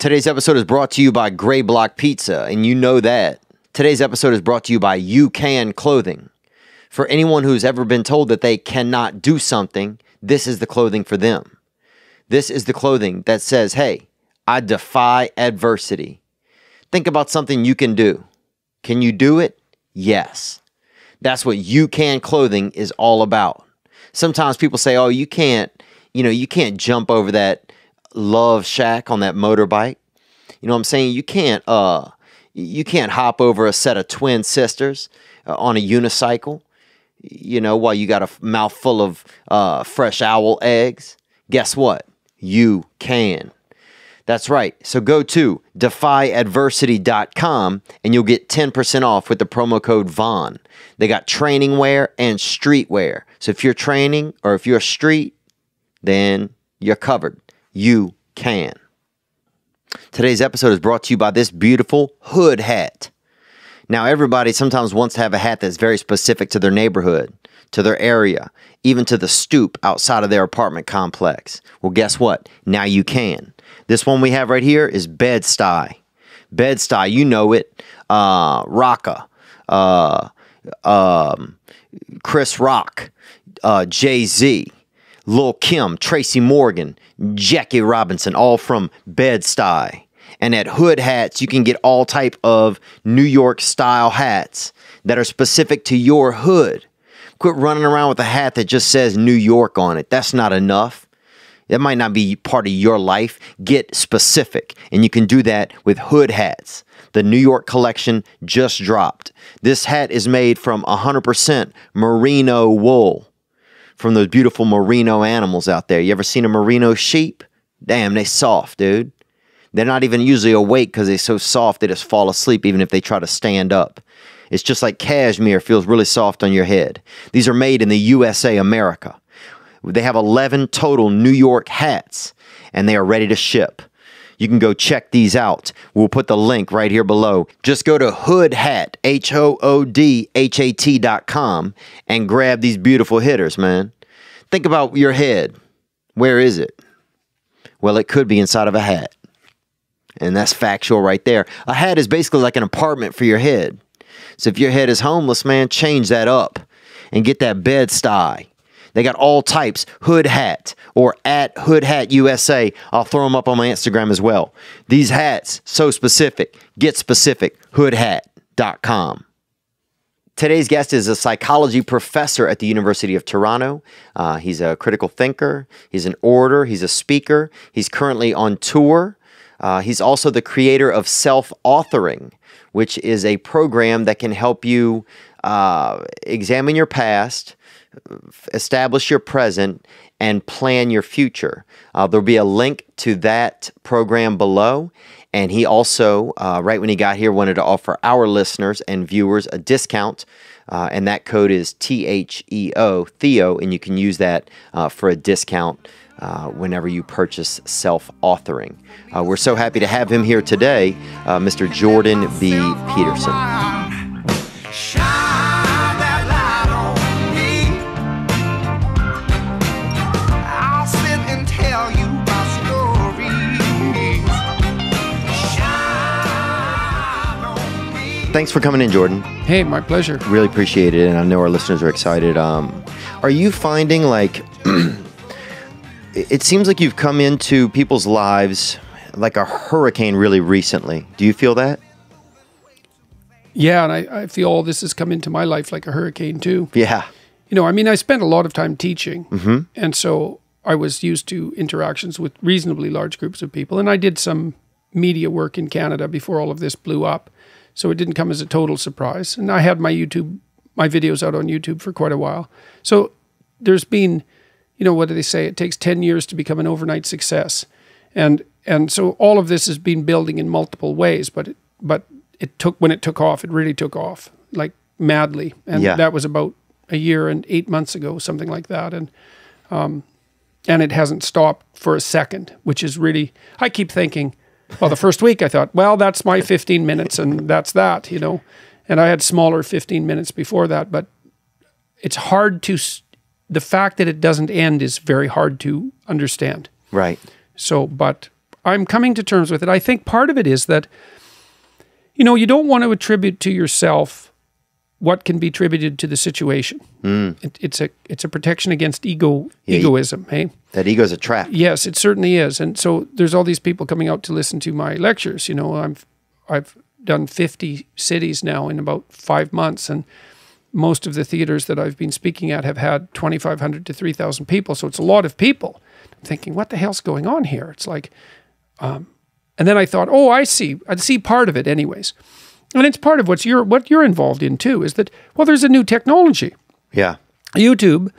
Today's episode is brought to you by Gray Block Pizza, and you know that. Today's episode is brought to you by You Can Clothing. For anyone who's ever been told that they cannot do something, this is the clothing for them. This is the clothing that says, hey, I defy adversity. Think about something you can do. Can you do it? Yes. That's what You Can Clothing is all about. Sometimes people say, oh, you can't jump over that love shack on that motorbike. You know what I'm saying? You can't hop over a set of twin sisters on a unicycle, while you got a mouthful of fresh owl eggs. Guess what? You can. That's right. So go to defyadversity.com and you'll get 10% off with the promo code VON. They got training wear and street wear. So if you're training or if you're street, then you're covered. You can. Today's episode is brought to you by this beautiful hood hat. Now, everybody sometimes wants to have a hat that's very specific to their neighborhood, to their area, even to the stoop outside of their apartment complex. Well, guess what? Now you can. This one we have right here is Bed-Stuy. Bed-Stuy, you know it. Rocka, Chris Rock, Jay-Z, Lil' Kim, Tracy Morgan, Jackie Robinson, all from Bed-Stuy. And at Hood Hats, you can get all type of New York style hats that are specific to your hood. Quit running around with a hat that just says New York on it. That's not enough. That might not be part of your life. Get specific. And you can do that with Hood Hats. The New York collection just dropped. This hat is made from 100% merino wool. From those beautiful merino animals out there. You ever seen a merino sheep? Damn, they soft, dude. They're not even usually awake because they're so soft they just fall asleep even if they try to stand up. It's just like cashmere feels really soft on your head. These are made in the USA, America. They have 11 total New York hats, and they are ready to ship. You can go check these out. We'll put the link right here below. Just go to hoodhat, HOODHAT.com, and grab these beautiful hitters, man. Think about your head. Where is it? Well, it could be inside of a hat. And that's factual right there. A hat is basically like an apartment for your head. So if your head is homeless, man, change that up and get that Bed-Stuy. They got all types, Hood Hat or at Hood Hat USA. I'll throw them up on my Instagram as well. These hats, so specific. Get specific, hoodhat.com. Today's guest is a psychology professor at the University of Toronto. He's a critical thinker. He's an orator. He's a speaker. He's currently on tour. He's also the creator of Self-Authoring, which is a program that can help you examine your past, establish your present, and plan your future. There'll be a link to that program below. And he also, right when he got here, wanted to offer our listeners and viewers a discount. And that code is THEO, Theo, and you can use that for a discount whenever you purchase Self-Authoring. We're so happy to have him here today, Mr. Jordan B. Peterson. Thanks for coming in, Jordan. Hey, my pleasure. Really appreciate it, and I know our listeners are excited. Are you finding, like, it seems like you've come into people's lives like a hurricane really recently. Do you feel that? Yeah, and I feel all this has come into my life like a hurricane too. Yeah. I spent a lot of time teaching, and so I was used to interactions with reasonably large groups of people, and I did some media work in Canada before all of this blew up. So it didn't come as a total surprise. And I had my videos out on YouTube for quite a while. So there's been, what do they say? It takes 10 years to become an overnight success. And so all of this has been building in multiple ways, but when it took off, it really took off like madly. And that was about a year and 8 months ago, something like that. And it hasn't stopped for a second, which is really, I keep thinking, well, the first week I thought, well, that's my 15 minutes and that's that, And I had smaller 15 minutes before that, but it's hard to, the fact that it doesn't end is very hard to understand. Right. So, but I'm coming to terms with it. I think part of it is that, you know, you don't want to attribute to yourself what can be attributed to the situation. It's a protection against egoism, hey? That ego's a trap. Yes, it certainly is. And so there's all these people coming out to listen to my lectures. You know, I've done 50 cities now in about 5 months, and most of the theaters that I've been speaking at have had 2,500 to 3,000 people. So it's a lot of people. I'm thinking, what the hell's going on here? It's like, and then I thought, oh, I see part of it anyways. And it's part of what you're involved in too, is that, well, there's a new technology. Yeah. YouTube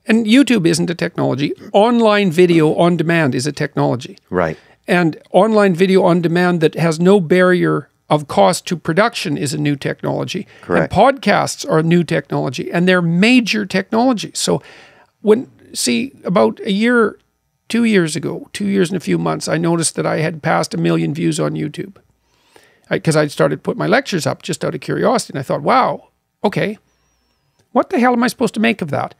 isn't a technology. Online video on demand is a technology. Right. And online video on demand that has no barrier of cost to production is a new technology. Correct. And podcasts are a new technology, and they're major technologies. So about a year, 2 years ago, 2 years and a few months, I noticed that I had passed 1 million views on YouTube. Because I'd started putting my lectures up just out of curiosity. And I thought, wow, okay, what the hell am I supposed to make of that?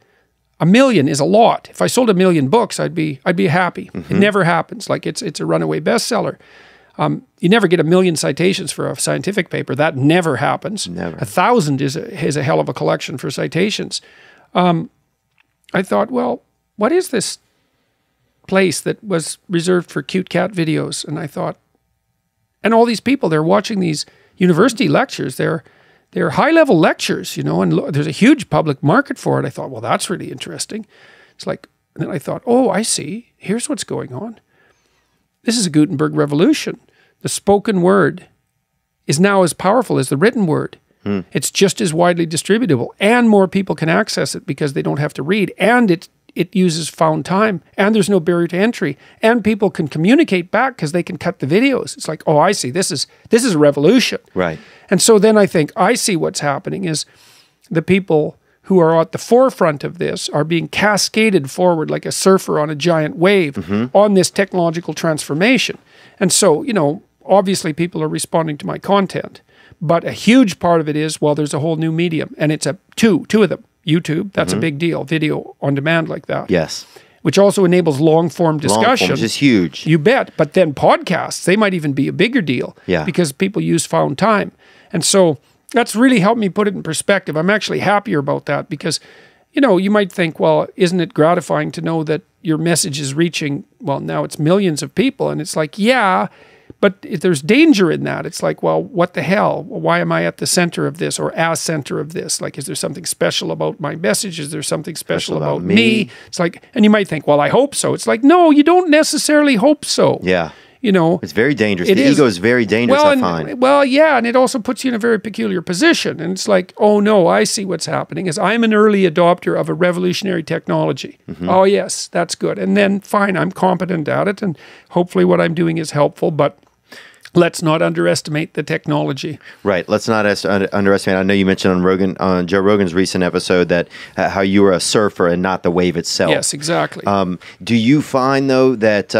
1 million is a lot. If I sold 1 million books, I'd be happy. It never happens. Like it's a runaway bestseller. You never get 1 million citations for a scientific paper. That never happens. Never. 1,000 is a hell of a collection for citations. I thought, well, what is this place that was reserved for cute cat videos? And I thought, and all these people, they're watching these university lectures. They're high-level lectures, you know, and there's a huge public market for it. I thought, well, that's really interesting. It's like, and then I thought, oh, I see. Here's what's going on. This is a Gutenberg revolution. The spoken word is now as powerful as the written word. It's just as widely distributable, and more people can access it because they don't have to read, and it uses found time, and there's no barrier to entry, and people can communicate back because they can cut the videos. It's like, oh, I see. This is a revolution. Right. And so then I think I see what's happening is the people who are at the forefront of this are being cascaded forward like a surfer on a giant wave on this technological transformation. And so, you know, obviously people are responding to my content, but a huge part of it is, well, there's a whole new medium, and it's two of them. YouTube, that's a big deal. Video on demand like that. Yes. Which also enables long-form discussion. Long-form is huge. You bet. But then podcasts, they might even be a bigger deal. Yeah. Because people use found time. And so that's really helped me put it in perspective. I'm actually happier about that because, you know, you might think, well, isn't it gratifying to know that your message is reaching, well, now it's millions of people. And it's like, yeah, but if there's danger in that. It's like, well, what the hell? Why am I at the center of this or as center of this? Like, is there something special about my message? Is there something special about me? It's like, and you might think, well, I hope so. It's like, no, you don't necessarily hope so. Yeah. You know, it's very dangerous. The ego is very dangerous, I find. Well, yeah, and it also puts you in a very peculiar position. And it's like, oh no, I see what's happening is I'm an early adopter of a revolutionary technology. Oh yes, that's good. And then fine, I'm competent at it, and hopefully what I'm doing is helpful, but let's not underestimate the technology. Right. Let's not underestimate. I know you mentioned on Joe Rogan's recent episode that how you were a surfer and not the wave itself. Yes, exactly. Do you find though that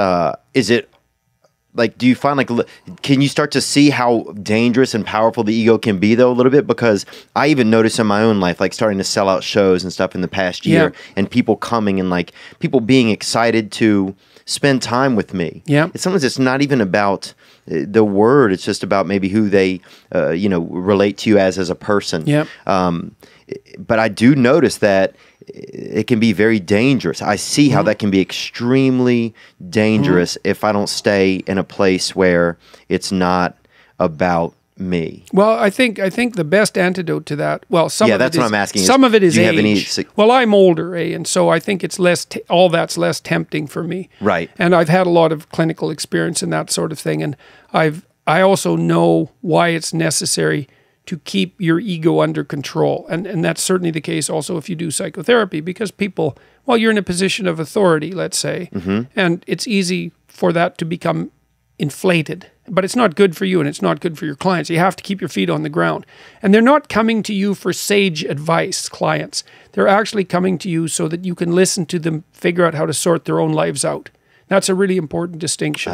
do you find can you start to see how dangerous and powerful the ego can be though a little bit? Because I even noticed in my own life, like starting to sell out shows and stuff in the past year, and people coming and like people being excited to spend time with me. Yeah. Sometimes it's not even about the word. It's just about maybe who they, relate to you as a person. Yeah. But I do notice that it can be very dangerous. I see how that can be extremely dangerous if I don't stay in a place where it's not about me. Well, I think the best antidote to that. Well, that's what I'm asking. Some of it is do you age. Have any, well, I'm older, and so I think it's less. All that's less tempting for me. Right. And I've had a lot of clinical experience in that sort of thing, and I also know why it's necessary to keep your ego under control. And that's certainly the case also if you do psychotherapy, because people, well, you're in a position of authority, let's say, and it's easy for that to become inflated. But it's not good for you and it's not good for your clients. You have to keep your feet on the ground. And they're not coming to you for sage advice, clients. They're actually coming to you so that you can listen to them figure out how to sort their own lives out. That's a really important distinction.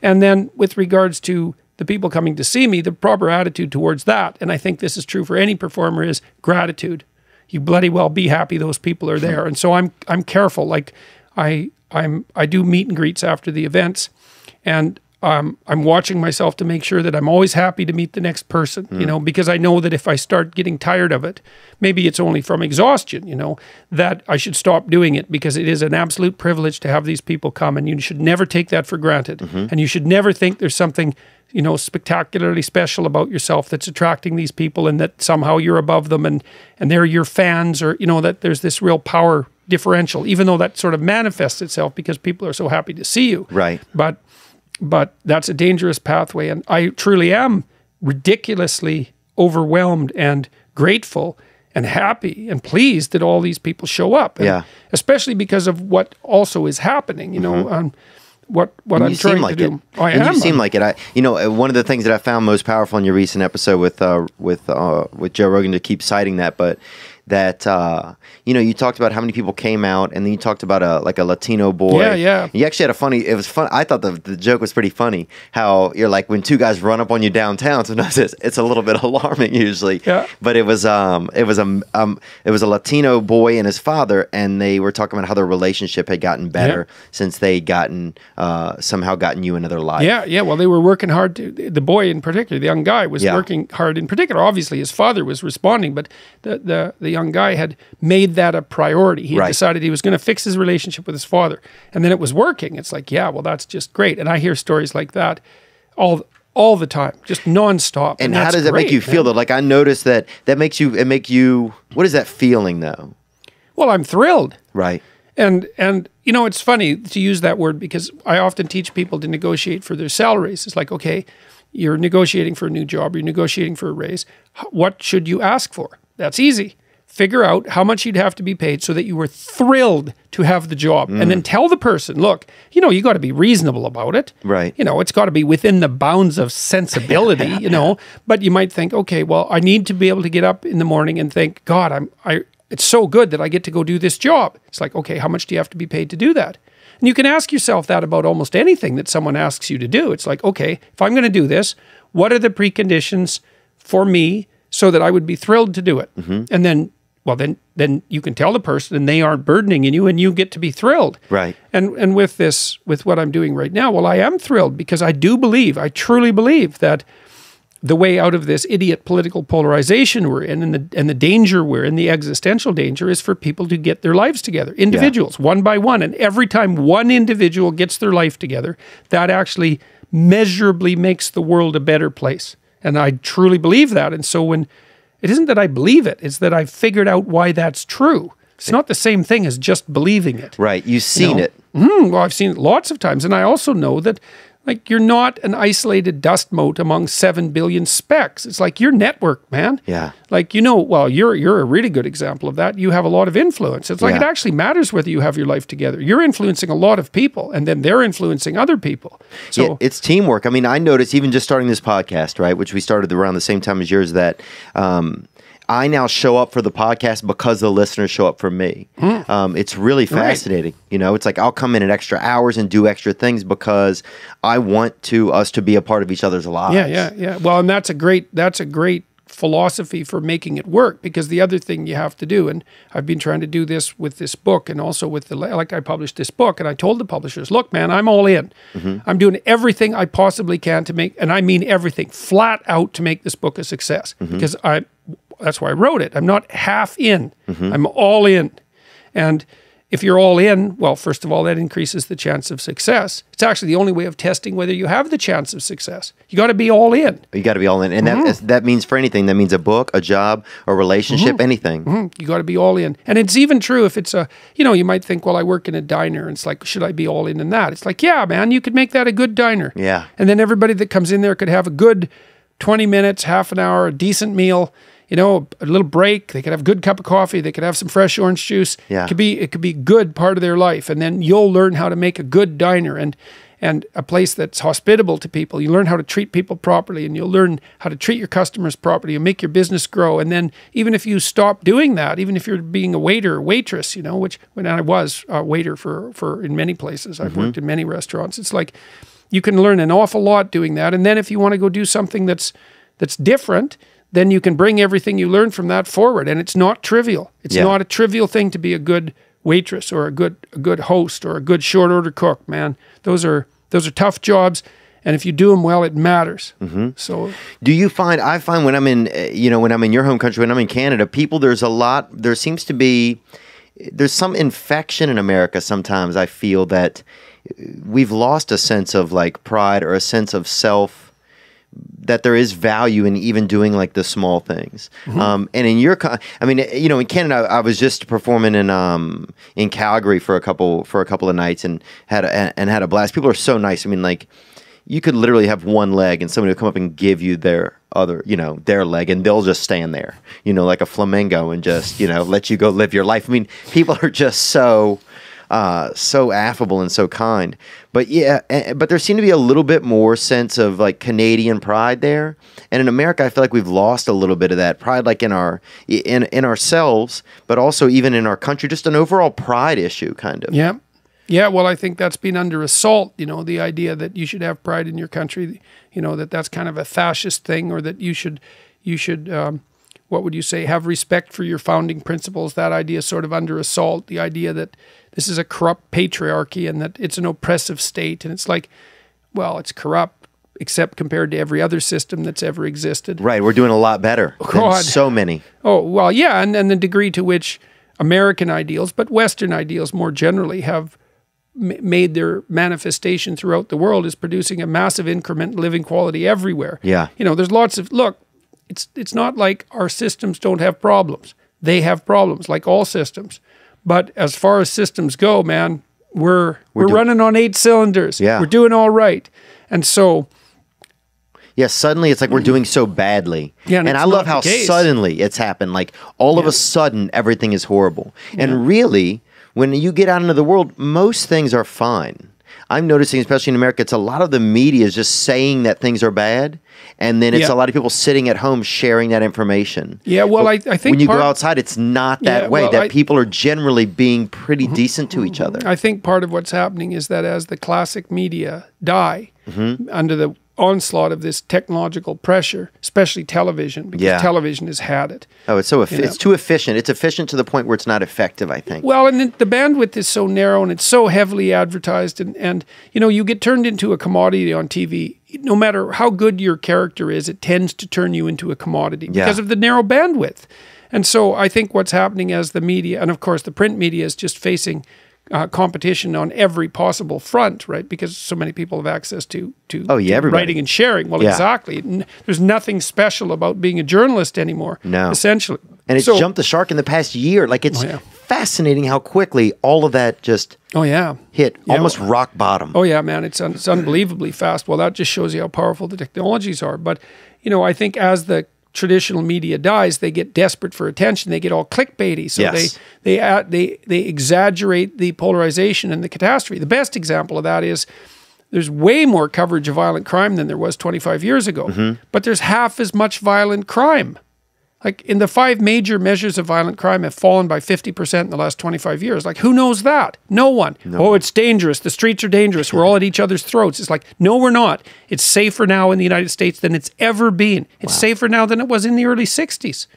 And then with regards to the people coming to see me, the proper attitude towards that, and I think this is true for any performer, is gratitude. You bloody well be happy those people are there. And so I'm careful. Like I do meet and greets after the events, And I'm watching myself to make sure that I'm always happy to meet the next person, you know, because I know that if I start getting tired of it, maybe it's only from exhaustion, you know, that I should stop doing it, because it is an absolute privilege to have these people come, and you should never take that for granted. And you should never think there's something, you know, spectacularly special about yourself that's attracting these people, and that somehow you're above them and they're your fans, or, you know, that there's this real power differential, even though that sort of manifests itself because people are so happy to see you. Right. But that's a dangerous pathway. And I truly am ridiculously overwhelmed and grateful and happy and pleased that all these people show up. And especially because of what also is happening, you know, what I'm trying to do. I am. You seem like it. You know, one of the things that I found most powerful in your recent episode with Joe Rogan, to keep citing that, but that you know, you talked about how many people came out, and then you talked about a Latino boy. Yeah. You actually had it was fun. I thought the joke was pretty funny, how you're like, when two guys run up on you downtown, sometimes it's a little bit alarming usually. Yeah. But it was a Latino boy and his father, and they were talking about how their relationship had gotten better since they'd somehow gotten you into their life. Yeah. Well, they were working hard the boy in particular, the young guy, was working hard in particular. Obviously his father was responding, but the young guy had made that a priority. He had decided he was going to fix his relationship with his father, and then it was working. It's like, yeah, well, that's just great. And I hear stories like that all the time, just nonstop. And how does that make you feel, though? Like, I noticed that makes you, what is that feeling, though? Well, I'm thrilled. Right. And you know, it's funny to use that word, because I often teach people to negotiate for their salaries. It's like, okay, you're negotiating for a new job, you're negotiating for a raise. What should you ask for? That's easy. Figure out how much you'd have to be paid so that you were thrilled to have the job. And then tell the person, look, you know, you got to be reasonable about it. Right. You know, it's got to be within the bounds of sensibility, you know. But you might think, okay, well, I need to be able to get up in the morning and think, God, it's so good that I get to go do this job. It's like, okay, how much do you have to be paid to do that? And you can ask yourself that about almost anything that someone asks you to do. It's like, okay, if I'm going to do this, what are the preconditions for me so that I would be thrilled to do it? And then, well, then you can tell the person, and they aren't burdening you, and you get to be thrilled. Right. And with what I'm doing right now, well, I am thrilled, because I truly believe that the way out of this idiot political polarization we're in, and the danger we're in, the existential danger, is for people to get their lives together, individuals, one by one. And every time one individual gets their life together, that actually measurably makes the world a better place. And I truly believe that. And so it isn't that I believe it, it's that I've figured out why that's true. It's not the same thing as just believing it. Right. You've seen it. Well, I've seen it lots of times. And I also know that, like, you're not an isolated dust mote among 7 billion specks. It's like your network, man. Yeah. Like, you know, well, you're a really good example of that. You have a lot of influence. It's like it actually matters whether you have your life together. You're influencing a lot of people, and then they're influencing other people. So it's teamwork. I mean, I noticed even just starting this podcast, right, which we started around the same time as yours, that I now show up for the podcast because the listeners show up for me. It's really fascinating. Right. You know, it's like I'll come in at extra hours and do extra things because I want us to be a part of each other's lives. Yeah. Well, and that's a great philosophy for making it work, because the other thing you have to do, and I've been trying to do this with this book, and also with I published this book, and I told the publishers, look, man, I'm all in. I'm doing everything I possibly can to make, and I mean everything, flat out, to make this book a success, because that's why I wrote it. I'm not half in. I'm all in. And if you're all in, well, first of all, that increases the chance of success. It's actually the only way of testing whether you have the chance of success. You got to be all in. You got to be all in. And that means for anything. That means a book, a job, a relationship, anything. You got to be all in. And it's even true if it's you might think, well, I work in a diner. And it's like, should I be all in that? It's like, yeah, man, you could make that a good diner. Yeah. And then everybody that comes in there could have a good 20 minutes, half an hour, a decent meal, you know, a little break. They could have a good cup of coffee. They could have some fresh orange juice. Yeah. It could be a good part of their life. And then you'll learn how to make a good diner and a place that's hospitable to people. You learn how to treat people properly, and you'll learn how to treat your customers properly and make your business grow. And then even if you stop doing that, even if you're being a waiter or waitress, you know, which when I was a waiter for in many places, I've worked in many restaurants. It's like you can learn an awful lot doing that. And then if you want to go do something that's different, then you can bring everything you learn from that forward. And it's not trivial. It's not a trivial thing to be a good waitress or a good host or a good short order cook, man. Those are Those are tough jobs. And if you do them well, it matters. So, do you find? I find when I'm in, when I'm in your home country, when I'm in Canada, people, there seems to be, there's some infection in America. Sometimes I feel that we've lost a sense of like pride or a sense of self, that there is value in even doing like the small things. And in your, in Canada, I was just performing in Calgary for a couple of nights and had a blast. People are so nice. I mean, like, you could literally have one leg and somebody will come up and give you their other, their leg, and they'll just stand there, like a flamingo, and just, let you go live your life. I mean, people are just so affable and so kind. But yeah, but there seemed to be a little bit more sense of like Canadian pride there. And in America, I feel like we've lost a little bit of that pride, like in ourselves, but also even in our country, just an overall pride issue, kind of. Yeah. Yeah, well, I think that's been under assault, the idea that you should have pride in your country, that's kind of a fascist thing, or that you should, what would you say, have respect for your founding principles. That idea is sort of under assault, the idea that this is a corrupt patriarchy and that it's an oppressive state. And it's like, well, it's corrupt, except compared to every other system that's ever existed. Right, we're doing a lot better than so many. Oh, well, yeah, and the degree to which American ideals, but Western ideals more generally, have made their manifestation throughout the world is producing a massive increment in living quality everywhere. Yeah. There's lots of, look, it's not like our systems don't have problems. They have problems, like all systems. But as far as systems go, man, we're running on 8 cylinders. Yeah. We're doing all right. And so... yeah, suddenly it's like we're doing so badly. Yeah, and I love how suddenly it's happened. Like, all of a sudden, everything is horrible. And really, when you get out into the world, most things are fine. I'm noticing, especially in America, it's a lot of the media is just saying that things are bad, and then it's a lot of people sitting at home sharing that information. Yeah, well, I think when you go outside, it's not that way. That people are generally being pretty decent to each other. I think part of what's happening is that as the classic media die under the onslaught of this technological pressure, especially television, because television has had it. Oh, it's it's too efficient. It's efficient to the point where it's not effective, I think. Well, and the bandwidth is so narrow and it's so heavily advertised, and you get turned into a commodity on TV. No matter how good your character is, it tends to turn you into a commodity because of the narrow bandwidth. And so I think what's happening as the media, and of course the print media, is just facing competition on every possible front, right? Because so many people have access to writing and sharing. Well, exactly. There's nothing special about being a journalist anymore, essentially. And it's jumped the shark in the past year. Like, it's fascinating how quickly all of that just hit almost rock bottom. Oh, yeah, man. It's unbelievably fast. Well, that just shows you how powerful the technologies are. But, I think as the traditional media dies, they get desperate for attention. They get all clickbaity. So they exaggerate the polarization and the catastrophe. The best example of that is there's way more coverage of violent crime than there was 25 years ago. But there's half as much violent crime. Like, in the 5 major measures of violent crime have fallen by 50% in the last 25 years. Like, who knows that? No one. Oh, it's dangerous. The streets are dangerous. We're all at each other's throats. It's like, no, we're not. It's safer now in the United States than it's ever been. It's safer now than it was in the early 60s.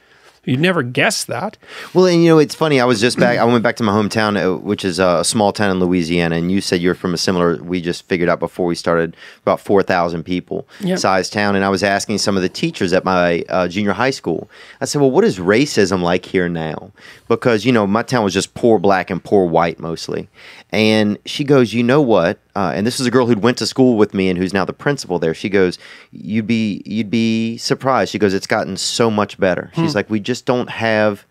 You'd never guess that. Well, and it's funny. I was just back. I went back to my hometown, which is a small town in Louisiana. And you said you're from a similar. We just figured out before we started, about 4,000 people size town. And I was asking some of the teachers at my junior high school. I said, "Well, what is racism like here now?" Because my town was just poor black and poor white mostly. And she goes, "You know what?" And this is a girl who'd went to school with me and who's now the principal there. She goes, you'd be surprised. She goes, "It's gotten so much better." She's like, "We just don't have,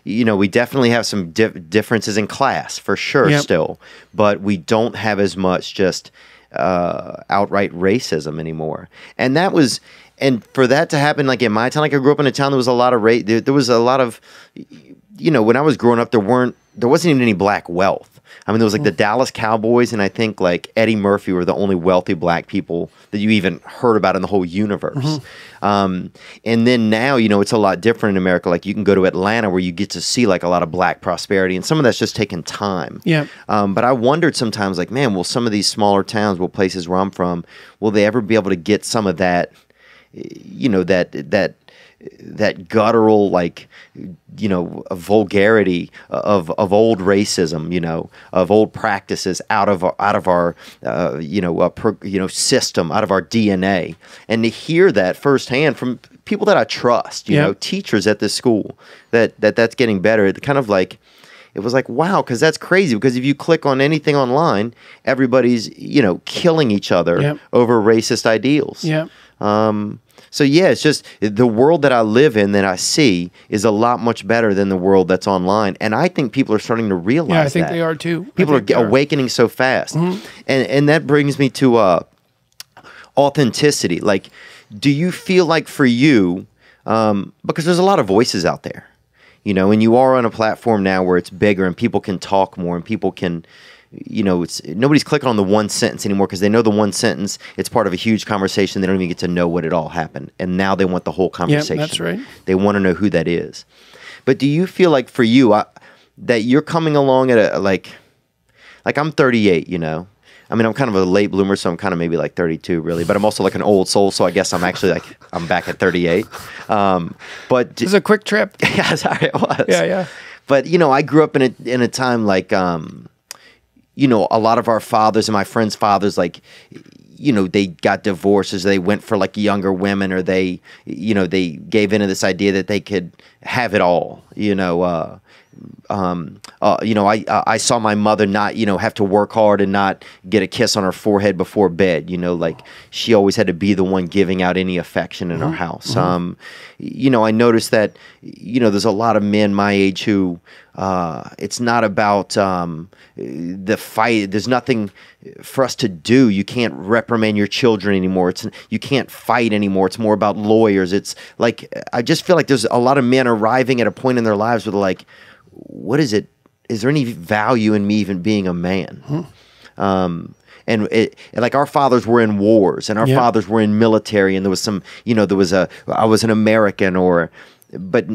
we definitely have some differences in class for sure still, but we don't have as much just outright racism anymore." And that was, and for that to happen, like in my town, like I grew up in a town, there was a lot of there was a lot of, when I was growing up, there wasn't even any black wealth. I mean, there was like the Dallas Cowboys, and I think like Eddie Murphy were the only wealthy black people that you even heard about in the whole universe. And then now, it's a lot different in America. Like, you can go to Atlanta where you get to see like a lot of black prosperity, and some of that's just taken time. Yeah. But I wondered sometimes, like, man, will some of these smaller towns, places where I'm from, will they ever be able to get some of that, that guttural, like, vulgarity of old racism, of old practices out of our system, out of our DNA, and to hear that firsthand from people that I trust, teachers at this school, that's getting better. It kind of like, it was like, wow, because that's crazy. Because if you click on anything online, everybody's, killing each other over racist ideals. Yeah. So yeah, it's just the world that I live in, that I see, is a lot much better than the world that's online. And I think people are starting to realize that. Yeah, I think they are too. People are awakening so fast. Mm-hmm. And that brings me to authenticity. Like, do you feel like for you, because there's a lot of voices out there, and you are on a platform now where it's bigger and people can talk more and people can, nobody's clicking on the one sentence anymore because they know the one sentence, it's part of a huge conversation. They don't even get to know what it all happened. And now they want the whole conversation. Yeah, that's right. They want to know who that is. But do you feel like for you, that you're coming along at like I'm 38, I mean, I'm kind of a late bloomer, so I'm kind of maybe like 32, really. But I'm also like an old soul, so I guess I'm actually like, I'm back at 38. But it was a quick trip. Yeah, sorry, it was. Yeah. But, I grew up in a time like, a lot of our fathers and my friends' fathers, like, they got divorces, they went for like younger women, or they gave into this idea that they could have it all, I saw my mother not, have to work hard and not get a kiss on her forehead before bed. Like she always had to be the one giving out any affection in our house. Mm-hmm. I noticed that, there's a lot of men my age who, it's not about the fight. There's nothing for us to do. You can't reprimand your children anymore. You can't fight anymore. It's more about lawyers. It's like, I just feel like there's a lot of men arriving at a point in their lives where they're like, what is it? Is there any value in me even being a man? And like our fathers were in wars, and our fathers were in military, and there was some, I was an American, but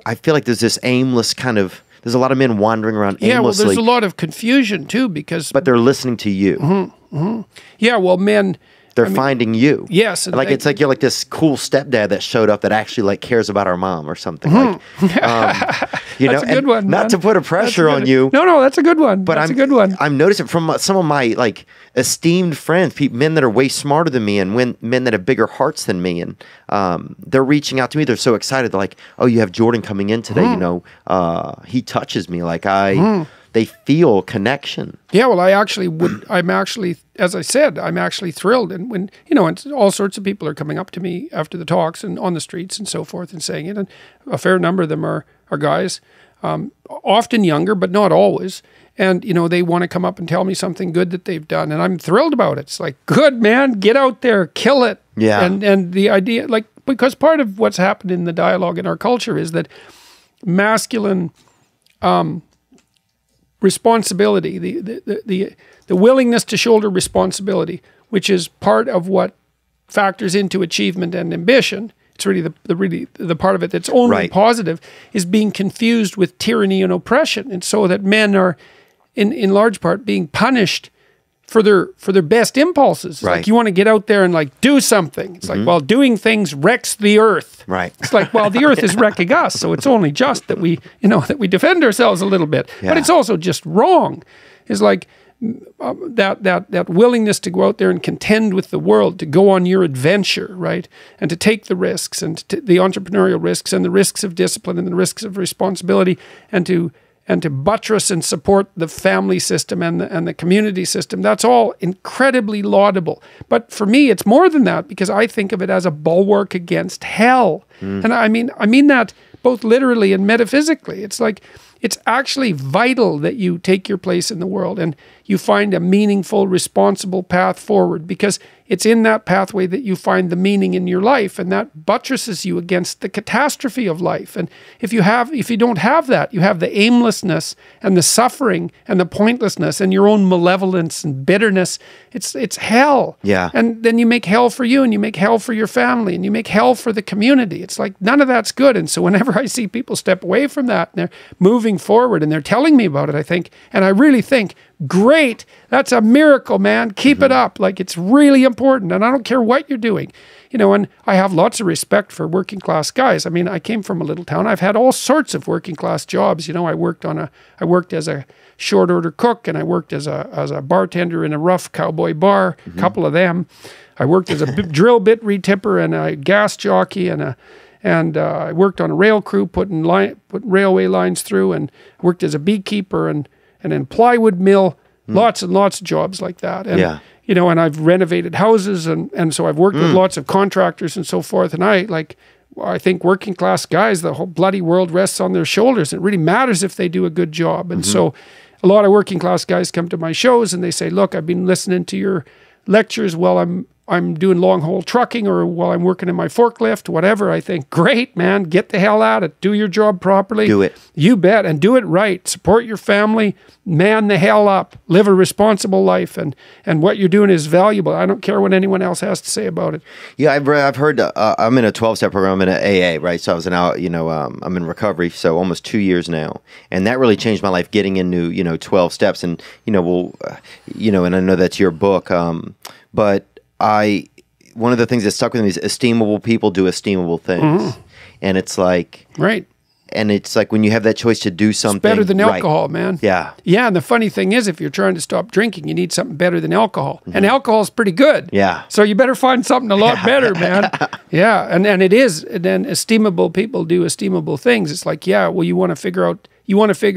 I feel like there's this aimless kind of, there's a lot of men wandering around aimlessly. Yeah, well, there's a lot of confusion too, but they're listening to you. Mm-hmm, mm-hmm. Yeah, well, men. They're finding you. Yes. Like, it's like you're like this cool stepdad that showed up that actually like cares about our mom or something. Like, that's a good one. Not to put a pressure on you. No, that's a good one. But that's a good one. I'm noticing from some of my like esteemed friends, men that are way smarter than me, and men that have bigger hearts than me, and they're reaching out to me. They're so excited. They're like, "Oh, you have Jordan coming in today. He touches me. Like they feel connection." Yeah, well, I'm actually, as I said, I'm actually thrilled. And when, and all sorts of people are coming up to me after the talks and on the streets and so forth and saying it. And a fair number of them are guys, often younger, but not always. And, they want to come up and tell me something good that they've done. And I'm thrilled about it. It's like, good, man, get out there, kill it. Yeah. And the idea, like, because part of what's happened in the dialogue in our culture is that masculine responsibility, the willingness to shoulder responsibility, which is part of what factors into achievement and ambition. It's really the part of it that's only positive, is being confused with tyranny and oppression, and so that men are, in large part, being punished for their best impulses. It's like, you want to get out there and like do something. It's like, well, doing things wrecks the earth. Right. It's like, well, the earth is wrecking us, so it's only just that we defend ourselves a little bit. Yeah. But it's also just wrong. It's like that willingness to go out there and contend with the world, to go on your adventure, right, and to take the risks, and the entrepreneurial risks, and the risks of discipline, and the risks of responsibility, and to buttress and support the family system and the community system. That's all incredibly laudable. But for me, it's more than that, because I think of it as a bulwark against hell. And I mean that both literally and metaphysically. It's like, it's actually vital that you take your place in the world and you find a meaningful, responsible path forward, because it's in that pathway that you find the meaning in your life, and that buttresses you against the catastrophe of life. And if you don't have that, you have the aimlessness and the suffering and the pointlessness and your own malevolence and bitterness. It's hell. Yeah. And then you make hell for you, and you make hell for your family, and you make hell for the community. It's like, none of that's good. And so whenever I see people step away from that and they're moving forward and they're telling me about it, I think, and I really think, great. That's a miracle, man. Keep it up. Like, it's really important. And I don't care what you're doing. You know, and I have lots of respect for working class guys. I mean, I came from a little town. I've had all sorts of working class jobs. You know, I worked as a short order cook, and I worked as a bartender in a rough cowboy bar, a couple of them. I worked as a drill bit retipper and a gas jockey, and I worked on a rail crew, putting railway lines through, and worked as a beekeeper and in plywood mill. Lots and lots of jobs like that. And, you know, and I've renovated houses, and so I've worked with lots of contractors and so forth. And I think working class guys, the whole bloody world rests on their shoulders. It really matters if they do a good job. And so a lot of working class guys come to my shows and they say, look, I've been listening to your lectures while I'm doing long haul trucking or while I'm working in my forklift, whatever. I think, great, man, get the hell at it. Do your job properly. Do it. You bet. And do it right. Support your family. Man the hell up. Live a responsible life. And what you're doing is valuable. I don't care what anyone else has to say about it. Yeah, I've heard, I'm in a 12-step program. I'm in an AA, right? So I was I'm in recovery, so almost 2 years now. And that really changed my life, getting into, 12 steps. And, and I know that's your book, but one of the things that stuck with me is esteemable people do esteemable things. And it's like, right. And it's like when you have that choice to do something, it's better than alcohol, man. Yeah. Yeah. And the funny thing is, if you're trying to stop drinking, you need something better than alcohol. And alcohol is pretty good. Yeah. So you better find something a lot better, man. Yeah. And it is. And then esteemable people do esteemable things. It's like, yeah, well, you want to figure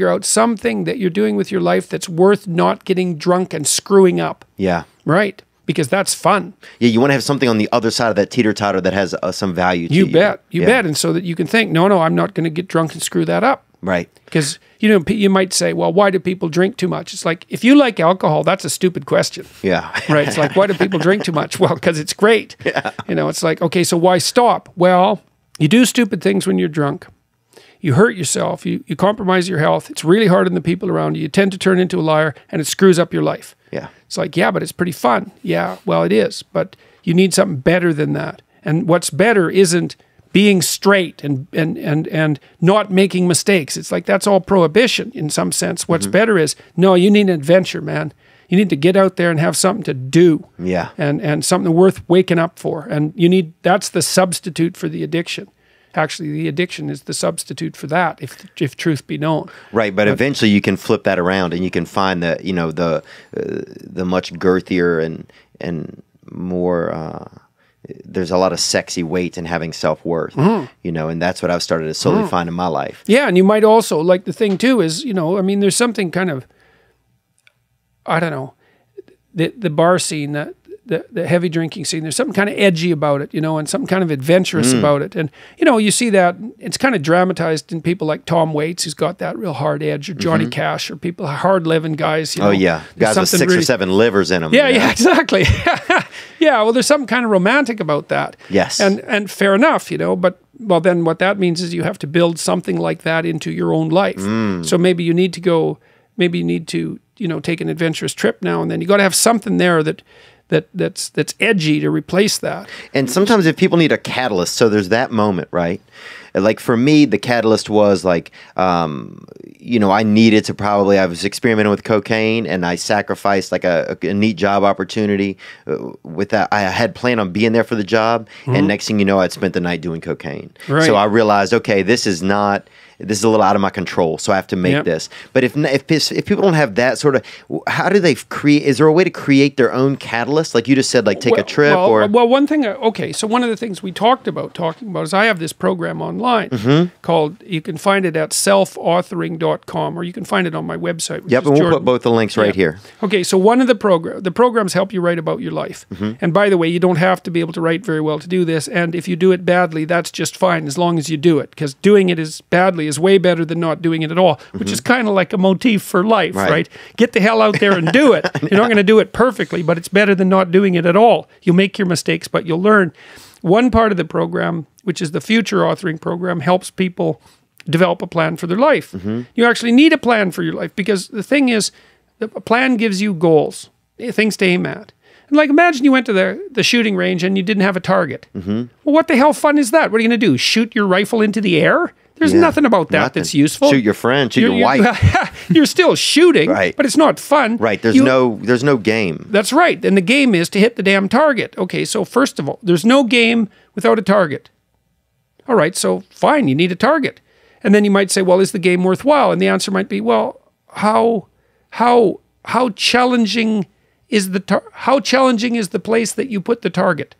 out something that you're doing with your life that's worth not getting drunk and screwing up. Yeah. Right. Because that's fun. Yeah, you want to have something on the other side of that teeter-totter that has some value to you. You bet. And so that you can think, no, I'm not going to get drunk and screw that up. Right. Because, you might say, well, why do people drink too much? It's like, if you like alcohol, that's a stupid question. Yeah. Right? It's like, why do people drink too much? Well, because it's great. Yeah. It's like, okay, so why stop? Well, you do stupid things when you're drunk. You hurt yourself. You compromise your health. It's really hard on the people around you. You tend to turn into a liar, and it screws up your life. Yeah. It's like, yeah, but it's pretty fun. Yeah, well, it is. But you need something better than that. And what's better isn't being straight and not making mistakes. It's like that's all prohibition in some sense. What's better is, no, you need an adventure, man. You need to get out there and have something to do. Yeah. And something worth waking up for. And that's the substitute for the addiction. Actually, the addiction is the substitute for that, if truth be known. Right, but eventually you can flip that around and you can find that the much girthier and more. There's a lot of sexy weight in having self-worth, and that's what I've started to slowly find in my life. Yeah, and you might also, like the thing too is, there's something kind of, I don't know, the bar scene, the heavy drinking scene, there's something kind of edgy about it, and something kind of adventurous about it. And, you see that it's kind of dramatized in people like Tom Waits, who's got that real hard edge, or Johnny Cash, or people, hard living guys. Oh, yeah. Guys with 6 or 7 livers in them. Yeah, exactly. Yeah, well, there's something kind of romantic about that. Yes. And fair enough, but, well, then what that means is you have to build something like that into your own life. So maybe you need to take an adventurous trip now and then. You got to have something there that's edgy to replace that. And sometimes if people need a catalyst, so there's that moment, right? Like for me, the catalyst was like, I was experimenting with cocaine and I sacrificed like a neat job opportunity with that. I had planned on being there for the job. And next thing you know, I'd spent the night doing cocaine. Right. So I realized, okay, this is a little out of my control, so I have to make this. But if people don't have that sort of, how do they create? Is there a way to create their own catalyst? Like you just said, like take a trip or. Well, one thing. Okay, so one of the things we talking about is I have this program online called. You can find it at selfauthoring.com, or you can find it on my website. Yep, and we'll put both the links right here. Okay, so one of the programs help you write about your life. And by the way, you don't have to be able to write very well to do this. And if you do it badly, that's just fine as long as you do it, because doing it is badly is way better than not doing it at all, which is kind of like a motif for life, right? Get the hell out there and do it. You're not going to do it perfectly, but it's better than not doing it at all. You'll make your mistakes, but you'll learn. One part of the program, which is the future authoring program, helps people develop a plan for their life. You actually need a plan for your life, because the thing is, a plan gives you goals, things to aim at. And like, imagine you went to the shooting range and you didn't have a target. Well, what the hell fun is that? What are you going to do? Shoot your rifle into the air? There's nothing about that that's useful. Shoot your friend, shoot your wife. You're still shooting, right. But it's not fun. Right. There's no game. That's right. And the game is to hit the damn target. Okay, so first of all, there's no game without a target. All right, so fine, you need a target. And then you might say, well, is the game worthwhile? And the answer might be, well, how challenging is the place that you put the target?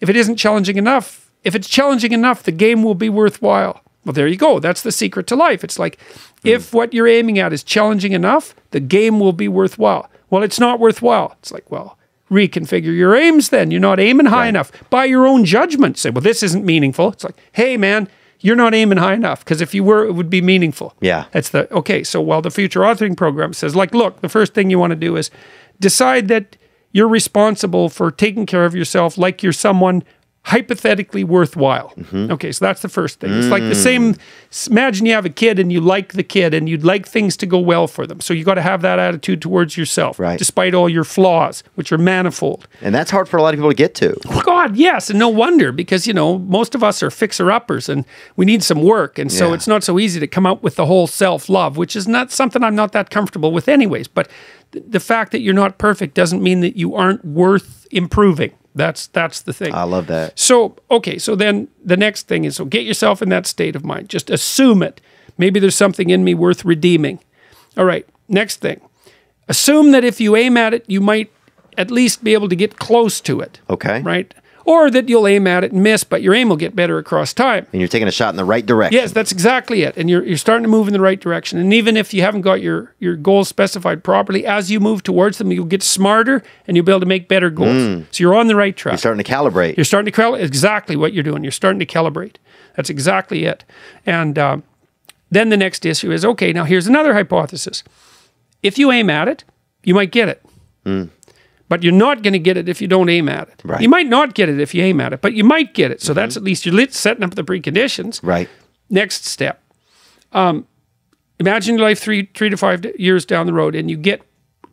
If it isn't challenging enough, if it's challenging enough, the game will be worthwhile. Well, there you go. That's the secret to life. It's like, if what you're aiming at is challenging enough, the game will be worthwhile. Well, it's not worthwhile. It's like, well, reconfigure your aims then. You're not aiming high enough. By your own judgment, say, well, this isn't meaningful. It's like, hey, man, you're not aiming high enough, because if you were, it would be meaningful. Yeah. Okay, so while the future authoring program says, like, look, the first thing you want to do is decide that you're responsible for taking care of yourself like you're someone hypothetically worthwhile. Okay, so that's the first thing. It's like the same, imagine you have a kid and you like the kid and you'd like things to go well for them. So you got to have that attitude towards yourself, despite all your flaws, which are manifold. And that's hard for a lot of people to get to. Oh God, yes, and no wonder, because, you know, most of us are fixer-uppers and we need some work, and so it's not so easy to come out with the whole self-love, which is not something I'm not that comfortable with anyways, but the fact that you're not perfect doesn't mean that you aren't worth improving. That's the thing. I love that. So, okay, so then the next thing is, so get yourself in that state of mind. Just assume it. Maybe there's something in me worth redeeming. All right, next thing. Assume that if you aim at it, you might at least be able to get close to it. Okay. Right? Or that you'll aim at it and miss, but your aim will get better across time. And you're taking a shot in the right direction. Yes, that's exactly it. And you're starting to move in the right direction. And even if you haven't got your goals specified properly, as you move towards them, you'll get smarter and you'll be able to make better goals. So you're on the right track. You're starting to calibrate. You're starting to calibrate. Exactly what you're doing. You're starting to calibrate. That's exactly it. And then the next issue is, okay, now here's another hypothesis. If you aim at it, you might get it. But you're not going to get it if you don't aim at it. Right. You might not get it if you aim at it, but you might get it. So that's at least you're setting up the preconditions. Right. Next step. Imagine your life 3 to 5 years down the road, and you get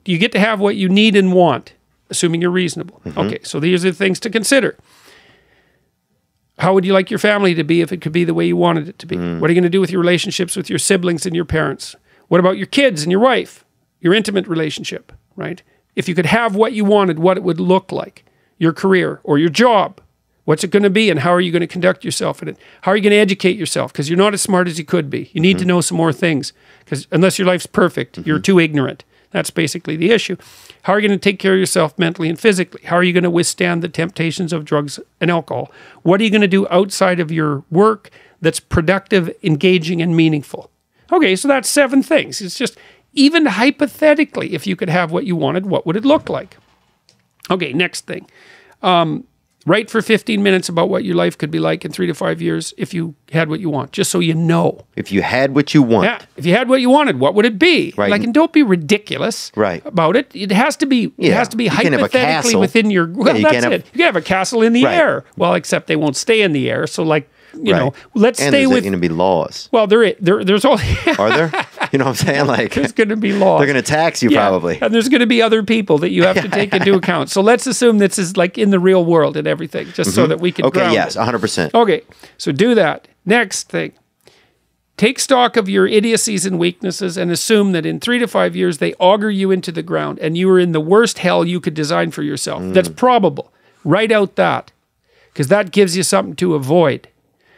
to have what you need and want, assuming you're reasonable. Okay, so these are the things to consider. How would you like your family to be if it could be the way you wanted it to be? What are you going to do with your relationships with your siblings and your parents? What about your kids and your wife? Your intimate relationship, right? If you could have what you wanted, what it would look like, your career or your job, what's it going to be, and how are you going to conduct yourself in it? How are you going to educate yourself? Because you're not as smart as you could be. You need to know some more things, because unless your life's perfect, you're too ignorant. That's basically the issue. How are you going to take care of yourself mentally and physically? How are you going to withstand the temptations of drugs and alcohol? What are you going to do outside of your work that's productive, engaging, and meaningful? Okay, so that's 7 things. It's just, even hypothetically, if you could have what you wanted, what would it look like? Okay, next thing. Write for 15 minutes about what your life could be like in 3 to 5 years if you had what you want, just so you know. If you had what you want. Yeah, if you had what you wanted, what would it be? Right. Like, and don't be ridiculous about it. It has to be, hypothetically within your, well, that's it. You can have a castle in the air. Well, except they won't stay in the air, so like, you know, let's stay with... And there's going to be laws. Well, there's all... Are there? You know what I'm saying? Like, there's going to be laws. They're going to tax you probably. And there's going to be other people that you have to take into account. So let's assume this is like in the real world and everything, just so that we can ground yes, 100%. Okay, so do that. Next thing. Take stock of your idiocies and weaknesses and assume that in 3 to 5 years they auger you into the ground and you are in the worst hell you could design for yourself. That's probable. Write out that, because that gives you something to avoid.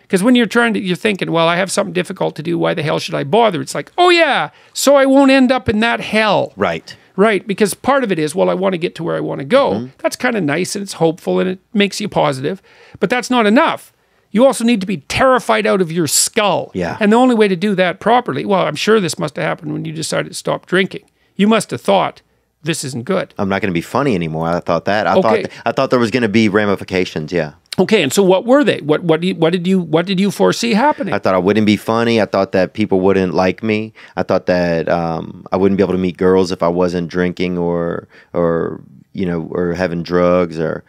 Because when you're thinking, well, I have something difficult to do, why the hell should I bother? It's like, oh yeah, so I won't end up in that hell. Right. Right, because part of it is, well, I want to get to where I want to go. That's kind of nice and it's hopeful and it makes you positive. But that's not enough. You also need to be terrified out of your skull. Yeah. And the only way to do that properly, well, I'm sure this must have happened when you decided to stop drinking. You must have thought, this isn't good. I'm not going to be funny anymore. I thought that. I thought there was going to be ramifications, yeah. Okay, and so what were they? What did you foresee happening? I thought I wouldn't be funny. I thought that people wouldn't like me. I thought that I wouldn't be able to meet girls if I wasn't drinking or having drugs or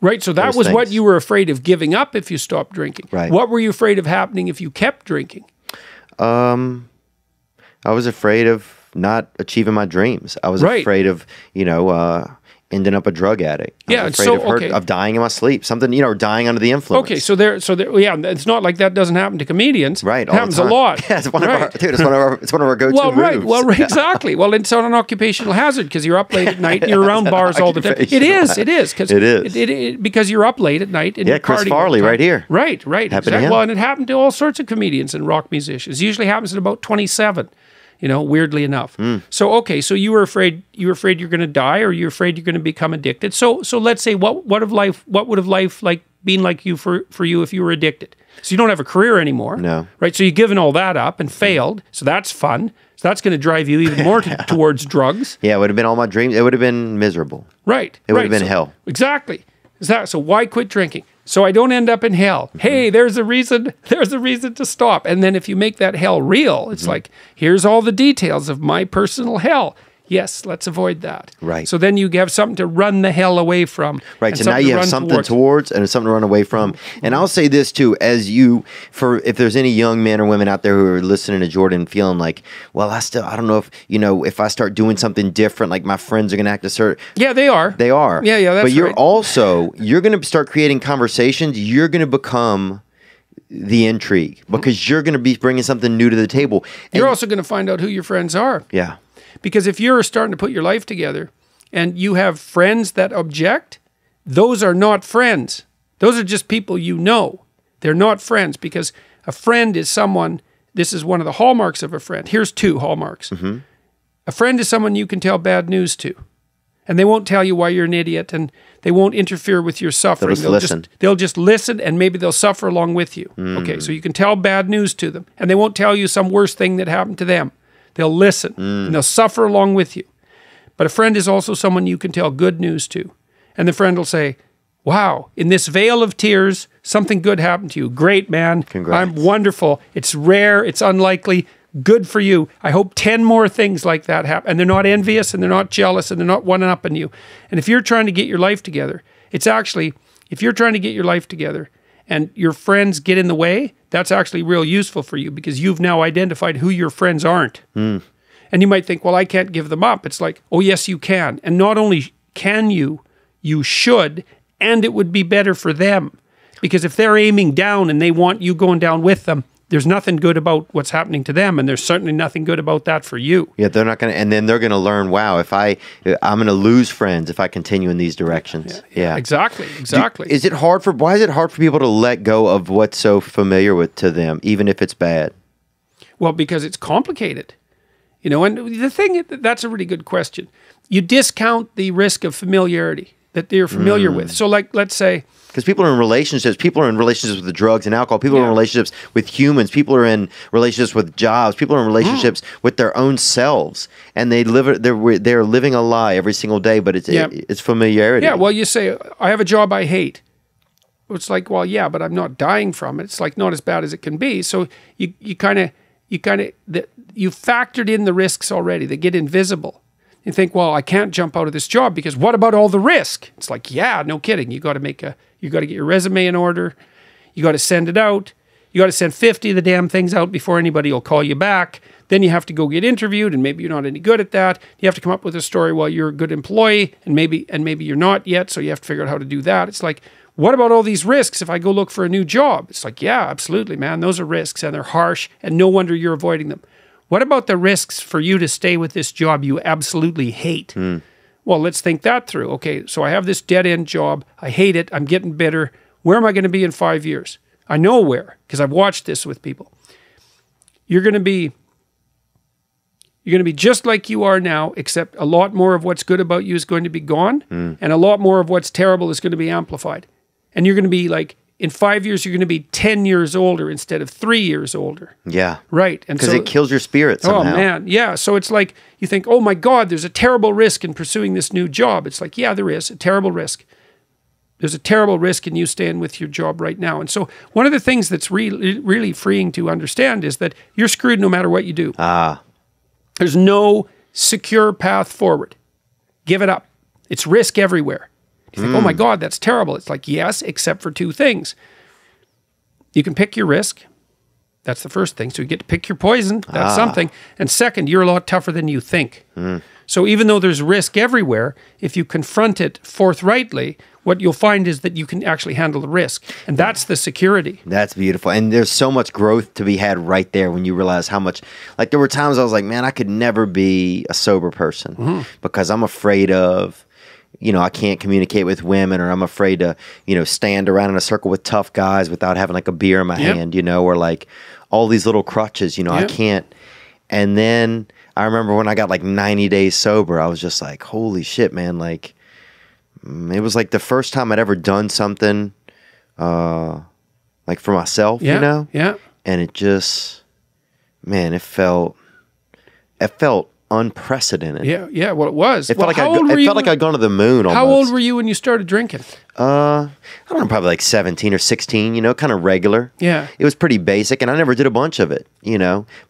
right. So that was what you were afraid of giving up if you stopped drinking. Right. What were you afraid of happening if you kept drinking? I was afraid of not achieving my dreams. I was afraid of ending up a drug addict. I was afraid of dying in my sleep. Something, or dying under the influence. Okay, so yeah, it's not like that doesn't happen to comedians. Right, it happens a lot. Yeah, it's one of our go-to moves. Right, exactly. Well, it's not an occupational hazard because you're up late at night and you're around bars all the time. It is because you're up late at night and you're Chris partying Farley right here. Right, exactly. Well, and it happened to all sorts of comedians and rock musicians. It usually happens at about 27. Weirdly enough. So you were afraid you're going to die, or you're afraid you're going to become addicted. So let's say what would have life like been like you for you if you were addicted? So you don't have a career anymore. No. Right? So you've given all that up and failed. So that's fun. So that's going to drive you even more towards drugs. Yeah, it would have been all my dreams. It would have been miserable. Right. It would have been hell. Exactly. So why quit drinking? So I don't end up in hell. Hey, there's a reason to stop. And then if you make that hell real, it's like, here's all the details of my personal hell. Yes, let's avoid that. Right. So then you have something to run the hell away from. Right. So now you have something towards and something to run away from. And I'll say this too, if there's any young men or women out there who are listening to Jordan feeling like, well, I don't know if I start doing something different, like my friends are going to act a certain. Yeah, they are. They are. Yeah, that's right. But you're going to start creating conversations. You're going to become the intrigue because you're going to be bringing something new to the table. And you're also going to find out who your friends are. Yeah. Because if you're starting to put your life together and you have friends that object, those are not friends. Those are just people you know. They're not friends, because a friend is someone, this is one of the hallmarks of a friend. Here's 2 hallmarks. A friend is someone you can tell bad news to. And they won't tell you why you're an idiot, and they won't interfere with your suffering. They'll just listen, and maybe they'll suffer along with you. Okay, so you can tell bad news to them, and they won't tell you some worse thing that happened to them. They'll listen, and they'll suffer along with you. But a friend is also someone you can tell good news to. And the friend will say, wow, in this veil of tears, something good happened to you. Great, man. Congrats. I'm wonderful. It's rare. It's unlikely. Good for you. I hope 10 more things like that happen. And they're not envious, and they're not jealous, and they're not one-upping you. And if you're trying to get your life together, if you're trying to get your life together and your friends get in the way, that's actually real useful for you, because you've now identified who your friends aren't. And you might think, well, I can't give them up. It's like, oh, yes, you can. And not only can you should, and it would be better for them. Because if they're aiming down and they want you going down with them, there's nothing good about what's happening to them, and there's certainly nothing good about that for you. Yeah, they're not going to, and then they're going to learn, wow, I'm going to lose friends if I continue in these directions. Yeah. Exactly. Why is it hard for people to let go of what's so familiar to them, even if it's bad? Well, because it's complicated. And the thing, that's a really good question. You discount the risk of familiarity that they're familiar with. So like, let's say, because people are in relationships with the drugs and alcohol. People are in relationships with humans. People are in relationships with jobs. People are in relationships with their own selves, and they're living a lie every single day. But it's familiarity. Yeah. Well, you say, I have a job I hate. It's like, well, yeah, but I'm not dying from it. It's like not as bad as it can be. So you factored in the risks already. They get invisible. You think, well, I can't jump out of this job because what about all the risk? It's like, yeah, no kidding. You got to get your resume in order. You got to send it out. You got to send 50 of the damn things out before anybody will call you back. Then you have to go get interviewed, and maybe you're not any good at that. You have to come up with a story while you're a good employee, and maybe you're not yet, so you have to figure out how to do that. It's like, what about all these risks if I go look for a new job? It's like, yeah, absolutely, man. Those are risks, and they're harsh, and no wonder you're avoiding them. What about the risks for you to stay with this job you absolutely hate? Well, let's think that through. Okay, so I have this dead-end job. I hate it. I'm getting bitter. Where am I going to be in 5 years? I know where, because I've watched this with people. You're going to be just like you are now, except a lot more of what's good about you is going to be gone, and a lot more of what's terrible is going to be amplified. And you're going to be like, in 5 years, you're going to be 10 years older instead of 3 years older. Yeah. Right. And because it kills your spirit somehow. Oh, man. Yeah. So it's like, you think, oh my God, there's a terrible risk in pursuing this new job. It's like, yeah, there is a terrible risk. There's a terrible risk in you staying with your job right now. And so one of the things that's really freeing to understand is that you're screwed no matter what you do. There's no secure path forward. Give it up. It's risk everywhere. You think, oh my God, that's terrible. It's like, yes, except for 2 things. You can pick your risk. That's the first thing. So you get to pick your poison. That's something. And second, you're a lot tougher than you think. So even though there's risk everywhere, if you confront it forthrightly, what you'll find is that you can actually handle the risk. And that's the security. That's beautiful. And there's so much growth to be had right there when you realize how much, like there were times I was like, man, I could never be a sober person because I'm afraid of, I can't communicate with women, or I'm afraid to, stand around in a circle with tough guys without having like a beer in my hand, or like all these little crutches, I can't. And then I remember when I got like 90 days sober, I was just like, holy shit, man. Like, it was like the first time I'd ever done something like for myself, Yeah. And it just, man, it felt unprecedented. Yeah. Well, it was. It felt like I'd gone to the moon almost. How old were you when you started drinking? I don't know, probably like 17 or 16, kind of regular. Yeah. It was pretty basic, and I never did a bunch of it,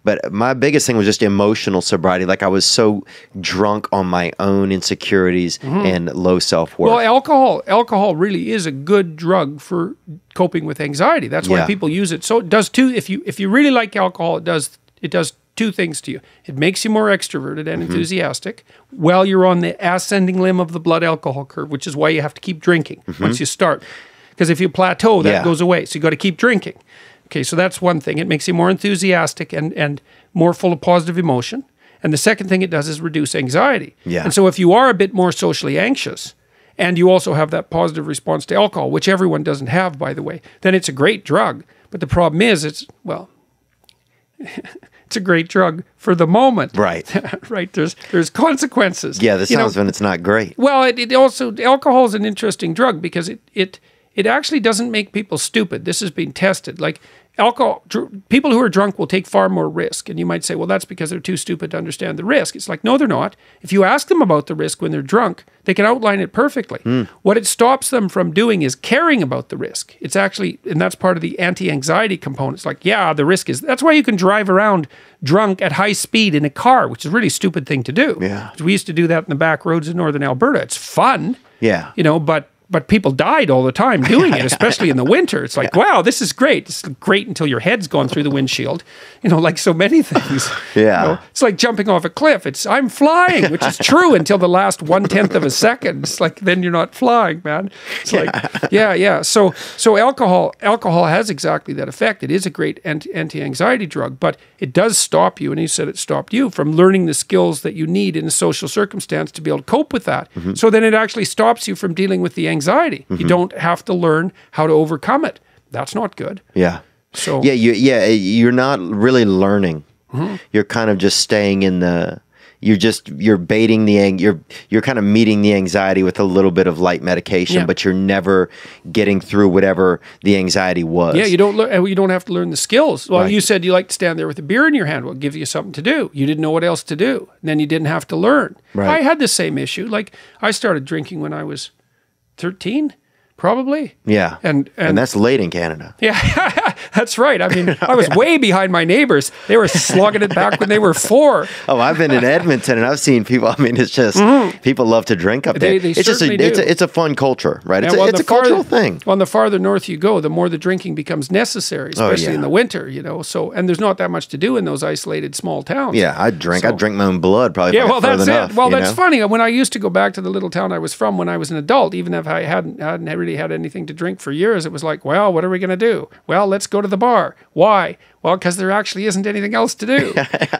But my biggest thing was just emotional sobriety. Like I was so drunk on my own insecurities and low self-worth. Well, alcohol really is a good drug for coping with anxiety. That's why people use it. So it does too. If you really like alcohol, it does two things to you. It makes you more extroverted and enthusiastic while you're on the ascending limb of the blood alcohol curve, which is why you have to keep drinking once you start. Because if you plateau, that goes away. So you got to keep drinking. Okay, so that's one thing. It makes you more enthusiastic and more full of positive emotion. And the second thing it does is reduce anxiety. Yeah. And so if you are a bit more socially anxious, and you also have that positive response to alcohol, which everyone doesn't have, by the way, then it's a great drug. But the problem is it's a great drug for the moment. Right. Right. There's consequences. Yeah, the sounds when it's not great. Well, it also, alcohol is an interesting drug because it actually doesn't make people stupid. This has been tested. Like people who are drunk will take far more risk. And you might say, well, that's because they're too stupid to understand the risk. It's like, no, they're not. If you ask them about the risk when they're drunk, they can outline it perfectly. What it stops them from doing is caring about the risk. It's actually, and that's part of the anti-anxiety component. It's like, yeah, the risk is, that's why you can drive around drunk at high speed in a car, which is a really stupid thing to do. Yeah. We used to do that in the back roads of northern Alberta. It's fun. Yeah. But people died all the time doing it, especially in the winter. It's like, wow, this is great. It's great until your head's gone through the windshield, like so many things. Yeah. It's like jumping off a cliff. I'm flying, which is true until the last 1/10 of a second. It's like, then you're not flying, man. It's like, yeah. So alcohol has exactly that effect. It is a great anti-anxiety drug, but it does stop you, and you said it stopped you from learning the skills that you need in a social circumstance to be able to cope with that. So then it actually stops you from dealing with the anxiety. You don't have to learn how to overcome it. That's not good. Yeah. So you're not really learning. You're kind of just staying in the. You're baiting you're kind of meeting the anxiety with a little bit of light medication, but you're never getting through whatever the anxiety was. Yeah, you don't have to learn the skills. Well, you said you like to stand there with a beer in your hand. Well, it gives you something to do. You didn't know what else to do. And then you didn't have to learn. Right. I had the same issue. Like I started drinking when I was 13, probably. Yeah. And that's late in Canada. Yeah, that's right. I mean, I was way behind my neighbors. They were slugging it back when they were 4. Oh, I've been in Edmonton and I've seen people. I mean, it's just people love to drink up there. They it's just certainly do. It's a fun culture, right? Yeah, it's a cultural thing. Well, the farther north you go, the more the drinking becomes necessary, especially in the winter. So, and there's not that much to do in those isolated small towns. Yeah, I drink my own blood probably. Yeah, well, that's it. Enough, well, that's funny. When I used to go back to the little town I was from when I was an adult, even if I hadn't really had anything to drink for years, it was like, well, what are we going to do? Well, let's go to the bar. Why? Well, because there actually isn't anything else to do.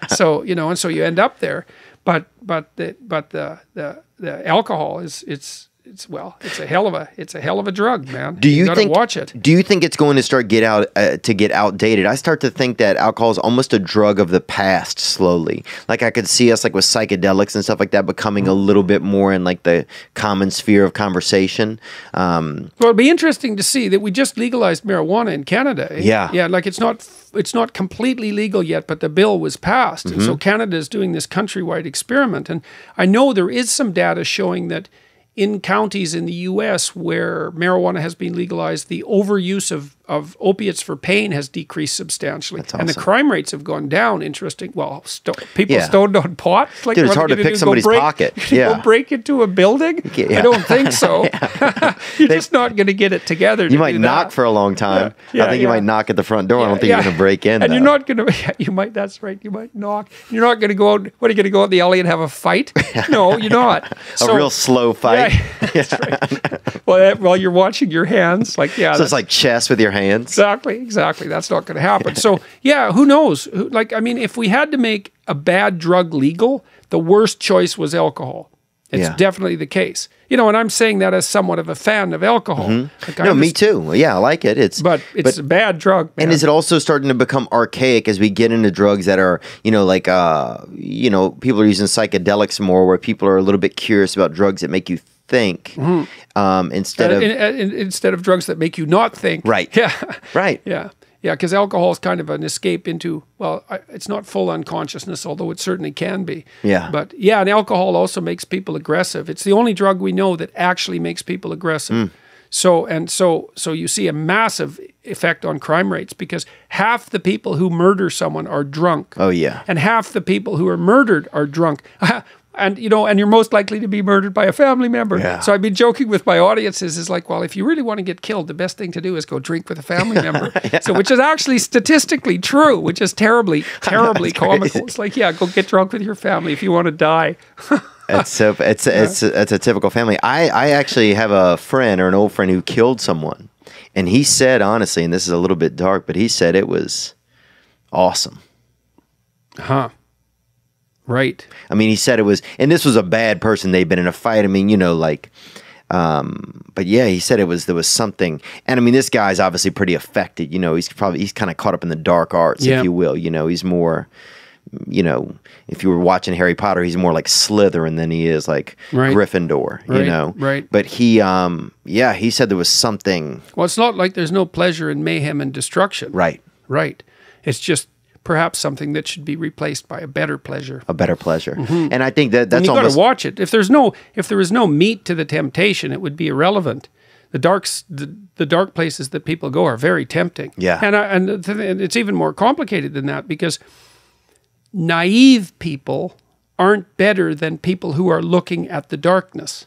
So, and so you end up there. But the alcohol it's a hell of a drug, man. You gotta watch it. Do you think it's going to start get outdated? I start to think that alcohol is almost a drug of the past slowly. Like I could see us like with psychedelics and stuff like that becoming a little bit more in like the common sphere of conversation. Well, it'd be interesting to see that we just legalized marijuana in Canada. Yeah, like it's not completely legal yet, but the bill was passed. And so Canada is doing this countrywide experiment. And I know there is some data showing that in counties in the U.S. where marijuana has been legalized, the overuse of opiates for pain has decreased substantially. That's And the awesome. crime rates have gone down. Interesting. Well, people Yeah. stoned on pot. It's like, Dude, it's what hard are to you gonna pick do, somebody's pocket. Go Yeah. break into a building? Yeah. I don't think so. You're just not going to get it together. You might knock for a long time. I think you might knock at the front door. I don't think you're going to break in. And though. you're not going to, you might, that's right, you might knock. You're not going to go out, what are you going to go out in the alley and have a fight? No, you're not. a real slow fight. Yeah, that's right. Well, while you're watching your hands, like, yeah. So it's like chess with your hands. Exactly. That's not going to happen. So, yeah, who knows? Like, I mean, if we had to make a bad drug legal, the worst choice was alcohol. It's definitely the case. You know, and I'm saying that as somewhat of a fan of alcohol. Like, No, me too. Yeah, I like it. But it's a bad drug, man. And is it also starting to become archaic as we get into drugs that are, like, people are using psychedelics more, where people are a little bit curious about drugs that make you think instead of drugs that make you not think. Right. Yeah. Right. Yeah. Yeah, because alcohol is kind of an escape into, well, it's not full unconsciousness, although it certainly can be. Yeah. But yeah, and alcohol also makes people aggressive. It's the only drug we know that actually makes people aggressive. So you see a massive effect on crime rates, because half the people who murder someone are drunk. Oh, yeah. And half the people who are murdered are drunk. And you're most likely to be murdered by a family member. Yeah. So I've been joking with my audiences, is like, well, if you really want to get killed, the best thing to do is go drink with a family member. So, which is actually statistically true, which is terribly comical. It's like, yeah, go get drunk with your family if you want to die. It's a typical family. I actually have a friend, or an old friend, who killed someone, and he said, honestly, and this is a little bit dark, but he said it was awesome. Huh. Right. I mean, he said it was, and this was a bad person. They'd been in a fight. I mean, but yeah, he said there was something. And I mean, this guy's obviously pretty affected. He's kind of caught up in the dark arts, if you will. He's more, if you were watching Harry Potter, he's more like Slytherin than he is like Gryffindor, Right. But he said there was something. Well, it's not like there's no pleasure in mayhem and destruction. Right. Right. It's just perhaps something that should be replaced by a better pleasure. A better pleasure. And I think that's and you almost... got to watch it. If there is no meat to the temptation, it would be irrelevant. The dark places that people go are very tempting. Yeah. And it's even more complicated than that, because naive people aren't better than people who are looking at the darkness.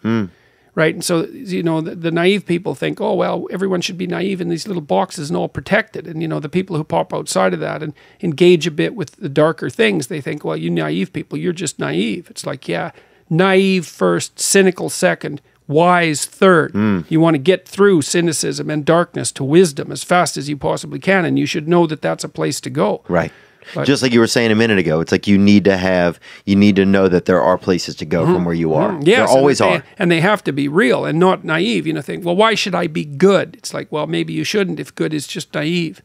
Right? And so, the naive people think, oh, well, everyone should be naive in these little boxes and all protected. And, the people who pop outside of that and engage a bit with the darker things, they think, well, you naive people, you're just naive. It's like, yeah, naive first, cynical second, wise third. You want to get through cynicism and darkness to wisdom as fast as you possibly can. And you should know that that's a place to go. Right. But, just like you were saying a minute ago, it's like you need to know that there are places to go from where you are. Yes, there always are. And they have to be real and not naive. Think, well, why should I be good? It's like, well, maybe you shouldn't if good is just naive.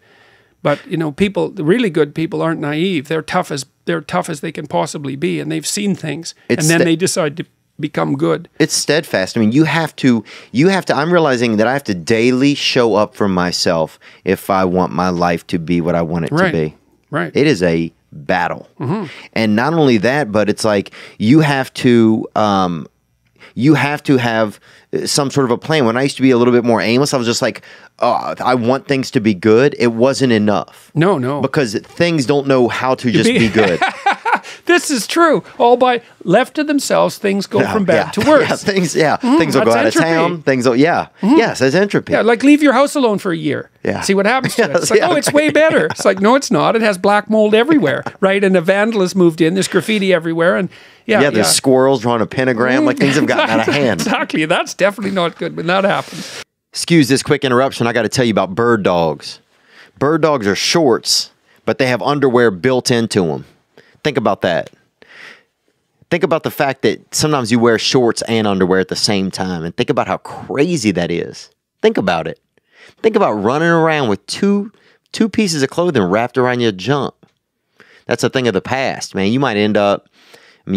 But, the really good people aren't naive. They're tough as they can possibly be, and they've seen things. And then they decide to become good. It's steadfast. I mean, you have to, I'm realizing that I have to daily show up for myself if I want my life to be what I want it to be. Right. It is a battle. And not only that, but it's like you have to have some sort of a plan. When I used to be a little bit more aimless, I was just like, I want things to be good. It wasn't enough. No. Because things don't know how to just be good. This is true. All by left to themselves, things go from bad to worse. Things will go out of town. Yes, that's entropy. Yeah, like leave your house alone for a year. Yeah. See what happens to it. It's like, it's way better. It's like, no, it's not. It has black mold everywhere, right? And a vandal has moved in. There's graffiti everywhere. And there's squirrels drawing a pentagram. Like things have gotten out of hand. Exactly. That's definitely not good when that happens. Excuse this quick interruption. I got to tell you about bird dogs. Bird dogs are shorts, but they have underwear built into them. Think about that. Think about the fact that sometimes you wear shorts and underwear at the same time, and think about how crazy that is. Think about it. Think about running around with two pieces of clothing wrapped around your junk. That's a thing of the past, man. You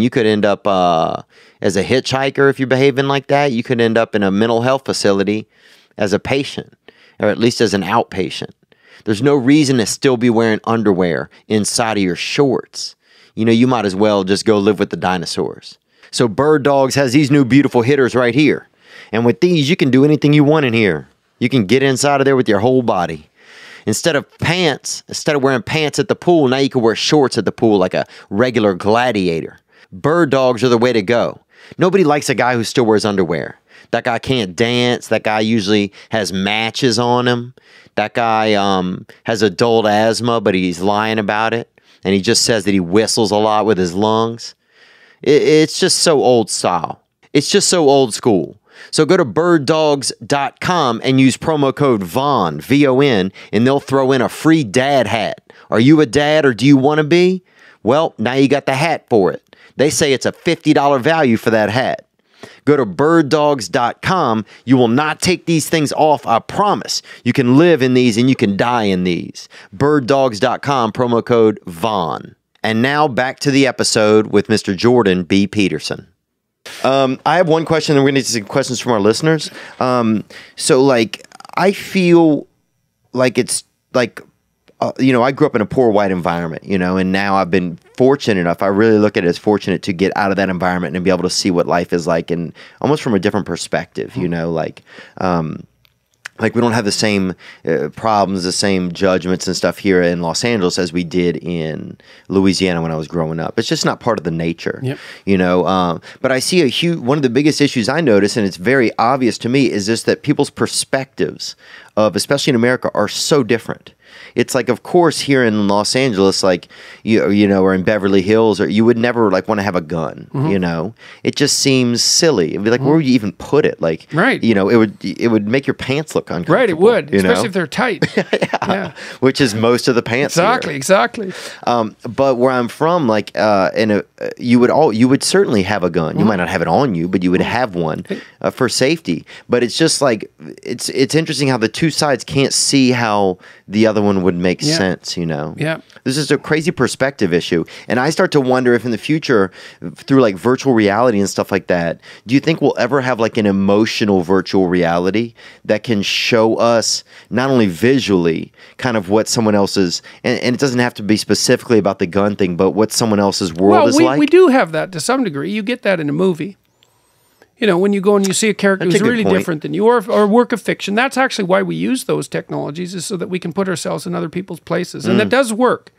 could end up as a hitchhiker if you're behaving like that. You could end up in a mental health facility as a patient, or at least as an outpatient. There's no reason to still be wearing underwear inside of your shorts. You might as well just go live with the dinosaurs. So Bird Dogs has these new beautiful hitters right here. And with these, you can do anything you want in here. You can get inside of there with your whole body. Instead of wearing pants at the pool, now you can wear shorts at the pool like a regular gladiator. Bird dogs are the way to go. Nobody likes a guy who still wears underwear. That guy can't dance. That guy usually has matches on him. That guy has adult asthma, but he's lying about it. And he just says that he whistles a lot with his lungs. It's just so old style. It's just so old school. So go to birddogs.com and use promo code VON, V-O-N, and they'll throw in a free dad hat. Are you a dad or do you want to be? Well, now you got the hat for it. They say it's a $50 value for that hat. Go to birddogs.com. You will not take these things off, I promise. You can live in these and you can die in these. Birddogs.com, promo code VON. And now back to the episode with Mr. Jordan B. Peterson. I have one question, and we're going to take questions from our listeners. So, like, I feel like it's like, I grew up in a poor white environment, and now I've been fortunate enough. I really look at it as fortunate to get out of that environment and be able to see what life is like, and almost from a different perspective, like we don't have the same problems, the same judgments and stuff here in Los Angeles as we did in Louisiana when I was growing up. It's just not part of the nature, but I see one of the biggest issues I notice, and it's very obvious to me, is just that people's perspectives of, especially in America, are so different. It's like, of course, here in Los Angeles, like, or in Beverly Hills, or you would never like want to have a gun, It just seems silly. It'd be like, where would you even put it? Like, right. It would make your pants look uncomfortable. Right, it would, especially if they're tight. Yeah. Which is most of the pants here. Exactly. But where I'm from, like, you would certainly have a gun. You might not have it on you, but you would have one for safety. But it's just like, it's interesting how the two sides can't see how the other one would make sense, Yeah. This is a crazy perspective issue. And I start to wonder if in the future, through like virtual reality and stuff like that, do you think we'll ever have like an emotional virtual reality that can show us not only visually kind of what someone else's, and it doesn't have to be specifically about the gun thing, but what someone else's world is like? We do have that to some degree. You get that in a movie. When you go and you see a character who's really different than you, or a work of fiction, that's actually why we use those technologies, is so that we can put ourselves in other people's places. And that does work.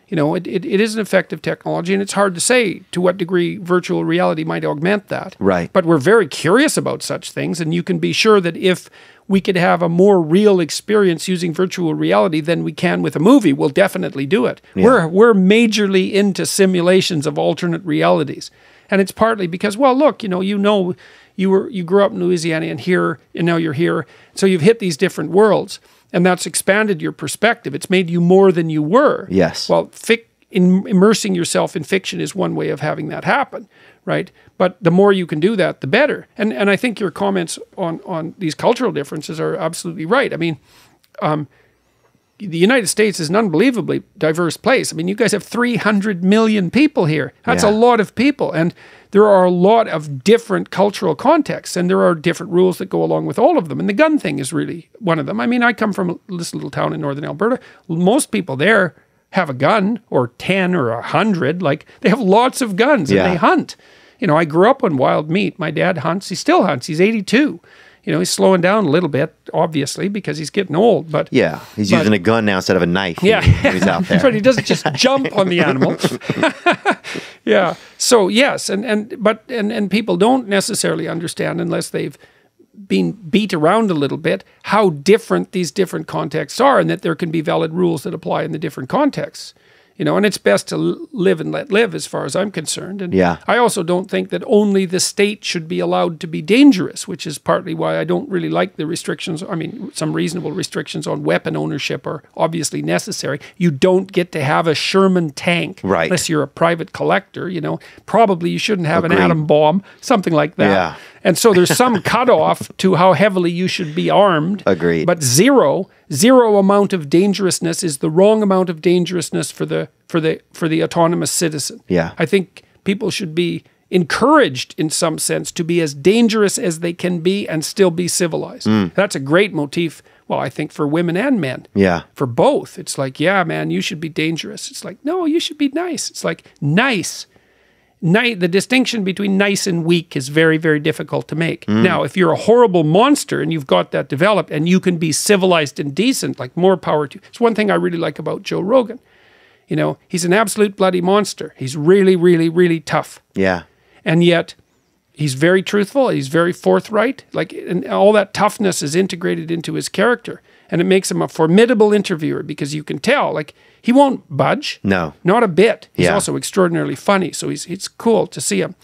It is an effective technology, and it's hard to say to what degree virtual reality might augment that. Right. But we're very curious about such things, and you can be sure that if we could have a more real experience using virtual reality than we can with a movie, we'll definitely do it. Yeah. We're majorly into simulations of alternate realities. And it's partly because, well, look, you grew up in Louisiana and now you're here. So you've hit these different worlds, and that's expanded your perspective. It's made you more than you were. Yes. Well, immersing yourself in fiction is one way of having that happen, right? But the more you can do that, the better. And I think your comments on these cultural differences are absolutely right. I mean, the United States is an unbelievably diverse place. I mean, you guys have 300 million people here. That's a lot of people. And there are a lot of different cultural contexts, and there are different rules that go along with all of them. And the gun thing is really one of them. I mean, I come from this little town in northern Alberta. Most people there have a gun, or 10 or 100. Like, they have lots of guns, and they hunt. I grew up on wild meat. My dad hunts. He still hunts. He's 82. He's slowing down a little bit, obviously, because he's getting old. But he's using a gun now instead of a knife. Yeah, he's out there. But he doesn't just jump on the animal. Yeah. So yes, and people don't necessarily understand, unless they've been beat around a little bit, how different these different contexts are, and that there can be valid rules that apply in the different contexts. And it's best to live and let live, as far as I'm concerned. And I also don't think that only the state should be allowed to be dangerous, which is partly why I don't really like the restrictions. I mean, some reasonable restrictions on weapon ownership are obviously necessary. You don't get to have a Sherman tank unless you're a private collector. Probably you shouldn't have an atom bomb, something like that. Yeah. And so there's some cutoff to how heavily you should be armed. Agreed. But zero amount of dangerousness is the wrong amount of dangerousness for the autonomous citizen. Yeah. I think people should be encouraged, in some sense, to be as dangerous as they can be and still be civilized. That's a great motif. Well, I think for women and men. Yeah. For both. It's like, yeah, man, you should be dangerous. It's like, no, you should be nice. It's like, nice the distinction between nice and weak is very, very difficult to make. Now, if you're a horrible monster and you've got that developed and you can be civilized and decent, like, more power to you. It's one thing I really like about Joe Rogan. You know, he's an absolute bloody monster. He's really, really, really tough. Yeah. And yet he's very truthful. He's very forthright. Like, and all that toughness is integrated into his character. And it makes him a formidable interviewer because you can tell, like, he won't budge. No. Not a bit. He's Yeah. also extraordinarily funny. So it's cool to see him.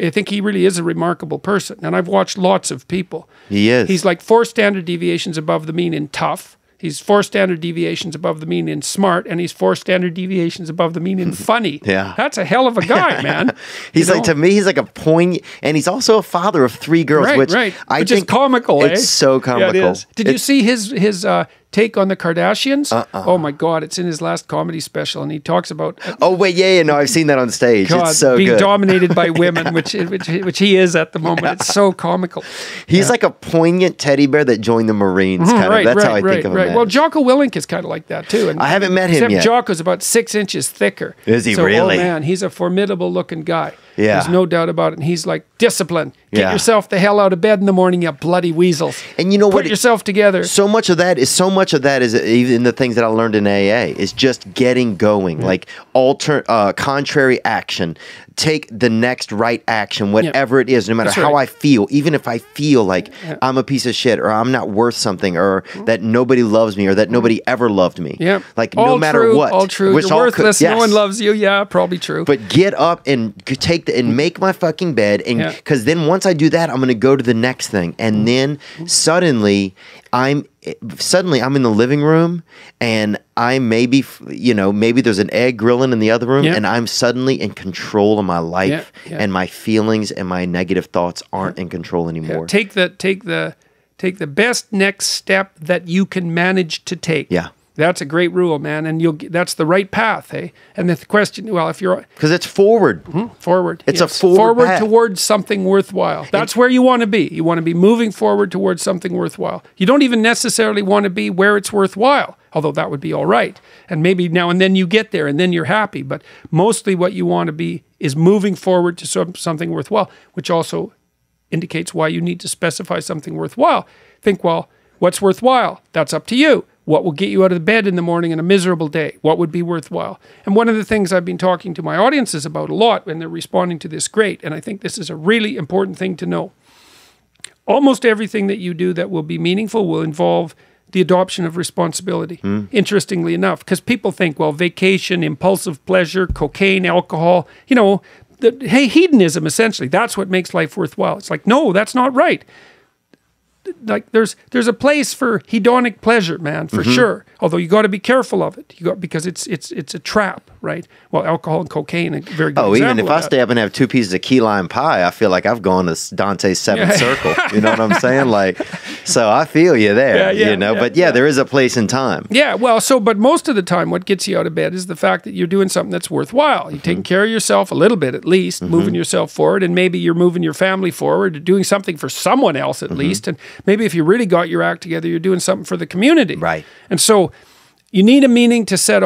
I think he really is a remarkable person. And I've watched lots of people. He is. He's like 4 standard deviations above the mean in tough. He's 4 standard deviations above the mean in smart, and he's 4 standard deviations above the mean in funny. Yeah. That's a hell of a guy, man. He's like, to me, he's like a poignant, and he's also a father of 3 girls, Right, which right. I Which think is comical, it's so comical. Yeah, it is. Did you see his take on the Kardashians? Oh my God, it's in his last comedy special, and he talks about Oh wait, yeah, no, I've seen that on stage. God, It's so being good. dominated by women, which he is at the moment. It's so comical. He's like a poignant teddy bear that joined the Marines. Kind of. That's how I think of him. Well, Jocko Willink is kind of like that too. And I haven't met him except yet. Jocko's about 6 inches thicker. Is he so, really? Oh man, he's a formidable looking guy. Yeah. There's no doubt about it. And he's like, discipline. Get Yeah. yourself the hell out of bed in the morning, you bloody weasels. And you know what? Put yourself together. So much of that is even the things that I learned in AA is just getting going, like contrary action. Take the next right action, whatever it is, no matter That's how right. I feel, even if I feel like I'm a piece of shit or I'm not worth something or that nobody loves me or that nobody ever loved me. Yeah. Like all no matter true, what. All true. Which You're all worthless. yes. No one loves you. Yeah, probably true. But get up and and make my fucking bed, and because then once I do that, I'm going to go to the next thing, and then suddenly I'm in the living room, and I maybe there's an egg grilling in the other room, and I'm suddenly in control of my life, and my feelings and my negative thoughts aren't in control anymore. Take the best next step that you can manage to take. Yeah. That's a great rule, man, and that's the right path, eh? And the question, well, if you're Because it's forward. forward, It's a forward path. towards something worthwhile. That's where you want to be. You want to be moving forward towards something worthwhile. You don't even necessarily want to be where it's worthwhile, although that would be all right. And maybe now and then you get there, and then you're happy. But mostly, what you want to be is moving forward to something worthwhile, which also indicates why you need to specify something worthwhile. Think, well, what's worthwhile? That's up to you. What will get you out of bed in the morning in a miserable day? What would be worthwhile? And one of the things I've been talking to my audiences about a lot when they're responding to this, great, and I think this is a really important thing to know. Almost everything that you do that will be meaningful will involve the adoption of responsibility, interestingly enough, because people think, well, vacation, impulsive pleasure, cocaine, alcohol, hedonism, essentially, that's what makes life worthwhile. It's like, no, that's not right. Like there's a place for hedonic pleasure, man, for sure. Although you got to be careful of it. Because it's a trap, right? Well, alcohol and cocaine, a very good example Even if of I that. stay up and have 2 pieces of key lime pie, I feel like I've gone to Dante's seventh circle. You know what I'm saying? Like, so I feel you there. But there is a place and time. Yeah, well, but most of the time, what gets you out of bed is the fact that you're doing something that's worthwhile. You're taking care of yourself a little bit, at least, moving yourself forward, and maybe you're moving your family forward, or doing something for someone else at least, and maybe if you really got your act together, you're doing something for the community. Right. And so you need a meaning to set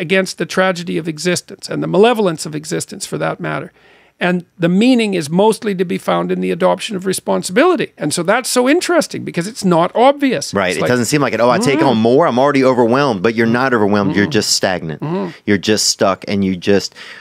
against the tragedy of existence and the malevolence of existence, for that matter. And the meaning is mostly to be found in the adoption of responsibility. And so that's so interesting because it's not obvious. Right. It's It like, doesn't seem like it. Oh, I take on more. I'm already overwhelmed. But you're not overwhelmed. You're just stagnant. You're just stuck. And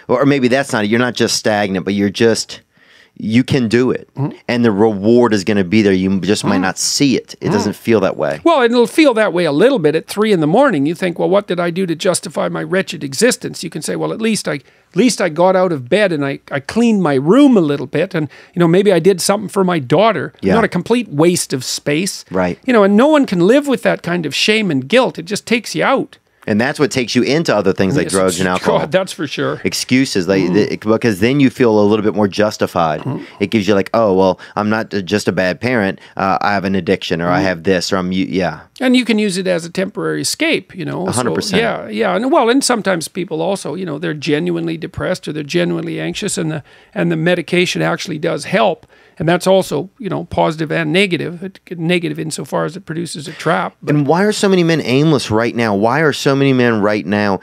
or maybe that's not it. You're not just stagnant, but you can do it. And the reward is going to be there. You just might not see it. It doesn't feel that way. Well, and it'll feel that way a little bit at 3 a.m. You think, well, what did I do to justify my wretched existence? You can say, well, at least I got out of bed and I cleaned my room a little bit, and maybe I did something for my daughter. Yeah. Not a complete waste of space. Right. And no one can live with that kind of shame and guilt. It just takes you out. And that's what takes you into other things like drugs and alcohol. God, that's for sure. Excuses, because then you feel a little bit more justified. It gives you like, oh, well, I'm not just a bad parent. I have an addiction, or I have this, or And you can use it as a temporary escape, 100%. So, yeah. And sometimes people also, they're genuinely depressed or they're genuinely anxious, and the medication actually does help. And that's also, positive and negative. Negative insofar as it produces a trap. And why are so many men aimless right now? Why are so many men right now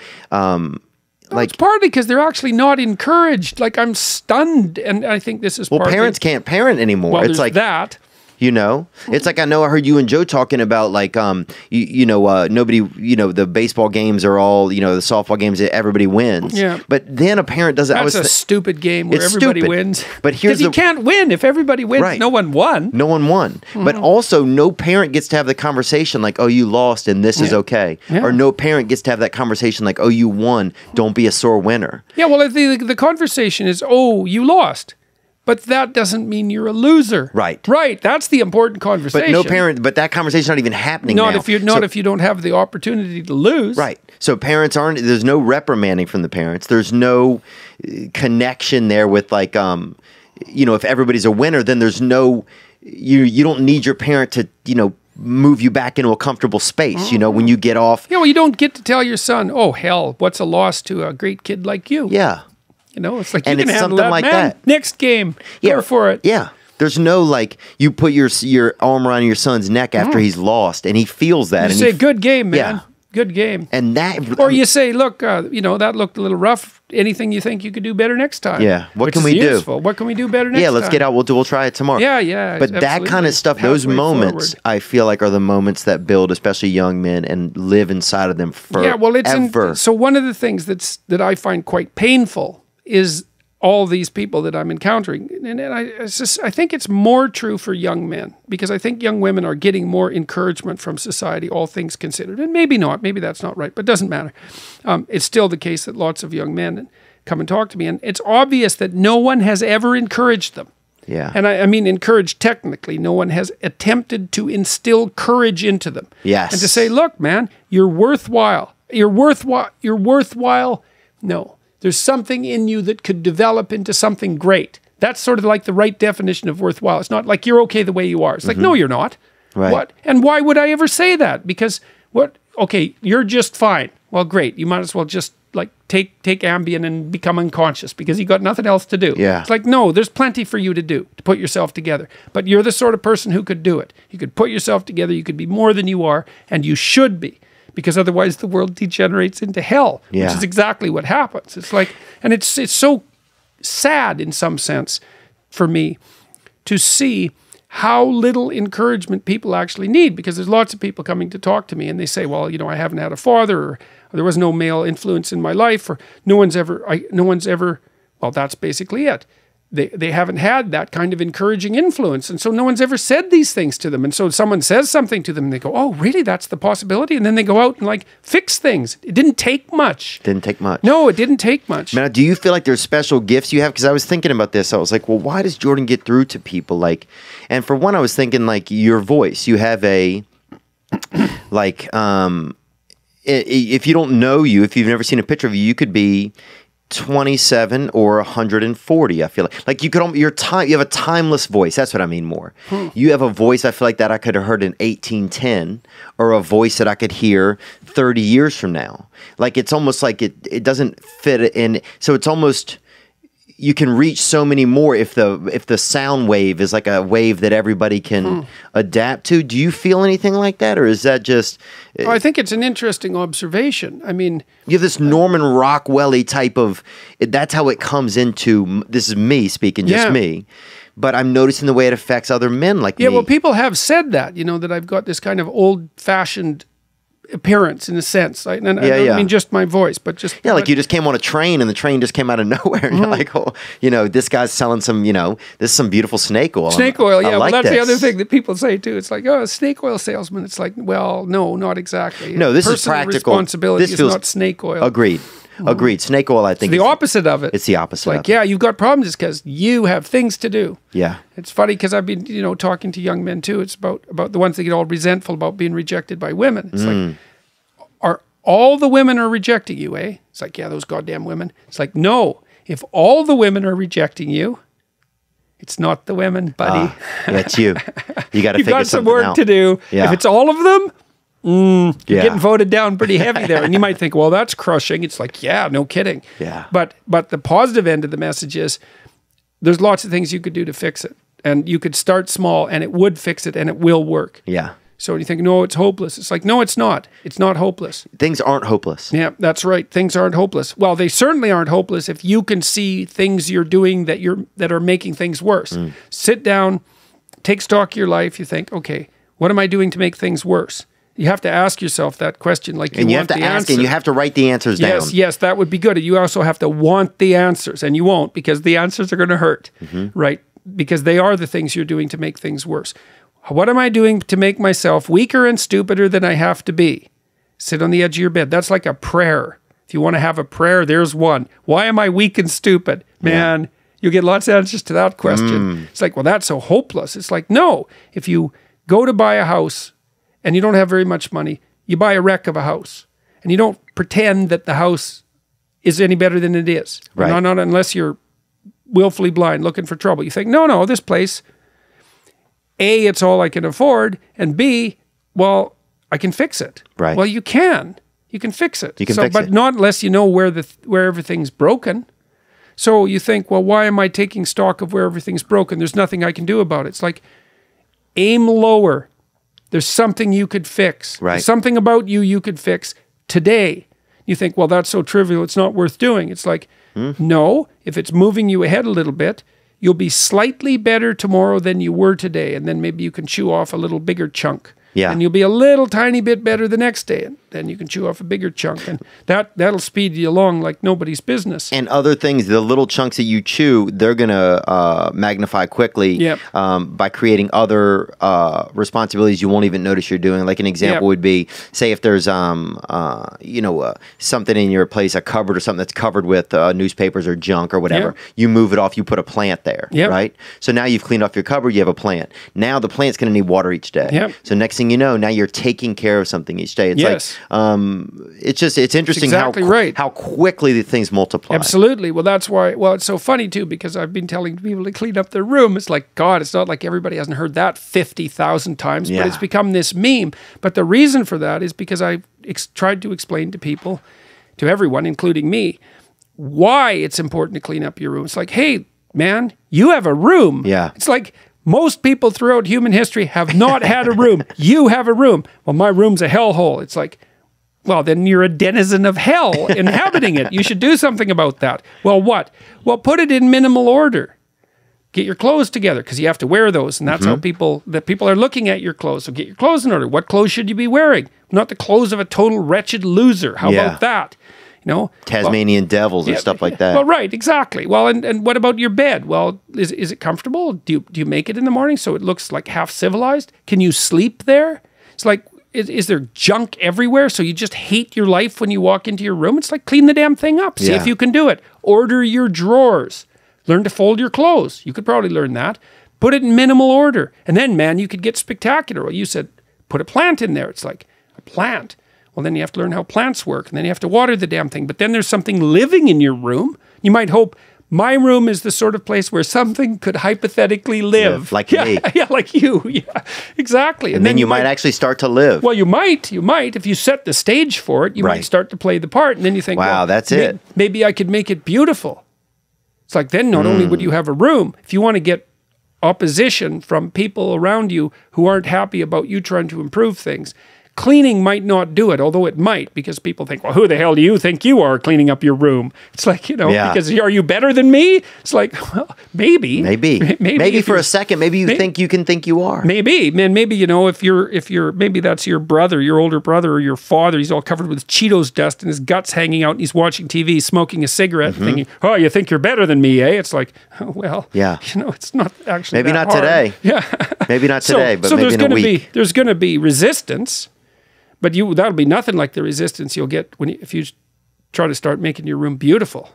like, it's partly because they're actually not encouraged. Like, I'm stunned, and I think this is partly... parents can't parent anymore. Well, it's there's like that. You know, it's like I know I heard you and Joe talking about like nobody, the baseball games are all, the softball games that everybody wins. Yeah. But then a parent doesn't. That's a stupid game where everybody wins. But here's you can't win if everybody wins. Right. No one won. No one won. But also, no parent gets to have the conversation like, "Oh, you lost, and this is okay," or no parent gets to have that conversation like, "Oh, you won. Don't be a sore winner." Yeah. Well, the conversation is, "Oh, you lost." But that doesn't mean you're a loser. Right. Right. That's the important conversation. But that conversation's not even happening not now. If you don't have the opportunity to lose. Right. So there's no reprimanding from the parents. There's no connection there with like, if everybody's a winner, then there's no, you don't need your parent to, move you back into a comfortable space, when you get off. Yeah, well, you don't get to tell your son, oh, hell, what's a loss to a great kid like you? Yeah. It's like, and you can it's handle something that, like man. that. Next game, go for it. Yeah. There's no like you put your arm around your son's neck after he's lost, and he feels that. You and say, "Good game, man. Yeah. Good game." And that, or you say, "Look, that looked a little rough. Anything you think you could do better next time?" Yeah. What can we do? What can we do better next time? Yeah. Let's get out. We'll try it tomorrow. Yeah. But that kind of stuff, those moments, I feel like are the moments that build, especially young men, and live inside of them forever. Yeah. Well, so one of the things that I find quite painful is all these people that I'm encountering. And I think it's more true for young men, because I think young women are getting more encouragement from society, all things considered. And maybe not, maybe that's not right, but it doesn't matter. It's still the case that lots of young men come and talk to me, and it's obvious that no one has ever encouraged them. Yeah. And I mean encouraged technically. No one has attempted to instill courage into them. Yes. And to say, look, man, you're worthwhile. You're worthwhile. No. There's something in you that could develop into something great. That's sort of like the right definition of worthwhile. It's not like you're okay the way you are. It's like, no, you're not. Right. What? And why would I ever say that? Because okay, you're just fine. Well, great. You might as well just like take Ambien and become unconscious because you got nothing else to do. Yeah. It's like, no, there's plenty for you to do to put yourself together. But you're the sort of person who could do it. You could put yourself together. You could be more than you are, and you should be. Because otherwise the world degenerates into hell, which is exactly what happens. It's like, and it's so sad in some sense for me to see how little encouragement people actually need, because there's lots of people coming to talk to me and they say, well, I haven't had a father, or there was no male influence in my life, or no one's ever, well, that's basically it. They haven't had that kind of encouraging influence. And so no one's ever said these things to them. And so someone says something to them and they go, oh, really? That's the possibility? And then they go out and like fix things. It didn't take much. No, it didn't take much. Now, do you feel like there's special gifts you have? Because I was thinking about this. I was like, well, why does Jordan get through to people? Like, and for one, I was thinking like your voice. You have a, like, if you don't know you, if you've never seen a picture of you, you could be 27 or 140. I feel like you have a timeless voice. That's what I mean more. You have a voice, I feel like, that I could have heard in 1810, or a voice that I could hear 30 years from now. Like, it's almost like it doesn't fit in. So it's almost, you can reach so many more if the sound wave is like a wave that everybody can adapt to. Do you feel anything like that, or is that just? I think it's an interesting observation. I mean, you have this Norman Rockwell-y type of. That's how it comes into. This is me speaking, just me. But I'm noticing the way it affects other men like me. Yeah, well, people have said that. That I've got this kind of old-fashioned appearance in a sense. I don't mean just my voice, but just like you just came on a train and the train just came out of nowhere and you're like, oh, this guy's selling some, this is some beautiful snake oil. Snake oil, yeah. Well, that's the other thing that people say too. It's like, oh, a snake oil salesman. It's like, well, no, not exactly. No, this is personal practical. Responsibility is not snake oil. Agreed. Snake oil, I think, it's the opposite of it. It's the opposite. Like, yeah, you've got problems because you have things to do. Yeah. It's funny because I've been, talking to young men too. It's about the ones that get all resentful about being rejected by women. It's like, are all the women are rejecting you, eh? It's like, yeah, those goddamn women. It's like, no, if all the women are rejecting you, it's not the women, buddy. That's you. You got to figure something out. You've got some work to do. Yeah. If it's all of them, you're getting voted down pretty heavy there. And you might think, well, that's crushing. It's like, yeah, no kidding. Yeah. But the positive end of the message is there's lots of things you could do to fix it. And you could start small and it would fix it and it will work. Yeah. So you think, no, it's hopeless. It's like, no, it's not. It's not hopeless. Things aren't hopeless. Yeah, that's right. Things aren't hopeless. Well, they certainly aren't hopeless if you can see things you're doing that are making things worse. Sit down, take stock of your life. You think, okay, what am I doing to make things worse? You have to ask yourself that question. Like, and you have to ask, and you have to write the answers down. Yes, that would be good. You also have to want the answers, and you won't, because the answers are going to hurt, right? Because they are the things you're doing to make things worse. What am I doing to make myself weaker and stupider than I have to be? Sit on the edge of your bed. That's like a prayer. If you want to have a prayer, there's one. Why am I weak and stupid? Man, you'll get lots of answers to that question. It's like, well, that's so hopeless. It's like, no. If you go to buy a house and you don't have very much money, you buy a wreck of a house. And you don't pretend that the house is any better than it is. Right. Not unless you're willfully blind looking for trouble. You think, no, this place... A, it's all I can afford, and B, well, I can fix it. Right. Well, you can fix it. You can fix but it. not unless you know where everything's broken. So you think, well, why am I taking stock of where everything's broken? There's nothing I can do about it. It's like, aim lower. There's something you could fix. Right. There's something about you could fix today. You think, well, that's so trivial, it's not worth doing. It's like, no, if it's moving you ahead a little bit, you'll be slightly better tomorrow than you were today, and then maybe you can chew off a little bigger chunk. Yeah. And you'll be a little tiny bit better the next day, and then you can chew off a bigger chunk, and that'll speed you along like nobody's business. And other things, the little chunks that you chew, they're going to magnify quickly by creating other responsibilities you won't even notice you're doing. Like an example would be, say if there's something in your place, a cupboard or something that's covered with newspapers or junk or whatever. You move it off, you put a plant there, right? So now you've cleaned off your cupboard, you have a plant. Now the plant's going to need water each day. So next thing you know, now you're taking care of something each day. It's like, it's interesting how quickly the things multiply. Absolutely. Well, that's why, it's so funny too, because I've been telling people to clean up their room. It's like, God, it's not like everybody hasn't heard that 50,000 times, but it's become this meme. But the reason for that is because I tried to explain to people, to everyone, including me, why it's important to clean up your room. It's like, hey, man, you have a room. It's like, most people throughout human history have not had a room. You have a room. Well, my room's a hellhole. It's like, well, then you're a denizen of hell inhabiting it. You should do something about that. Well, what? Well, put it in minimal order. Get your clothes together, because you have to wear those, and that's how people are looking at your clothes. So get your clothes in order. What clothes should you be wearing? Not the clothes of a total wretched loser. How about that? Tasmanian devils and stuff like that. Well, right, exactly. Well, and what about your bed? Well, is it comfortable? Do you make it in the morning so it looks like half civilized? Can you sleep there? It's like, is there junk everywhere so you just hate your life when you walk into your room? It's like, clean the damn thing up. See if you can do it. Order your drawers. Learn to fold your clothes. You could probably learn that. Put it in minimal order. And then, man, you could get spectacular. Well, you said, put a plant in there. It's like, a plant? Well, then you have to learn how plants work, and then you have to water the damn thing. But then there's something living in your room. You might hope, my room is the sort of place where something could hypothetically live. Like me. Yeah, like you. Yeah, exactly. And then you might actually start to live. Well, you might. If you set the stage for it, you might start to play the part. And then you think, wow, that's it. Maybe I could make it beautiful. It's like, then not only would you have a room, if you want to get opposition from people around you who aren't happy about you trying to improve things, cleaning might not do it, although it might, because people think, well, who the hell do you think you are cleaning up your room? It's like, because are you better than me? It's like, well, maybe for a second, maybe you think you are. Maybe, man, maybe, if you're, maybe that's your brother, your older brother, or your father. He's all covered with Cheetos dust and his guts hanging out, and he's watching TV, smoking a cigarette, thinking, oh, you think you're better than me, eh? It's like, oh, well, it's not actually maybe that not hard. Today. Yeah. Maybe not today, but maybe in a week. There's going to be resistance. But that'll be nothing like the resistance you'll get if you try to start making your room beautiful.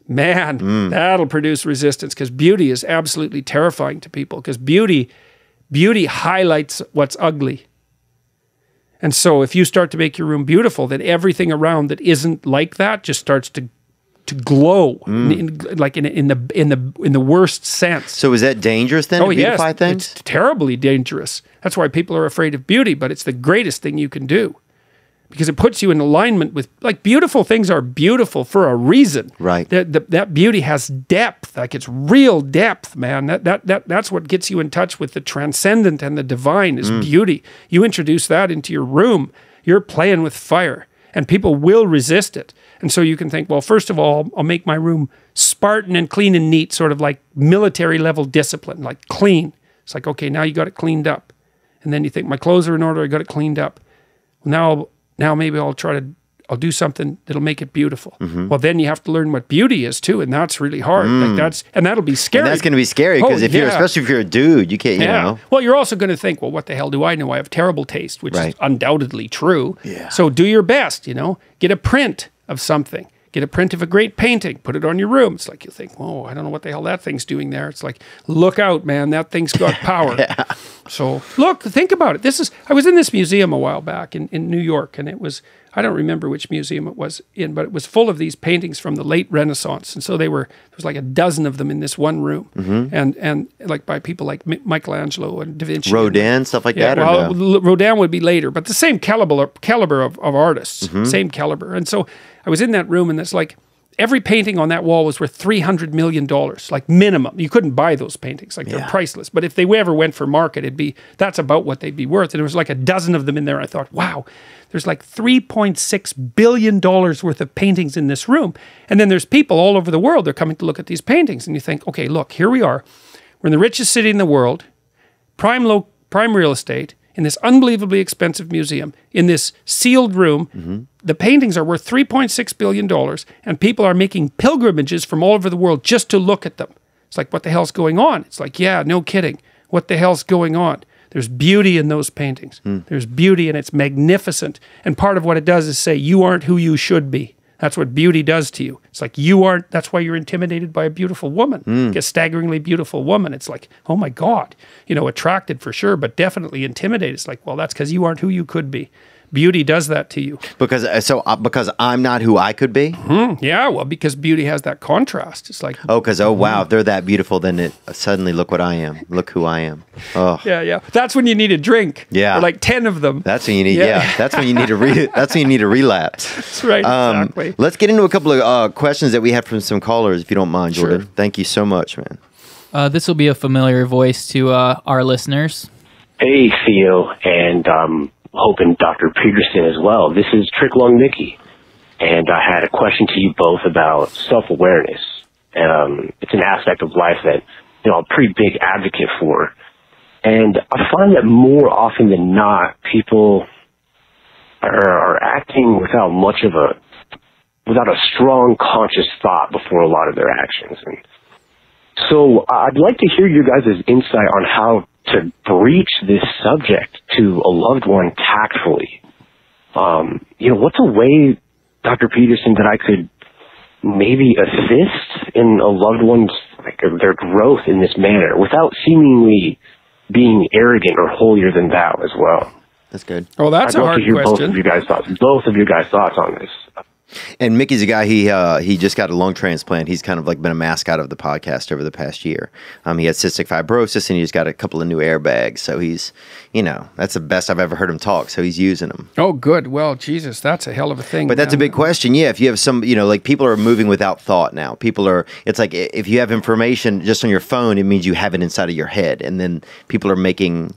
Man, that'll produce resistance, because beauty is absolutely terrifying to people, because beauty highlights what's ugly. And so if you start to make your room beautiful, then everything around that isn't like that just starts to glow, in the worst sense. So is that dangerous then, to beautify things? It's terribly dangerous. That's why people are afraid of beauty, but it's the greatest thing you can do. because it puts you in alignment with, like, beautiful things are beautiful for a reason. Right. That beauty has depth, like it's real depth, man. That's what gets you in touch with the transcendent and the divine is beauty. You introduce that into your room, you're playing with fire, and people will resist it. And so you can think, well, first of all, I'll make my room Spartan and clean and neat, sort of like military level discipline, like clean. It's like, okay, now you got it cleaned up. And then you think, my clothes are in order, I got it cleaned up. Well, now maybe I'll do something that'll make it beautiful. Well, then you have to learn what beauty is too, and that's really hard. Like and that'll be scary. And that's going to be scary because especially if you're a dude, you can't, you know. Well, you're also going to think, well, what the hell do I know? I have terrible taste, which is undoubtedly true. Yeah. So do your best, you know. Get a print of something. Get a print of a great painting. Put it on your room. It's like you think, oh, I don't know what the hell that thing's doing there. It's like, look out, man. That thing's got power. So look, think about it. I was in this museum a while back in New York, and it was, I don't remember which museum it was in, but it was full of these paintings from the late Renaissance. And so there was like a dozen of them in this one room. And like by people like Michelangelo and Da Vinci. Rodin, stuff like that? Well, or no? Rodin would be later, but the same caliber of artists, same caliber. And so I was in that room, and it's like every painting on that wall was worth $300 million, like minimum. You couldn't buy those paintings, like they're priceless. But if they ever went for market, that's about what they'd be worth. And there was like a dozen of them in there. I thought, wow, there's like $3.6 billion worth of paintings in this room. And then there's people all over the world, they're coming to look at these paintings. And you think, okay, look, here we are. We're in the richest city in the world, prime real estate, in this unbelievably expensive museum, in this sealed room. The paintings are worth $3.6 billion, and people are making pilgrimages from all over the world just to look at them. It's like, what the hell's going on? It's like, yeah, no kidding. What the hell's going on? There's beauty in those paintings. There's beauty, and it's magnificent. And part of what it does is say, you aren't who you should be. That's what beauty does to you. It's like that's why you're intimidated by a beautiful woman, a staggeringly beautiful woman. It's like, oh my God, attracted for sure, but definitely intimidated. It's like, well, that's because you aren't who you could be. Beauty does that to you. Because I'm not who I could be? Yeah, well, because beauty has that contrast. It's like... wow, if they're that beautiful, then suddenly look what I am. Look who I am. Oh. Yeah. That's when you need a drink. Yeah. Or like 10 of them. That's when you need, that's when you need that's when you need a relapse. That's right, exactly. Let's get into a couple of questions that we have from some callers, if you don't mind, Jordan. Sure. Thank you so much, man. This will be a familiar voice to our listeners. Hey, Theo, and hoping Dr. Peterson as well. This is Trick Lung Mickey, and I had a question to you both about self-awareness. It's an aspect of life that I'm a pretty big advocate for, and I find that more often than not, people are acting without a strong conscious thought before a lot of their actions. And so I'd like to hear your guys' insight on how to breach this subject to a loved one tactfully. What's a way, Dr. Peterson, that I could maybe assist in a loved one's, their growth in this manner without seemingly being arrogant or holier than thou as well? That's good. Oh, that's I'd a love hard to hear question. both of your guys' thoughts on this. And Mickey's a guy, he just got a lung transplant. He's kind of like been a mascot of the podcast over the past year. He had cystic fibrosis, and he just got a couple of new airbags. So he's, that's the best I've ever heard him talk. So he's using them. Oh, good. Well, Jesus, that's a hell of a thing. But that's a big question. Yeah, if you have some, like people are moving without thought now. It's like if you have information just on your phone, it means you have it inside of your head. And then people are making...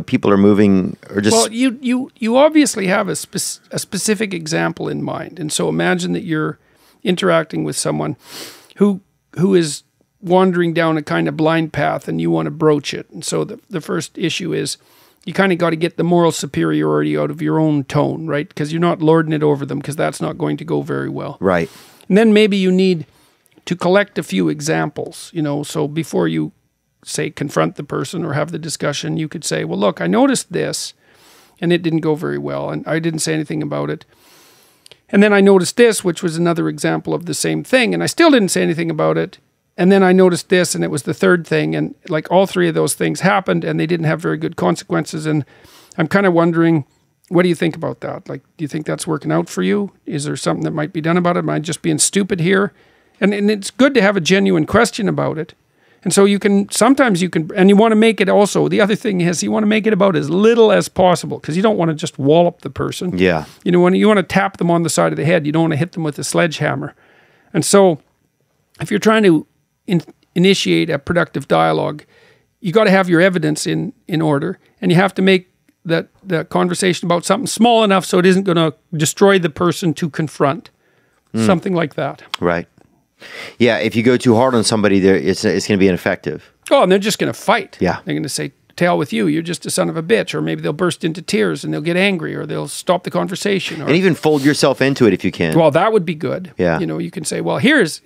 people are moving or just... Well, you obviously have a specific example in mind. And so imagine that you're interacting with someone who is wandering down a kind of blind path and you want to broach it. And so the first issue is you kind of got to get the moral superiority out of your own tone, right? Because you're not lording it over them, because that's not going to go very well. Right. And then maybe you need to collect a few examples, so before you say confront the person or have the discussion, you could say, well, look, I noticed this and it didn't go very well and I didn't say anything about it. And then I noticed this, which was another example of the same thing, and I still didn't say anything about it. And then I noticed this, and it was the third thing, and like all three of those things happened and they didn't have very good consequences. And I'm kind of wondering, what do you think about that? Like, do you think that's working out for you? Is there something that might be done about it? Am I just being stupid here? And it's good to have a genuine question about it. And so sometimes you can, and you want to make it also, the other thing is you want to make it about as little as possible because you don't want to just wallop the person. Yeah. You know, when you want to tap them on the side of the head, you don't want to hit them with a sledgehammer. And so if you're trying to initiate a productive dialogue, you got to have your evidence in order, and you have to make the conversation about something small enough so it isn't going to destroy the person to confront. Something like that. Right. Yeah, if you go too hard on somebody, it's going to be ineffective. Oh, and they're just going to fight. Yeah. They're going to say, to hell with you, you're just a son of a bitch. Or maybe they'll burst into tears and they'll get angry, or they'll stop the conversation. Or, And even fold yourself into it if you can. well, that would be good. Yeah. You know, you can say, well, here's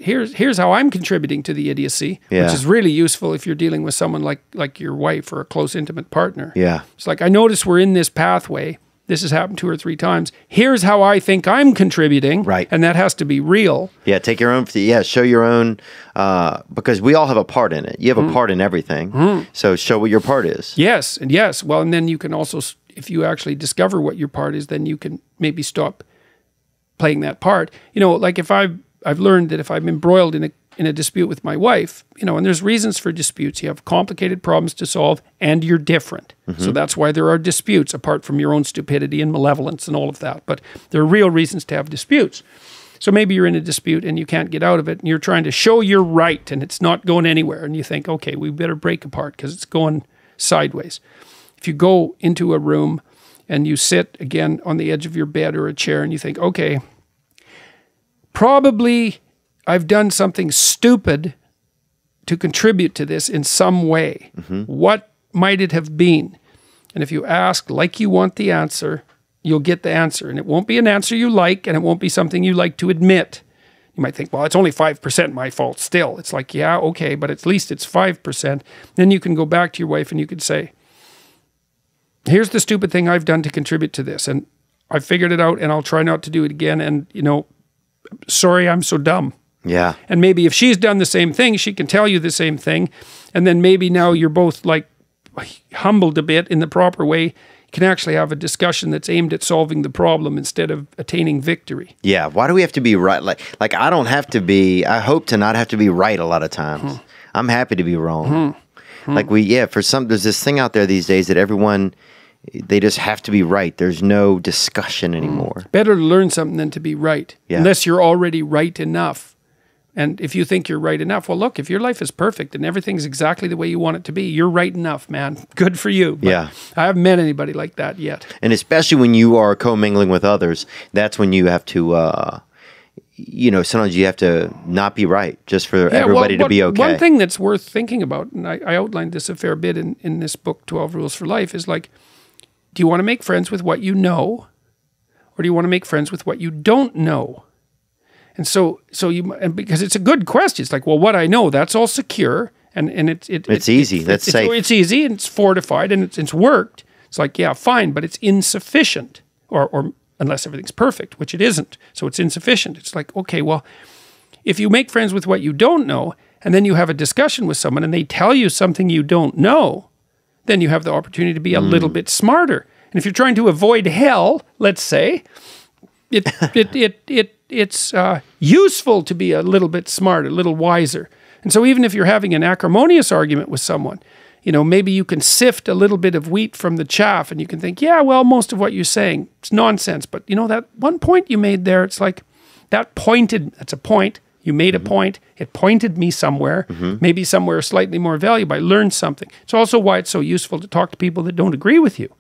how I'm contributing to the idiocy, Yeah. which is really useful if you're dealing with someone like your wife or a close, intimate partner. Yeah. It's like, I notice we're in this pathway. This has happened 2 or 3 times. Here's how I think I'm contributing. Right. And that has to be real. Yeah, take your own, show your own, because we all have a part in it. You have a part in everything. So show what your part is. Yes, and yes. Well, and then you can also, if you actually discover what your part is, then you can maybe stop playing that part. You know, like if I've learned that if I'm embroiled in a dispute with my wife, you know, and there's reasons for disputes. You have complicated problems to solve, and you're different. So that's why there are disputes, apart from your own stupidity and malevolence and all of that. But there are real reasons to have disputes. So maybe you're in a dispute and you can't get out of it, and you're trying to show you're right, and it's not going anywhere. And you think, okay, we better break apart because it's going sideways. If you go into a room and you sit again on the edge of your bed or a chair and you think, okay, probably I've done something stupid to contribute to this in some way. What might it have been? And if you ask like you want the answer, you'll get the answer. And it won't be an answer you like, and it won't be something you like to admit. You might think, well, it's only 5% my fault still. It's like, yeah, okay, but at least it's 5%. Then you can go back to your wife and you can say, here's the stupid thing I've done to contribute to this. And I figured it out, and I'll try not to do it again. And, you know, sorry, I'm so dumb. Yeah. And maybe if she's done the same thing, she can tell you the same thing. And then maybe now you're both like humbled a bit in the proper way. You can actually have a discussion that's aimed at solving the problem instead of attaining victory. Yeah. Why do we have to be right? Like I don't have to be, I hope to not have to be right a lot of times. I'm happy to be wrong. Like there's this thing out there these days that everyone, they just have to be right. There's no discussion anymore. Better to learn something than to be right. Yeah. Unless you're already right enough. And if you think you're right enough, well, look, if your life is perfect and everything's exactly the way you want it to be, you're right enough, man. Good for you. But Yeah. I haven't met anybody like that yet. And especially when you are commingling with others, that's when you have to, sometimes you have to not be right just for everybody to be okay. One thing that's worth thinking about, and I outlined this a fair bit in this book, 12 Rules for Life, is like, do you want to make friends with what you know, or do you want to make friends with what you don't know? And and because it's a good question. It's like, well, what I know, that's all secure, and it's easy. That's safe. It's easy, and it's fortified, and it's worked. It's like, yeah, fine, but it's insufficient, or unless everything's perfect, which it isn't. So it's insufficient. It's like, okay, well, if you make friends with what you don't know, and then you have a discussion with someone, and they tell you something you don't know, then you have the opportunity to be a little bit smarter. And if you're trying to avoid hell, let's say, it's useful to be a little bit smarter, a little wiser. And so even if you're having an acrimonious argument with someone, you know, maybe you can sift a little bit of wheat from the chaff, and you can think, yeah, well, most of what you're saying, it's nonsense. But, you know, that one point you made there, it's like, that's a point. You made a point. It pointed me somewhere, maybe somewhere slightly more valuable. I learned something. It's also why it's so useful to talk to people that don't agree with you.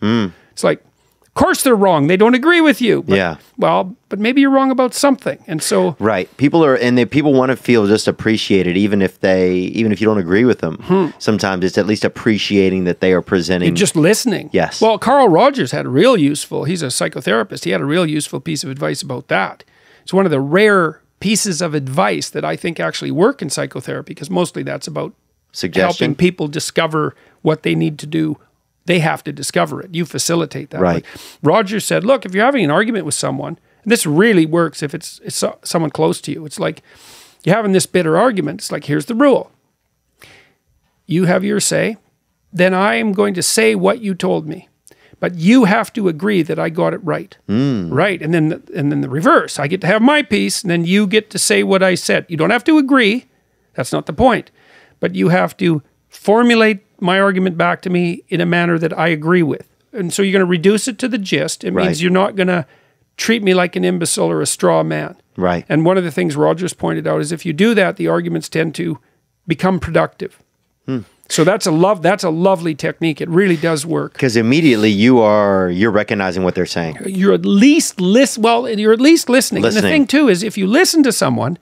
It's like, of course they're wrong. They don't agree with you. But, Yeah. Well, but maybe you're wrong about something. And so... Right. People want to feel just appreciated, even if you don't agree with them. Sometimes it's at least appreciating that they are presenting. You're just listening. Yes. Well, Carl Rogers had he's a psychotherapist. He had a real useful piece of advice about that. It's one of the rare pieces of advice that I think actually work in psychotherapy, because mostly that's about Suggestion. helping people discover what they need to do. They have to discover it. You facilitate that. Right. But Rogers said, look, if you're having an argument with someone, and this really works if it's someone close to you. It's like you're having this bitter argument. It's like, here's the rule. You have your say, then I am going to say what you told me. But you have to agree that I got it right. Right. And then the reverse. I get to have my piece, and then you get to say what I said. You don't have to agree. That's not the point. but you have to formulate my argument back to me in a manner that I agree with. And so you're going to reduce it to the gist. It means you're not going to treat me like an imbecile or a straw man. Right. And one of the things Rogers pointed out is if you do that, the arguments tend to become productive. So that's a lovely technique. It really does work. Because immediately you're recognizing what they're saying. You're at least you're at least listening. And the thing too is if you listen to someone,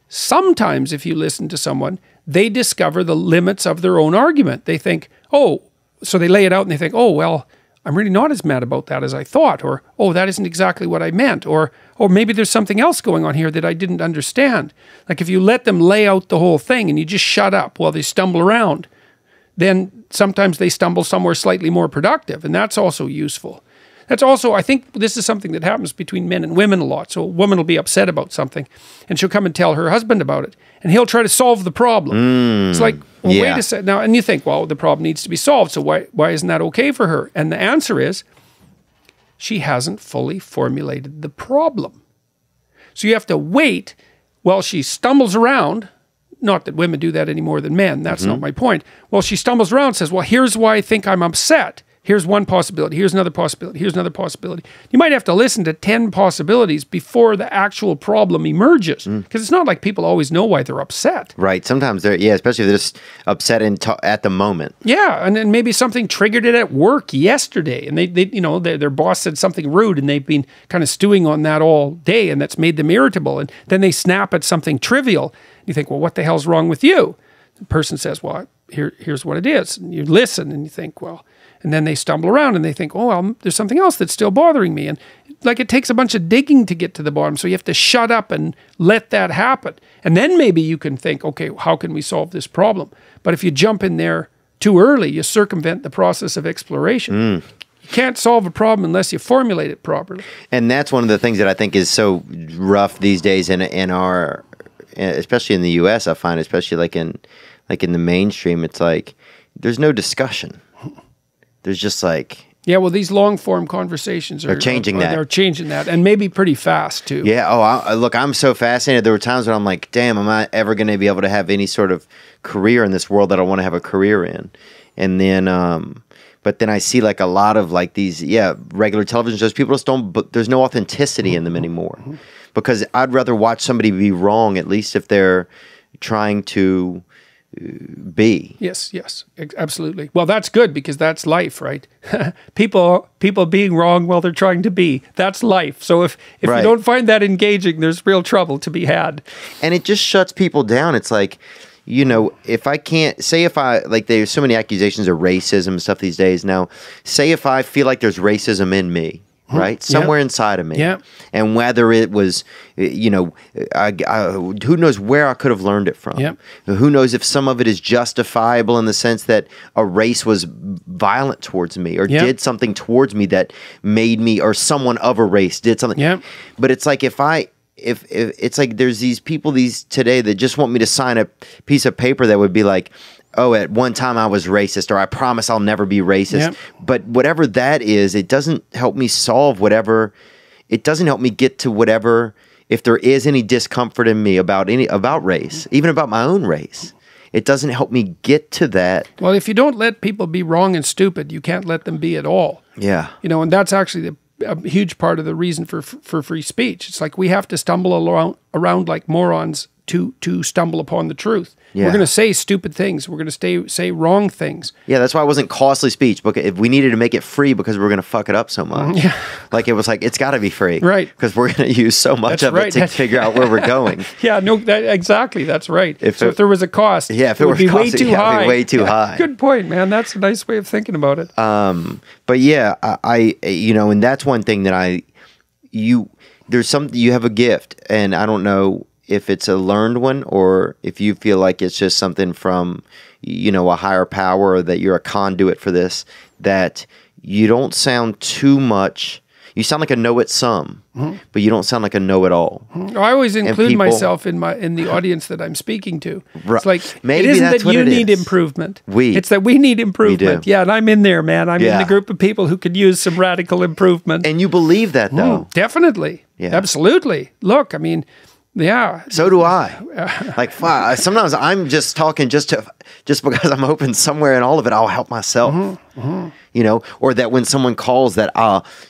sometimes if you listen to someone, they discover the limits of their own argument. They think, oh, so they lay it out and they think, oh, well, I'm really not as mad about that as I thought, or, oh, that isn't exactly what I meant, or maybe there's something else going on here that I didn't understand. Like if you let them lay out the whole thing and you just shut up while they stumble around, then sometimes they stumble somewhere slightly more productive, and that's also useful. That's also, I think this is something that happens between men and women a lot. So a woman will be upset about something, and she'll come and tell her husband about it, and he'll try to solve the problem. It's like, well, wait a second. Now, and you think, well, the problem needs to be solved, so why isn't that okay for her? And the answer is, she hasn't fully formulated the problem. So you have to wait while she stumbles around. Not that women do that any more than men. That's not my point. Well, she stumbles around and says, well, here's why I think I'm upset. Here's one possibility. Here's another possibility. Here's another possibility. You might have to listen to 10 possibilities before the actual problem emerges. Because it's not like people always know why they're upset. Right. Sometimes they're, especially if they're just upset at the moment. Yeah. And then maybe something triggered it at work yesterday. And they their boss said something rude and they've been kind of stewing on that all day and that's made them irritable. And then they snap at something trivial. You think, well, what the hell's wrong with you? The person says, well, here's what it is. And you listen and you think, well, and then they stumble around and they think, oh, well, there's something else that's still bothering me. And like it takes a bunch of digging to get to the bottom. So you have to shut up and let that happen. And then maybe you can think, okay, how can we solve this problem? But if you jump in there too early, you circumvent the process of exploration. You can't solve a problem unless you formulate it properly. And that's one of the things that I think is so rough these days in our, especially in the U.S., I find, especially like in the mainstream, it's like there's no discussion. There's just like... Yeah, well, these long-form conversations are changing that. They're changing that, and maybe pretty fast, too. Yeah, look, I'm so fascinated. There were times when I'm like, damn, am I ever going to be able to have any sort of career in this world that I want to have a career in? And then... but then I see like a lot of like these, regular television shows. People just don't... But there's no authenticity in them anymore. Because I'd rather watch somebody be wrong, at least if they're trying to... be. Yes, absolutely. Well, that's good because that's life, right? people being wrong while they're trying to be. That's life. So if you don't find that engaging, there's real trouble to be had. And it just shuts people down. It's like, if I can't say there's so many accusations of racism and stuff these days. Now, say if I feel like there's racism in me, right? Somewhere inside of me. Yeah. And whether it was, who knows where I could have learned it from. Yep. Who knows if some of it is justifiable in the sense that a race was violent towards me or did something towards me that made me, or someone of a race did something. Yep. But it's like if it's like there's these people today that just want me to sign a piece of paper that would be like, oh, at one time I was racist, or I promise I'll never be racist. Yep. But whatever that is, it doesn't help me solve whatever. It doesn't help me get to whatever. If there is any discomfort in me about race, even about my own race, it doesn't help me get to that. Well, if you don't let people be wrong and stupid, you can't let them be at all. Yeah. And that's actually a huge part of the reason for free speech. It's like we have to stumble around like morons to stumble upon the truth. Yeah. We're going to say stupid things. We're going to say wrong things. Yeah, that's why it wasn't costly speech. Because if we needed to make it free because we were going to fuck it up so much. Yeah. Like it was like, it's got to be free. Right. Because we're going to use so much of it to figure out where we're going. Yeah, no, exactly. That's right. If there was a cost, if it would be way too high. It'd be way too high. Good point, man. That's a nice way of thinking about it. But yeah, I and that's one thing that you have a gift, and I don't know if it's a learned one or if you feel like it's just something from, a higher power, or that you're a conduit for this, that you don't sound too much. You sound like a know-it-some, but you don't sound like a know-it-all. I always include myself in the audience that I'm speaking to. It's like, maybe it isn't that you need improvement. It's that we need improvement. Yeah, and I'm in there, man. I'm in the group of people who could use some radical improvement. And you believe that, though. Definitely. Yeah. Absolutely. Look, I mean, Yeah. So do I. Like, sometimes I'm just talking just because I'm hoping somewhere in all of it I'll help myself. You know, or that when someone calls that,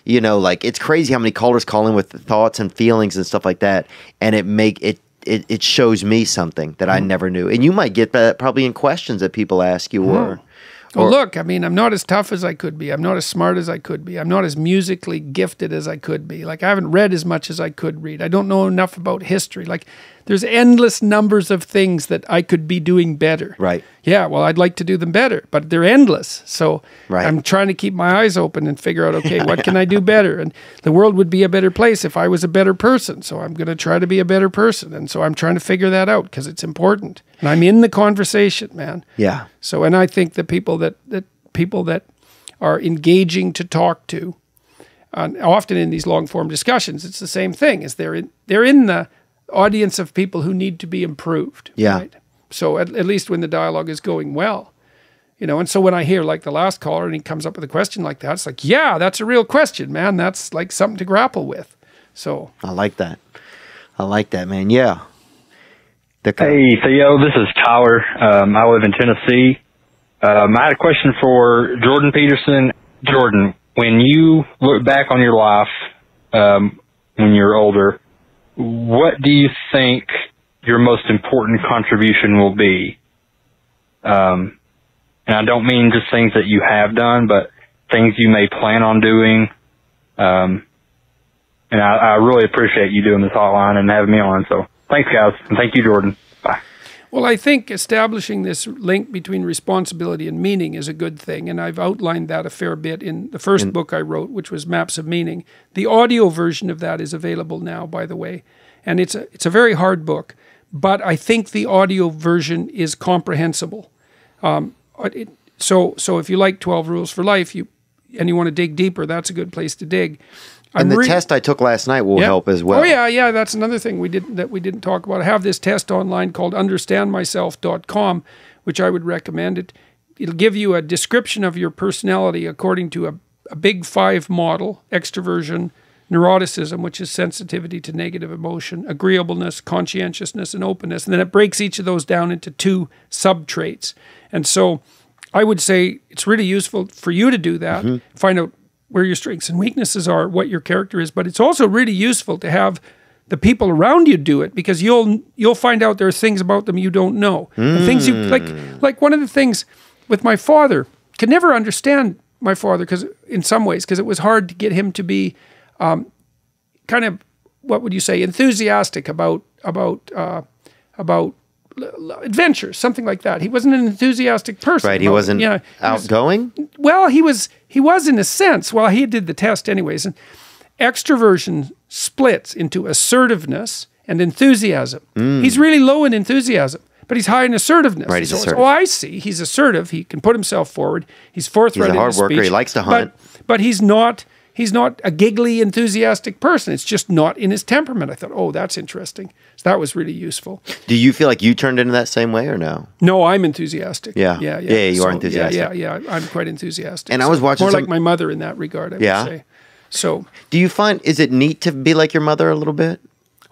you know, like it's crazy how many callers call in with thoughts and feelings and stuff like that, and it shows me something that I never knew. And you might get that probably in questions that people ask you or Well, look, I mean, I'm not as tough as I could be. I'm not as smart as I could be. I'm not as musically gifted as I could be. Like, I haven't read as much as I could read. I don't know enough about history. Like, there's endless numbers of things that I could be doing better. Right. Yeah, well, I'd like to do them better, but they're endless. So I'm trying to keep my eyes open and figure out, okay, what can I do better? And the world would be a better place if I was a better person. So I'm going to try to be a better person. And so I'm trying to figure that out because it's important. And I'm in the conversation, man. Yeah. So, and I think the people that are engaging to talk to, often in these long form discussions, it's the same thing. Is they're in the audience of people who need to be improved. Yeah. Right? So at least when the dialogue is going well, you know. And so when I hear like the last caller and he comes up with a question like that, it's like, yeah, that's a real question, man. That's like something to grapple with. So I like that. I like that, man. Yeah. Hey, Theo, this is Tyler. I live in Tennessee. I had a question for Jordan Peterson. Jordan, when you look back on your life when you're older, what do you think your most important contribution will be? And I don't mean just things that you have done, but things you may plan on doing. And I really appreciate you doing this hotline and having me on. So thanks, guys. And thank you, Jordan. Bye. Well, I think establishing this link between responsibility and meaning is a good thing, and I've outlined that a fair bit in the first book I wrote, which was Maps of Meaning. The audio version of that is available now, by the way, and it's a very hard book, but I think the audio version is comprehensible. So if you like 12 Rules for Life, and you want to dig deeper, that's a good place to dig. And the test I took last night will help as well. Oh, yeah. That's another thing we didn't talk about. I have this test online called understandmyself.com, which I would recommend. It'll give you a description of your personality according to a big 5 model: extroversion, neuroticism, which is sensitivity to negative emotion, agreeableness, conscientiousness, and openness. And then it breaks each of those down into 2 sub-traits. And so I would say it's really useful for you to do that, find out where your strengths and weaknesses are, what your character is, but it's also really useful to have the people around you do it, because you'll find out there are things about them you don't know. And things you like one of the things with my father, could never understand my father because it was hard to get him to be kind of, what would you say, enthusiastic about adventures, something like that. He wasn't an enthusiastic person. Right, he wasn't outgoing? Well, he was in a sense. Well, he did the test anyways. And extroversion splits into assertiveness and enthusiasm. He's really low in enthusiasm, but he's high in assertiveness. Right, he's assertive. Oh, I see. He's assertive. He can put himself forward. He's forthright in his speech. He's a hard worker. He likes to hunt. But he's not a giggly, enthusiastic person. It's just not in his temperament. I thought, oh, that's interesting. So that was really useful. Do you feel like you turned into that same way or no? No, I'm enthusiastic. Yeah, you are enthusiastic. Yeah, I'm quite enthusiastic. And I was watching more like my mother in that regard, I would say. So, do you find, is it neat to be like your mother a little bit?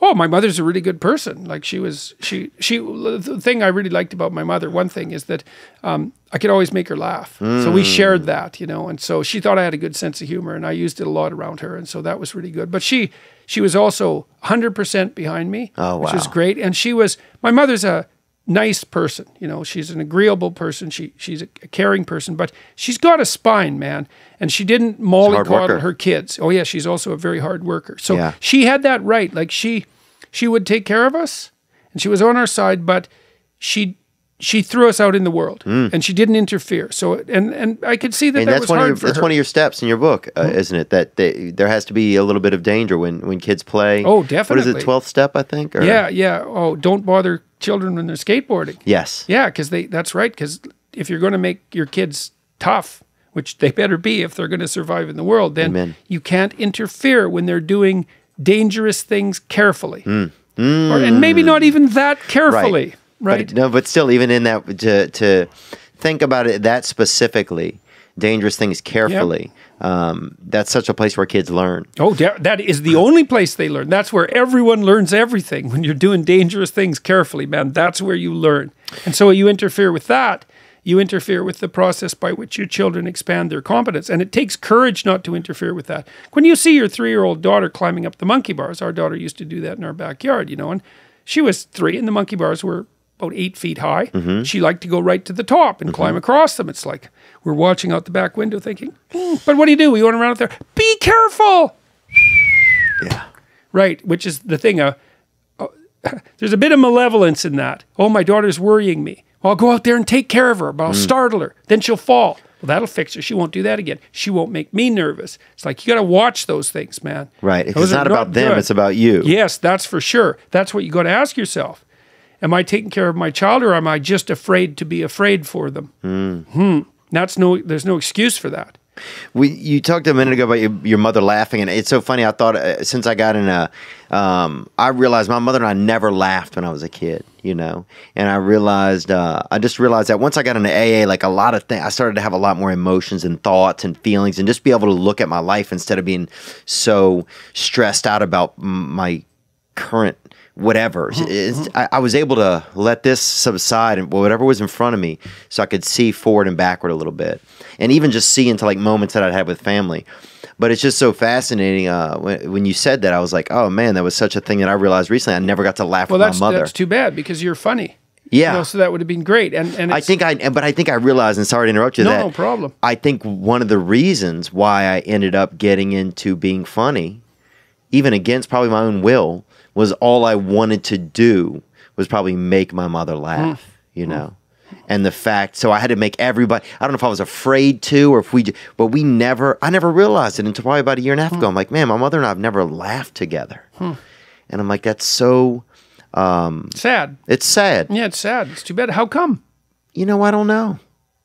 Oh, my mother's a really good person. Like the thing I really liked about my mother, one thing is that I could always make her laugh. So we shared that, and so she thought I had a good sense of humor, and I used it a lot around her, and so that was really good. But she was also 100% behind me, which was great. And my mother's a nice person, she's an agreeable person. She's a caring person, but she's got a spine, man. And she didn't mollycoddle her kids. Oh yeah, she's also a very hard worker. So she had that right. Like she would take care of us, and she was on our side, but she threw us out in the world, and she didn't interfere. So and I could see that was hard for her. That's one of your steps in your book, isn't it? That there has to be a little bit of danger when kids play. Oh, definitely. What is it, 12th step, I think? Or? Yeah. Oh, don't bother children when they're skateboarding. Yes. Yeah, because that's right. Because if you're going to make your kids tough, which they better be if they're going to survive in the world, then you can't interfere when they're doing dangerous things carefully. And maybe not even that carefully. Right. But still, even in that, to think about it that specifically, dangerous things carefully. That's such a place where kids learn. Oh, that is the only place they learn. That's where everyone learns everything. When you're doing dangerous things carefully, man, that's where you learn. And so you interfere with that. You interfere with the process by which your children expand their competence. And it takes courage not to interfere with that. When you see your 3-year-old daughter climbing up the monkey bars, our daughter used to do that in our backyard, and she was 3 and the monkey bars were about 8 feet high. She liked to go right to the top and climb across them. It's like we're watching out the back window thinking, but what do? We went around out there, be careful. Yeah. Right, which is the thing. There's a bit of malevolence in that. Oh, my daughter's worrying me. Well, I'll go out there and take care of her, but I'll startle her. Then she'll fall. Well, that'll fix her. She won't do that again. She won't make me nervous. It's like you got to watch those things, man. Right. It's not about them. Good. It's about you. Yes, that's for sure. That's what you got to ask yourself. Am I taking care of my child, or am I just afraid to be afraid for them? There's no excuse for that. You talked a minute ago about your mother laughing, and it's so funny. I thought since I got in I realized my mother and I never laughed when I was a kid, and I just realized that once I got into AA, like a lot of things, I started to have a lot more emotions and thoughts and feelings, and just be able to look at my life instead of being so stressed out about my current whatever. I was able to let this subside and whatever was in front of me, so I could see forward and backward a little bit, and even just see into like moments that I'd had with family. But it's just so fascinating. When you said that, I was like, oh man, that was such a thing that I realized recently. I never got to laugh with my mother. That's too bad, because you're funny. Yeah. So that would have been great. And I think I realized, and sorry to interrupt you. No problem. I think one of the reasons why I ended up getting into being funny, even against probably my own will, was all I wanted to do was probably make my mother laugh, And the fact, so I had to make everybody, I don't know if I was afraid to, or I never realized it until probably about a year and a half ago. I'm like, man, my mother and I have never laughed together. And I'm like, that's so... sad. It's sad. Yeah, it's sad. It's too bad. How come? I don't know.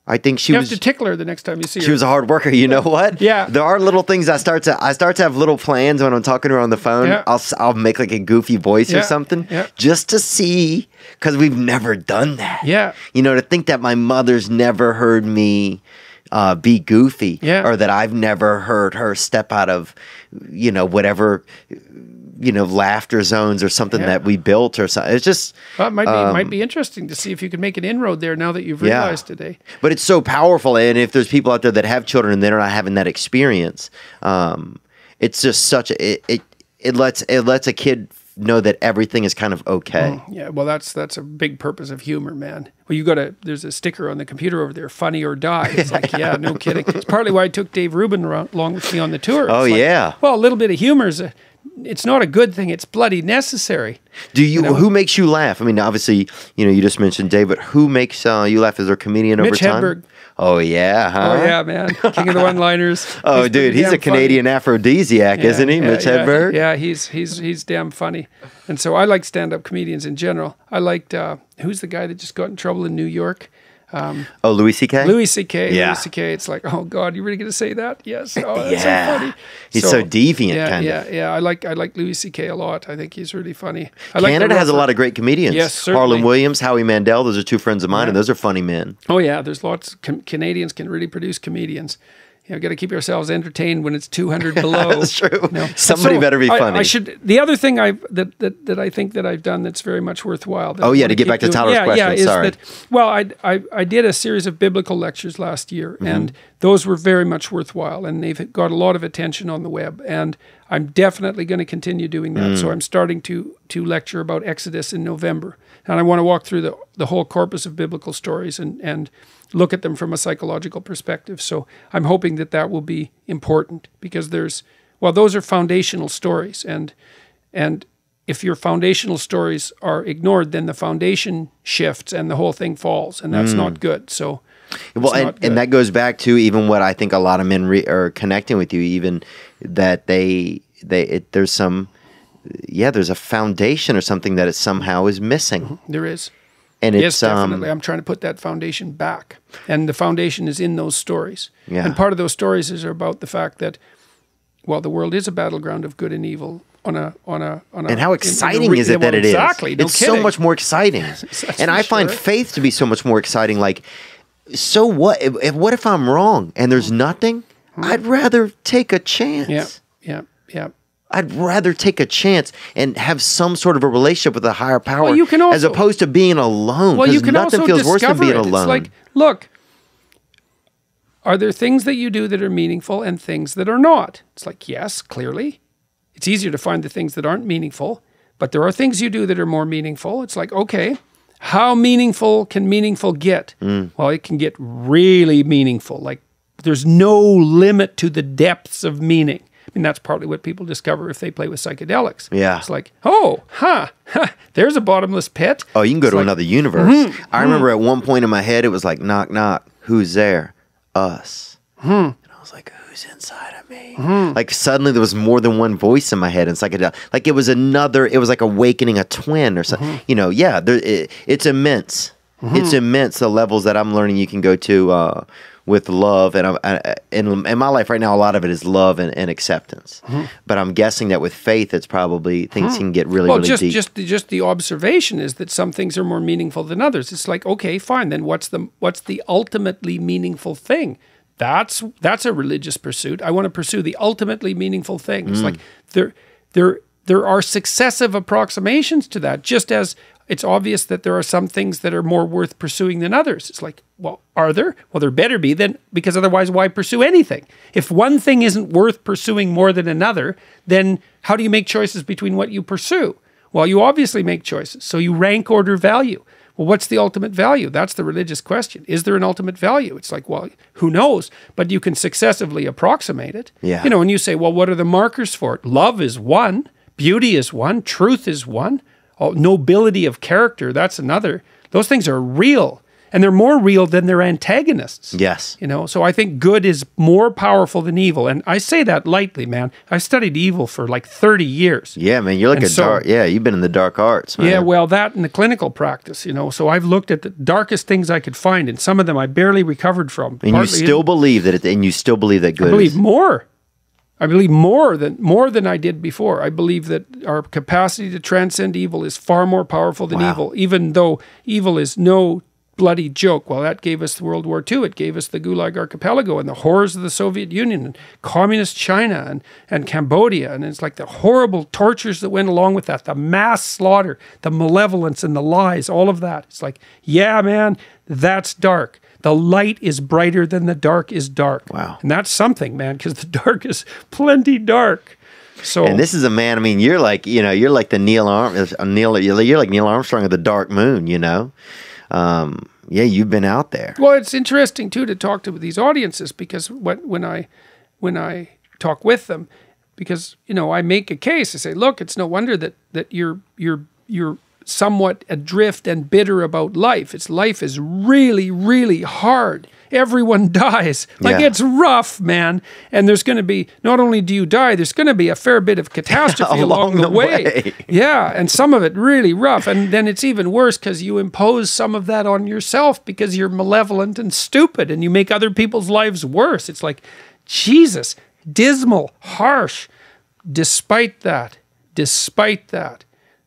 I think you have to tickle her the next time you see her. She was a hard worker. You know what? Yeah. There are little things I start to have little plans when I'm talking to her on the phone. Yeah. I'll make like a goofy voice or something just to see, because we've never done that. Yeah. To think that my mother's never heard me be goofy, or that I've never heard her step out of, whatever, laughter zones or something that we built or something. It's just... Well, it might be interesting to see if you can make an inroad there now that you've realized today. But it's so powerful, and if there's people out there that have children and they're not having that experience, it's just such a... It lets a kid know that everything is kind of okay. Yeah, well, that's a big purpose of humor, man. Well, there's a sticker on the computer over there, funny or die. It's like, yeah, no kidding. It's partly why I took Dave Rubin along with me on the tour. Oh, yeah. Well, a little bit of humor it's not a good thing. It's bloody necessary. Who makes you laugh? I mean, obviously, you just mentioned Dave, but who makes you laugh? Is there a comedian over time? Mitch Hedberg. Oh, yeah, huh? Oh, yeah, man. King of the one-liners. Oh, dude, he's a Canadian aphrodisiac, isn't he, Mitch Hedberg? Yeah, he's damn funny. And so I like stand-up comedians in general. I liked, who's the guy that just got in trouble in New York? Louis C.K.? Louis C.K. Yeah. Louis C.K. It's like, oh, God, you really going to say that? Yes. Oh, that's so funny. He's so deviant, kind of. Yeah. I like Louis C.K. a lot. I think he's really funny. Canada has a lot of great comedians. Yes, certainly. Harlan Williams, Howie Mandel, those are two friends of mine, and those are funny men. Oh, yeah, there's lots. Canadians can really produce comedians. Got to keep ourselves entertained when it's 200 below. That's true. Somebody better be funny. The other thing that I think that I've done that's very much worthwhile. To get back to Tyler's question. Sorry. I did a series of biblical lectures last year, and those were very much worthwhile, and they've got a lot of attention on the web, and I'm definitely going to continue doing that. So I'm starting to lecture about Exodus in November, and I want to walk through the whole corpus of biblical stories and look at them from a psychological perspective. So I'm hoping that will be important, because those are foundational stories, and if your foundational stories are ignored, then the foundation shifts and the whole thing falls, and that's not good. So and that goes back to even what I think a lot of men are connecting with you, even that there's a foundation or something that it somehow is missing. There is. And yes, definitely. I'm trying to put that foundation back. And the foundation is in those stories. Yeah. And part of those stories is about the fact that, the world is a battleground of good and evil on a and how exciting is it that it is? Exactly. No it's kidding. So much more exciting. And I find faith to be so much more exciting. Like, so what? What if I'm wrong and there's nothing? I'd rather take a chance. Yeah. I'd rather take a chance and have some sort of a relationship with a higher power, Well, you can as also- opposed to being alone. Well, you can nothing also feels worse than discover being it. alone. It's like, look, are there things that you do that are meaningful and things that are not? It's like, yes, clearly. It's easier to find the things that aren't meaningful, but there are things you do that are more meaningful. It's like, okay, how meaningful can meaningful get? Well, it can get really meaningful. Like, there's no limit to the depths of meaning. I mean, that's partly what people discover if they play with psychedelics. Yeah. It's like, there's a bottomless pit. Oh, you can go to like- another universe. I remember at one point in my head, it was like, knock, knock. Who's there? Us. And I was like, who's inside of me? Like suddenly there was more than one voice in my head. And it's like it was like awakening a twin or something. You know, yeah, it's immense. It's immense, the levels that I'm learning you can go to with love. And in my life right now, a lot of it is love and acceptance. But I'm guessing that with faith, it's probably things can get really, really deep. Just the observation is that some things are more meaningful than others. It's like, okay, fine. Then what's the ultimately meaningful thing? That's a religious pursuit. I want to pursue the ultimately meaningful thing. It's like there are successive approximations to that, just as it's obvious that there are some things that are more worth pursuing than others. It's like, well, are there? Well, there better be then, because otherwise why pursue anything? If one thing isn't worth pursuing more than another, then how do you make choices between what you pursue? Well, you obviously make choices. So you rank order value. Well, what's the ultimate value? That's the religious question. Is there an ultimate value? It's like, well, who knows? But you can successively approximate it. Yeah. You know, and you say, well, what are the markers for it? Love is one. Beauty is one. Truth is one. Oh, nobility of character, that's another. Those things are real. And they're more real than their antagonists. Yes. You know, so I think good is more powerful than evil. And I say that lightly, man. I've studied evil for like 30 years. Yeah, man, you're like you've been in the dark arts, man. Yeah, well, that in the clinical practice, you know. So I've looked at the darkest things I could find, and some of them I barely recovered from. And you still believe that good I believe more. I believe more than I did before. I believe that our capacity to transcend evil is far more powerful than evil, even though evil is no bloody joke. Well, that gave us World War II. It gave us the Gulag Archipelago and the horrors of the Soviet Union and communist China and Cambodia. And it's like the horrible tortures that went along with that, the mass slaughter, the malevolence and the lies, all of that. It's like, yeah, man, that's dark. The light is brighter than the dark is dark. Wow. And that's something, man, because the dark is plenty dark. So, and this is a man, I mean, you're like the Neil Armstrong of the dark moon, you know? Yeah, you've been out there. Well, it's interesting too to talk to these audiences, because when I talk with them, because, you know, I make a case. I say, look, it's no wonder that you're somewhat adrift and bitter about life. Life is really, really hard. Everyone dies. Like, it's rough, man. And there's going to be, not only do you die, there's going to be a fair bit of catastrophe along the way. Yeah, and some of it really rough. And then it's even worse because you impose some of that on yourself because you're malevolent and stupid and you make other people's lives worse. It's like, Jesus, dismal, harsh. Despite that,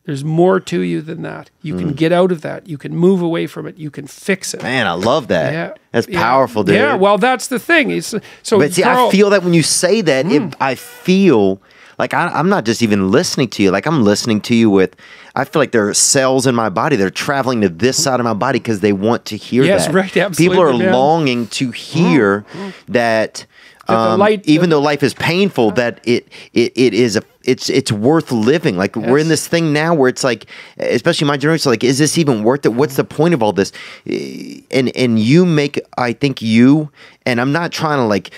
there's more to you than that. You can get out of that. You can move away from it. You can fix it. Man, I love that. Yeah. That's powerful, dude. Yeah, well, that's the thing. But see, I feel that when you say that, I feel like I'm not just even listening to you. Like, I'm listening to you with, I feel like there are cells in my body that are traveling to this side of my body because they want to hear that. Yes, right, absolutely. People are longing to hear that. Even though life is painful, that it's worth living. Like, we're in this thing now where it's like, especially my generation, like, is this even worth it? What's the point of all this? And you make, I think and I'm not trying to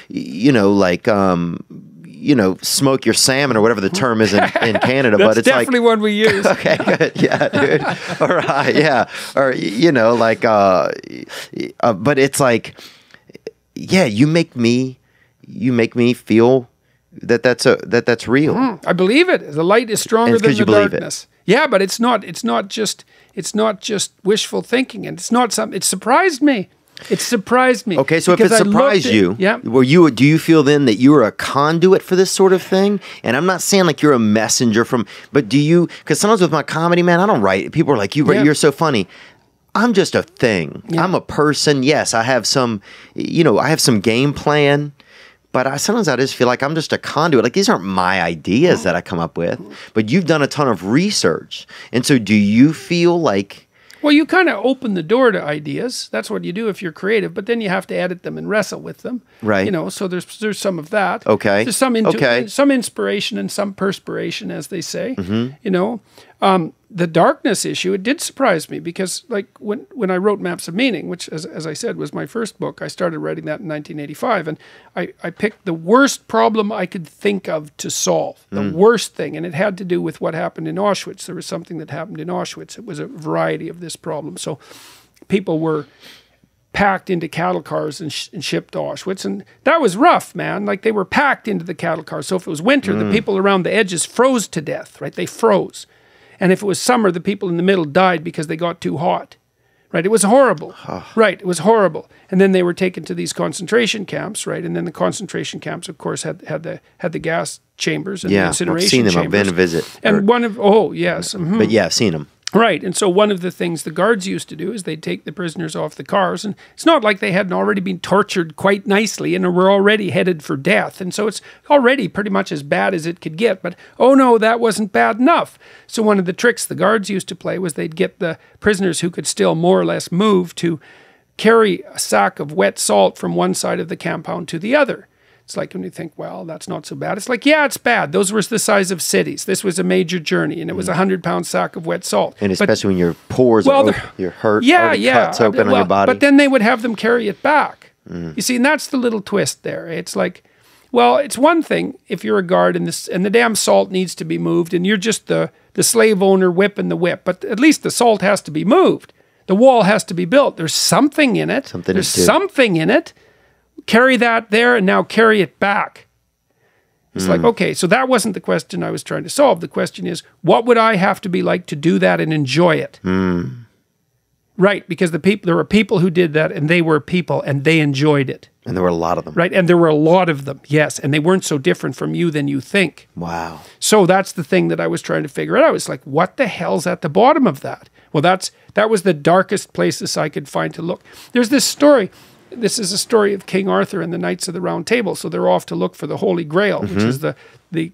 smoke your salmon or whatever the term is in Canada, but it's definitely one we use. Okay, good. Yeah, dude. All right. Yeah. Or, but it's like, yeah, you make me feel that's real. I believe it. The light is stronger than the darkness. Yeah, but it's not just wishful thinking, and it's not something. It surprised me. Okay, so if it surprised you, do you feel then that you are a conduit for this sort of thing? And I'm not saying like you're a messenger but do you? Because sometimes with my comedy, man, I don't write. People are like, you're so funny. I'm just a thing. Yeah. I'm a person. Yes, I have some, I have some game plan, but sometimes I just feel like I'm just a conduit. Like, these aren't my ideas that I come up with, but you've done a ton of research. And so do you feel like... Well, you kind of open the door to ideas. That's what you do if you're creative, but then you have to edit them and wrestle with them. Right. So there's some of that. Okay. There's some some inspiration and some perspiration, as they say. The darkness issue, it did surprise me because, like, when I wrote Maps of Meaning, which, as I said, was my first book, I started writing that in 1985, and I picked the worst problem I could think of to solve, the worst thing, and it had to do with what happened in Auschwitz. There was something that happened in Auschwitz. It was a variety of this problem. So people were packed into cattle cars and shipped to Auschwitz, and that was rough, man. Like, they were packed into the cattle cars. So if it was winter, the people around the edges froze to death, right? They froze. And if it was summer, the people in the middle died because they got too hot, right? It was horrible, right? It was horrible. And then they were taken to these concentration camps, right? And then the concentration camps, of course, had the gas chambers and the incineration I've seen them. chambers. I've been to visit. And But yeah, I've seen them. Right. And so one of the things the guards used to do is they'd take the prisoners off the cars, and it's not like they hadn't already been tortured quite nicely and were already headed for death. And so it's already pretty much as bad as it could get. But, oh no, that wasn't bad enough. So one of the tricks the guards used to play was they'd get the prisoners who could still more or less move to carry a sack of wet salt from one side of the compound to the other. It's like when you think, well, that's not so bad. It's like, yeah, it's bad. Those were the size of cities. This was a major journey, and it was a 100-pound sack of wet salt. And especially when your pores are you're hurt, cuts open on your body. But then they would have them carry it back. You see, and that's the little twist there. It's like, well, it's one thing if you're a guard and the damn salt needs to be moved, and you're just the slave owner whipping the whip. But at least the salt has to be moved. The wall has to be built. There's something in it. There's something in it. Carry that there and now carry it back. It's like, okay, so that wasn't the question I was trying to solve. The question is, what would I have to be like to do that and enjoy it? Right, because there were people who did that, and they were people, and they enjoyed it. And there were a lot of them. Right, and there were a lot of them, yes, and they weren't so different from you than you think. Wow. So that's the thing that I was trying to figure out. I was like, what the hell's at the bottom of that? Well, that was the darkest places I could find to look. There's this story. This is a story of King Arthur and the Knights of the Round Table. So they're off to look for the Holy Grail, which is the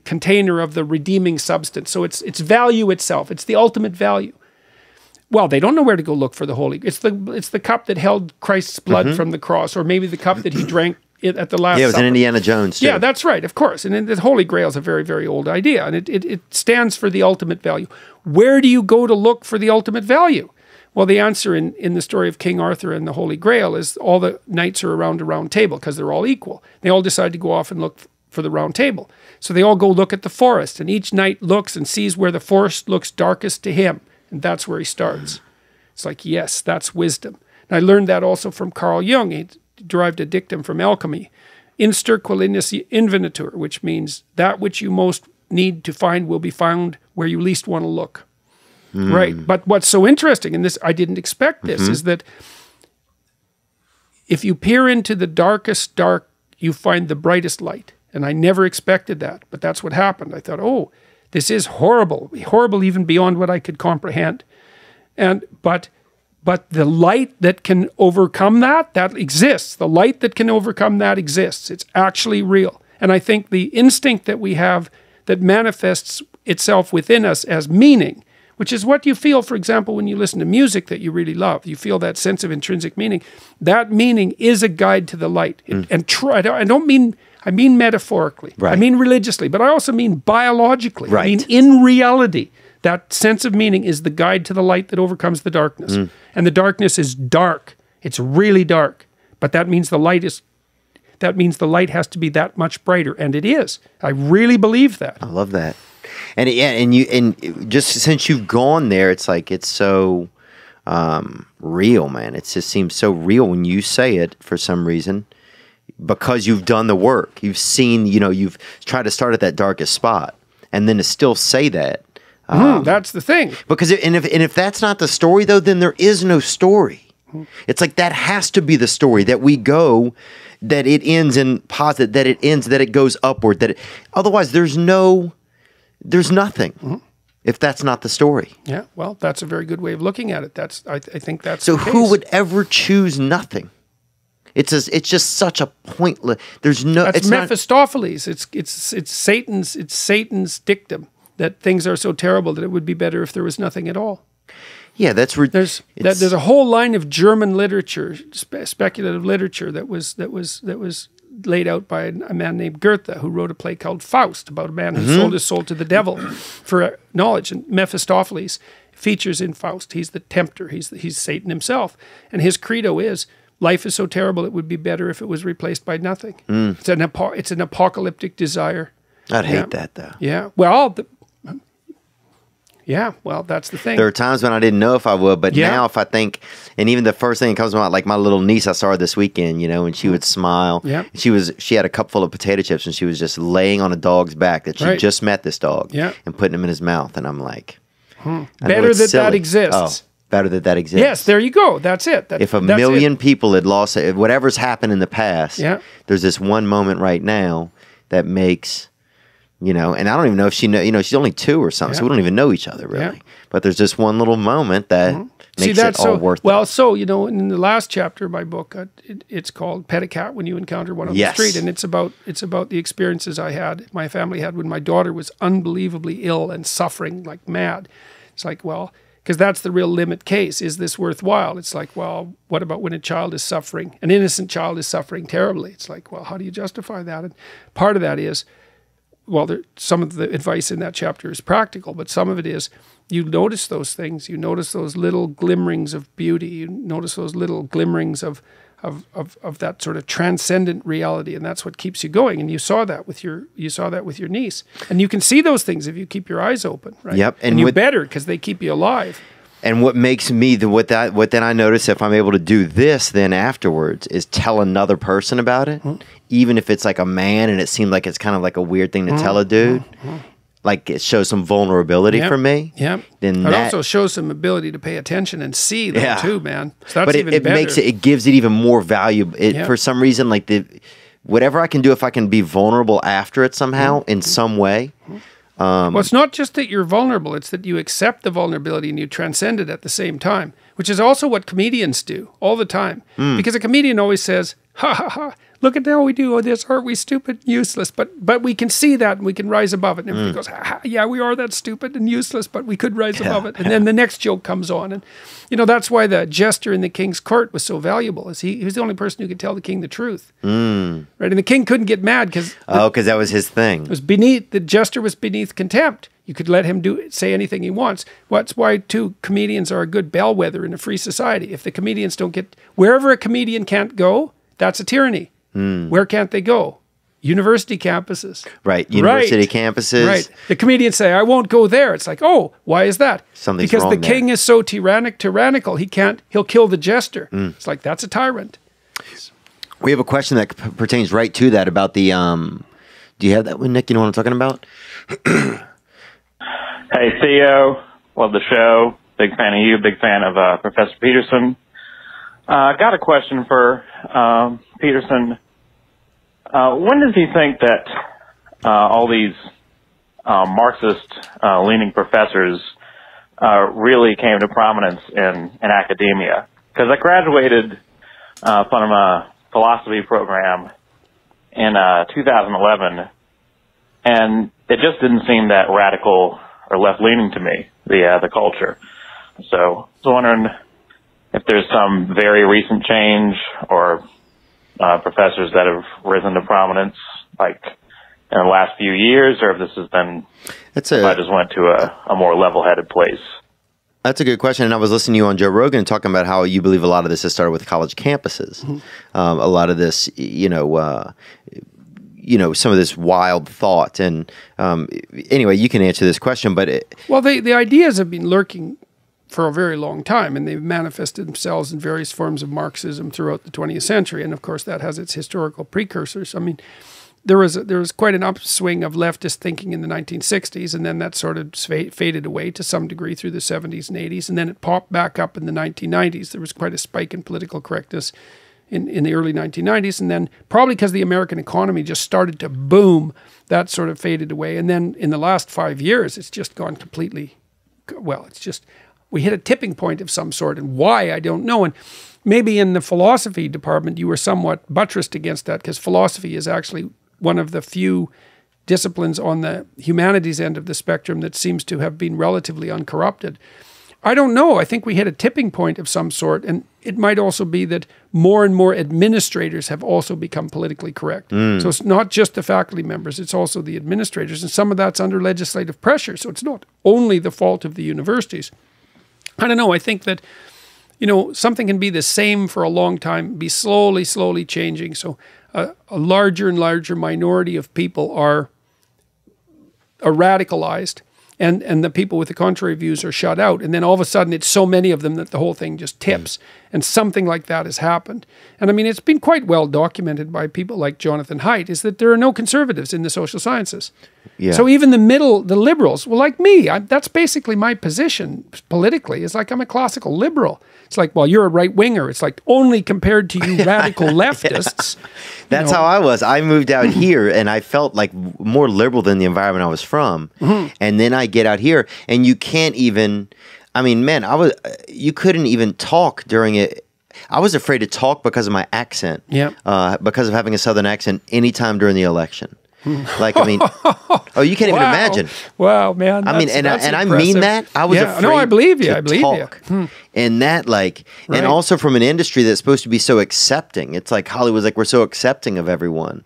container of the redeeming substance. So it's value itself. It's the ultimate value. Well, they don't know where to go look for the Holy. It's the cup that held Christ's blood from the cross, or maybe the cup that he drank at the Last Supper. Yeah, it was in Indiana Jones, too. Yeah, that's right, of course. And the Holy Grail is a very, very old idea, and it stands for the ultimate value. Where do you go to look for the ultimate value? Well, the answer in the story of King Arthur and the Holy Grail is all the knights are around a round table because they're all equal. They all decide to go off and look for the round table. So they all go look at the forest, and each knight looks and sees where the forest looks darkest to him, and that's where he starts. It's like, yes, that's wisdom. And I learned that also from Carl Jung. He derived a dictum from alchemy. Inster qualinus invenitur, which means that which you most need to find will be found where you least want to look. Right. But what's so interesting, and this I didn't expect this, is that if you peer into the darkest dark, you find the brightest light. And I never expected that, but that's what happened. I thought, oh, this is horrible even beyond what I could comprehend. But the light that can overcome that exists. The light that can overcome that exists. It's actually real. And I think the instinct that we have that manifests itself within us as meaning, which is what you feel, for example, when you listen to music that you really love. You feel that sense of intrinsic meaning. That meaning is a guide to the light. I mean metaphorically. Right. I mean religiously, but I also mean biologically. Right. I mean in reality. That sense of meaning is the guide to the light that overcomes the darkness. And the darkness is dark. It's really dark. But that means the light has to be that much brighter, and it is. I really believe that. I love that. And just since you've gone there, it's like it's so real, man. It just seems so real when you say it for some reason, because you've done the work. You've seen, you've tried to start at that darkest spot, and then to still say that. That's the thing. Because if that's not the story, though, then there is no story. It's like that has to be the story, that we go, that it ends in positive, that it goes upward. Otherwise, there's nothing. if that's not the story? Yeah, well, that's a very good way of looking at it. I think that's So the who case. would ever choose nothing? It's just such a pointless. There's no. That's it's not. Mephistopheles. It's Satan's dictum that things are so terrible that it would be better if there was nothing at all. Yeah, that's. There's a whole line of German literature, speculative literature that was laid out by a man named Goethe, who wrote a play called Faust about a man who sold his soul to the devil for knowledge. And Mephistopheles features in Faust. He's the tempter. He's Satan himself, and his credo is, life is so terrible it would be better if it was replaced by nothing. It's an apocalyptic desire. I'd hate that though. Yeah. Well. Yeah, well, that's the thing. There are times when I didn't know if I would, but Yeah. now if I think, and even the first thing that comes to mind, like my little niece I saw her this weekend, and she would smile. Yeah. She had a cup full of potato chips and she was just laying on a dog's back that she Right. just met this dog Yeah. and putting him in his mouth. And I'm like, I know Better it's that silly. exists. Oh, better that exists. Yes, there you go. That's it. If a that's million it. people had lost it, whatever's happened in the past, Yeah. there's this one moment right now that makes, and I don't even know if she she's only 2 or something, so Yeah. we don't even know each other really. Yeah. But there's this one little moment that makes it all worth it. Well, so, in the last chapter of my book, it's called Pet a Cat When You Encounter One on Yes. the Street, and it's about the experiences my family had when my daughter was unbelievably ill and suffering like mad. It's like, well, because that's the real limit case. Is this worthwhile? It's like, well, what about when a child is suffering? An innocent child is suffering terribly. It's like, well, how do you justify that? And part of that is, well, some of the advice in that chapter is practical, but some of it is you notice those things. You notice those little glimmerings of beauty. You notice those little glimmerings of that sort of transcendent reality, and that's what keeps you going. And you saw that with your niece, and you can see those things if you keep your eyes open, right? Yep, and you better, because they keep you alive. And what makes me what then I notice if I'm able to do this then afterwards is tell another person about it, even if it's like a man and it seemed like it's kind of like a weird thing to tell a dude. Like it shows some vulnerability for me. Yeah. Then it that also shows some ability to pay attention and see them too, man. So that's but even it better. makes it gives it even more value. For some reason, like whatever I can do, if I can be vulnerable after it somehow in some way. Well, it's not just that you're vulnerable, it's that you accept the vulnerability and you transcend it at the same time, which is also what comedians do all the time. Because a comedian always says, ha ha ha, look at how we do this, aren't we stupid, useless? But we can see that and we can rise above it. And everybody goes, ha ha, yeah, we are that stupid and useless, but we could rise above it. And then the next joke comes on. And, that's why the jester in the king's court was so valuable, is he was the only person who could tell the king the truth. Right? And the king couldn't get mad because that was his thing. it was the jester was beneath contempt. You could let him say anything he wants. That's why, too, comedians are a good bellwether in a free society. If the comedians don't get, wherever a comedian can't go, that's a tyranny. Where can't they go? University campuses. Right. University campuses. Right. The comedians say, I won't go there. It's like, oh, why is that? Something's because wrong the there. king is so tyrannical, he'll kill the jester. It's like, that's a tyrant. We have a question that pertains right to that about the, do you have that one, Nick? You know what I'm talking about? Hey, Theo. Love the show. Big fan of you. Big fan of Professor Peterson. Got a question for Peterson. When does he think that all these Marxist-leaning professors really came to prominence in academia? Because I graduated from a philosophy program in 2011, and it just didn't seem that radical or left-leaning to me, the culture. So I was wondering if there's some very recent change or professors that have risen to prominence, like in the last few years, or if this has been, if I just went to a more level-headed place. That's a good question. And I was listening to you on Joe Rogan talking about how you believe a lot of this has started with college campuses. A lot of this, some of this wild thought. And anyway, you can answer this question, but well, the ideas have been lurking for a very long time, and they've manifested themselves in various forms of Marxism throughout the 20th century. And of course, that has its historical precursors. I mean, there was quite an upswing of leftist thinking in the 1960s, and then that sort of faded away to some degree through the 70s and 80s, and then it popped back up in the 1990s. There was quite a spike in political correctness in the early 1990s, and then probably because the American economy just started to boom that sort of faded away. And then in the last 5 years, it's just gone completely, well, it's just, we hit a tipping point of some sort, and why, I don't know. And maybe in the philosophy department, you were somewhat buttressed against that, because philosophy is actually one of the few disciplines on the humanities end of the spectrum that seems to have been relatively uncorrupted. I don't know. I think we hit a tipping point of some sort, and it might also be that more and more administrators have also become politically correct. So it's not just the faculty members, it's also the administrators, and some of that's under legislative pressure. So it's not only the fault of the universities. I don't know. I think that, you know, something can be the same for a long time, be slowly, slowly changing. So a larger and larger minority of people are radicalized, and the people with the contrary views are shut out. And then all of a sudden it's so many of them that the whole thing just tips. And something like that has happened. And I mean, it's been quite well documented by people like Jonathan Haidt, is that there are no conservatives in the social sciences. Yeah. So even the liberals, well, like me, that's basically my position politically. It's like I'm a classical liberal. It's like, well, you're a right-winger. It's like only compared to you radical leftists. That's how I was. I moved out here, and I felt like more liberal than the environment I was from. And then I get out here, and you can't even, I mean, man, you couldn't even talk during it. I was afraid to talk because of my accent. Because of having a Southern accent anytime during the election. Like, I mean, oh, you can't even imagine. Wow, man. I mean, and I mean that. I was afraid. No, I believe you. To I believe talk. you. And that, like, Right. and also from an industry that's supposed to be so accepting. It's like Hollywood's like, we're so accepting of everyone.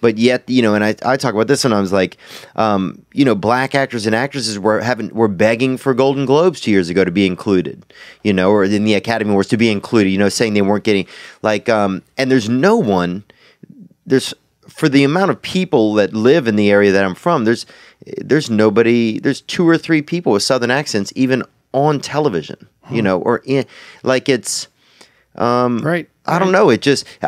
But yet, you know, and I talk about this when I was like, you know, black actors and actresses were begging for Golden Globes 2 years ago to be included, you know, or in the Academy Awards to be included, you know, saying they weren't getting, like, and there's no one, for the amount of people that live in the area that I'm from, there's nobody, there's 2 or 3 people with Southern accents even on television, you know, or in, like, it's, Right. I don't know.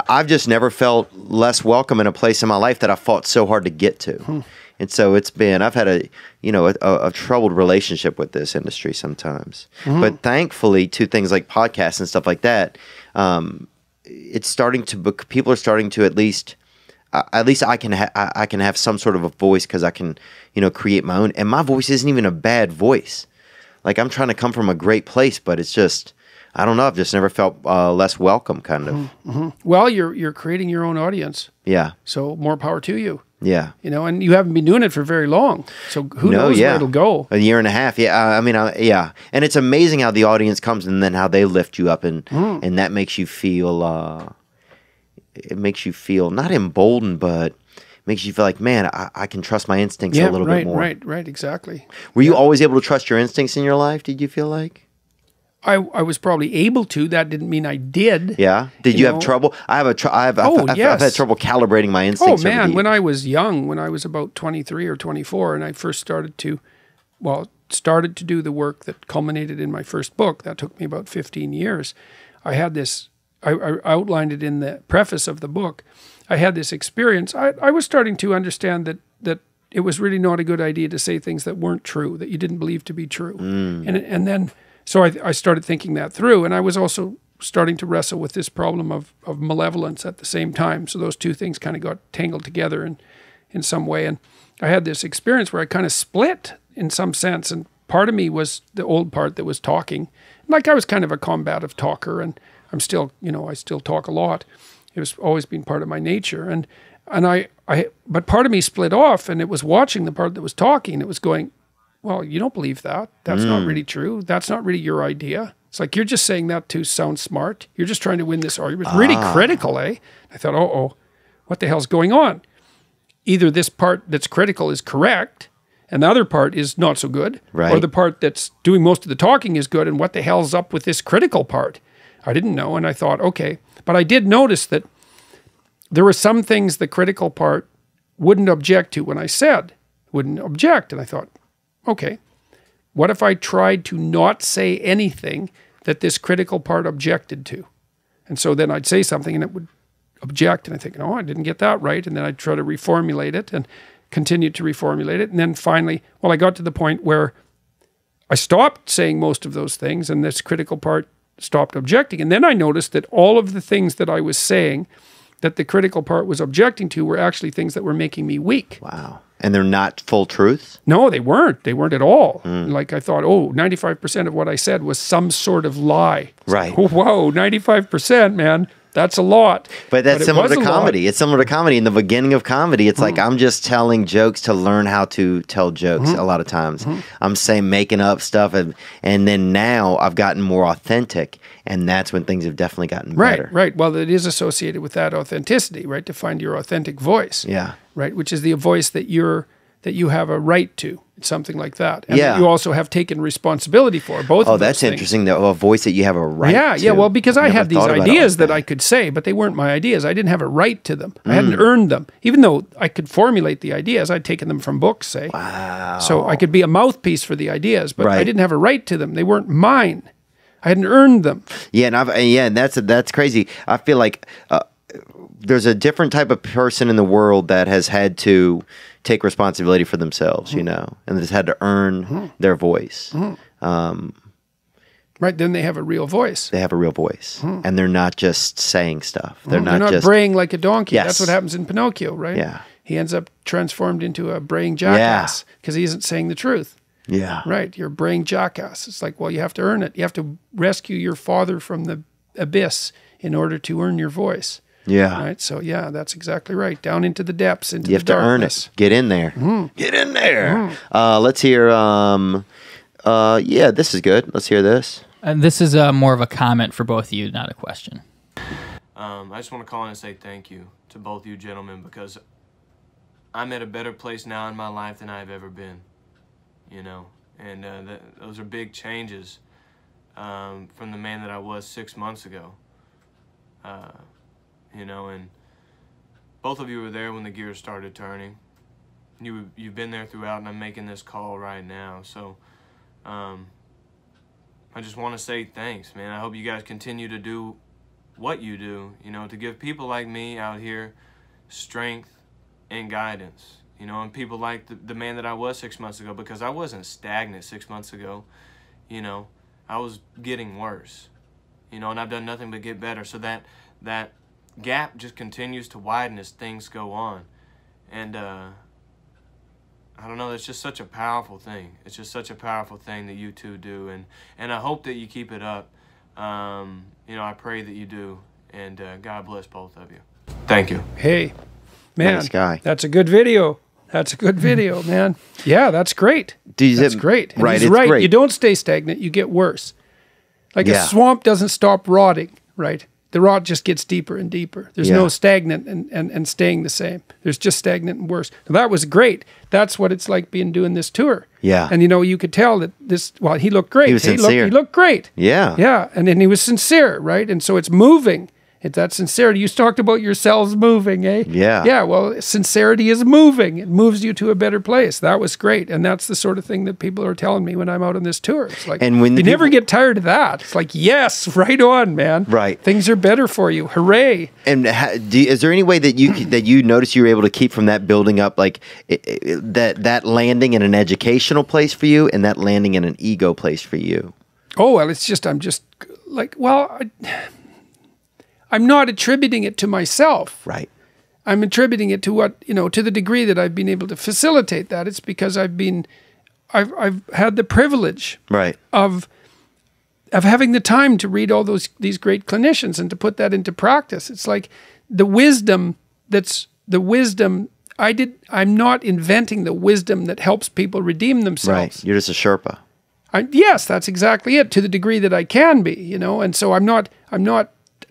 I've just never felt less welcome in a place in my life that I fought so hard to get to. And so I've had a troubled relationship with this industry sometimes. But thankfully, to things like podcasts and stuff like that, it's starting to, people are starting to at least I can have some sort of a voice, because I can, you know, create my own. And my voice isn't even a bad voice. Like, I'm trying to come from a great place, but it's just, I don't know. I've just never felt less welcome, kind of. Well, you're creating your own audience. Yeah. So more power to you. Yeah. You know, and you haven't been doing it for very long. So who knows where it'll go. A year and a half. Yeah. I mean, yeah. And it's amazing how the audience comes and then how they lift you up, and that makes you feel, it makes you feel not emboldened, but makes you feel like, man, I can trust my instincts a little bit more. Right, exactly. Were you always able to trust your instincts in your life, did you feel like? I was probably able to. That didn't mean I did. Yeah. Did you have trouble? I've had trouble calibrating my instincts. Oh man, when I was young, when I was about 23 or 24, and I first started to do the work that culminated in my first book, that took me about 15 years. I had this, I outlined it in the preface of the book. I had this experience. I was starting to understand that it was really not a good idea to say things that weren't true, that you didn't believe to be true. And then, so I started thinking that through, and I was also starting to wrestle with this problem of malevolence at the same time. So those two things kind of got tangled together in some way. And I had this experience where I kind of split in some sense, and part of me was the old part that was talking. Like, I was kind of a combative talker, and I'm still, you know, I still talk a lot. It was always been part of my nature. And but part of me split off, and it was watching the part that was talking. It was going, well, you don't believe that. That's not really true. That's not really your idea. It's like, you're just saying that to sound smart. You're just trying to win this argument. Really critical, eh? I thought, what the hell's going on? Either this part that's critical is correct, and the other part is not so good, or the part that's doing most of the talking is good, and what the hell's up with this critical part? I didn't know, and I thought, okay. But I did notice that there were some things the critical part wouldn't object to when I said, wouldn't object. And I thought, okay, what if I tried to not say anything that this critical part objected to? And so then I'd say something and it would object, and I think, no, I didn't get that right. And then I'd try to reformulate it and continue to reformulate it. And then finally, I got to the point where I stopped saying most of those things, and this critical part stopped objecting. And then I noticed that all of the things that I was saying that the critical part was objecting to were actually things that were making me weak. Wow. And they're not full truths? No, they weren't. They weren't at all. Like I thought, 95% of what I said was some sort of lie. Right. Oh, whoa, 95%, man. That's a lot. But that's similar to a comedy. lot. It's similar to comedy. In the beginning of comedy, it's like I'm just telling jokes to learn how to tell jokes a lot of times. I'm saying making up stuff. And then now I've gotten more authentic. And that's when things have definitely gotten better. Right. Well, it is associated with that authenticity, right? To find your authentic voice. Yeah. Right. Which is the voice that you have a right to. It's something like that. And Yeah. that you also have taken responsibility for both of those that's things. interesting. A voice that you have a right to. Yeah. Well, because I Never had these thought about it ideas like that I could say, but they weren't my ideas. I didn't have a right to them. I hadn't earned them. Even though I could formulate the ideas, I'd taken them from books, say. Wow. So I could be a mouthpiece for the ideas, but Right. I didn't have a right to them. They weren't mine. I hadn't earned them. Yeah, and that's crazy. I feel like there's a different type of person in the world that has had to take responsibility for themselves, you know, and has had to earn their voice. Right, then they have a real voice. They have a real voice, and they're not just saying stuff. They're They're not just braying like a donkey. Yes. That's what happens in Pinocchio, right? Yeah. He ends up transformed into a braying jackass because he isn't saying the truth. Yeah. Right, you're a braying jackass. It's like, well, you have to earn it. You have to rescue your father from the abyss in order to earn your voice. Yeah. Right, so yeah, that's exactly right. Down into the depths, into You have the to earn darkness. it. Get in there. Get in there. Let's hear. Yeah, this is good. Let's hear this. And this is more of a comment for both of you, not a question. I just want to call in and say thank you to both you gentlemen, because I'm at a better place now in my life than I've ever been, you know, and those are big changes from the man that I was 6 months ago, you know, and both of you were there when the gears started turning. You've been there throughout, and I'm making this call right now, so I just want to say thanks, man. I hope you guys continue to do what you do, you know, to give people like me out here strength and guidance, you know, and people like the man that I was 6 months ago, because I wasn't stagnant 6 months ago, you know, I was getting worse, you know, and I've done nothing but get better. So that gap just continues to widen as things go on. And I don't know, it's just such a powerful thing. It's just such a powerful thing that you two do, and I hope that you keep it up. You know, I pray that you do, and God bless both of you. Thank you. Hey, man, Nice guy. that's a good video. That's a good video, man. Yeah, that's great. That's great. And Right, he's it's right. great. You don't stay stagnant, you get worse. Like Yeah. a swamp doesn't stop rotting, right? The rot just gets deeper and deeper. There's no stagnant and staying the same. There's just stagnant and worse. So that was great. That's what it's like doing this tour. Yeah. And you know, you could tell that he looked great. He was sincere. He looked great. Yeah. Yeah. And then he was sincere, right? And so it's moving. It's that sincerity. You talked about yourselves moving, eh? Yeah. Yeah, well, sincerity is moving. It moves you to a better place. That was great. And that's the sort of thing that people are telling me when I'm out on this tour. It's like, And when you the never people- get tired of that. It's like, yes, right on, man. Right. Things are better for you. Hooray. And is there any way that you notice you were able to keep from that building up, like that landing in an educational place for you, and that landing in an ego place for you? Oh, well, I'm just like, well, I'm not attributing it to myself. Right. I'm attributing it to what, you know, to the degree that I've been able to facilitate that. It's because I've had the privilege Right. of having the time to read all these great clinicians and to put that into practice. It's like the wisdom I'm not inventing the wisdom that helps people redeem themselves. Right. You're just a Sherpa. Yes, that's exactly it, to the degree that I can be, you know. And so I'm not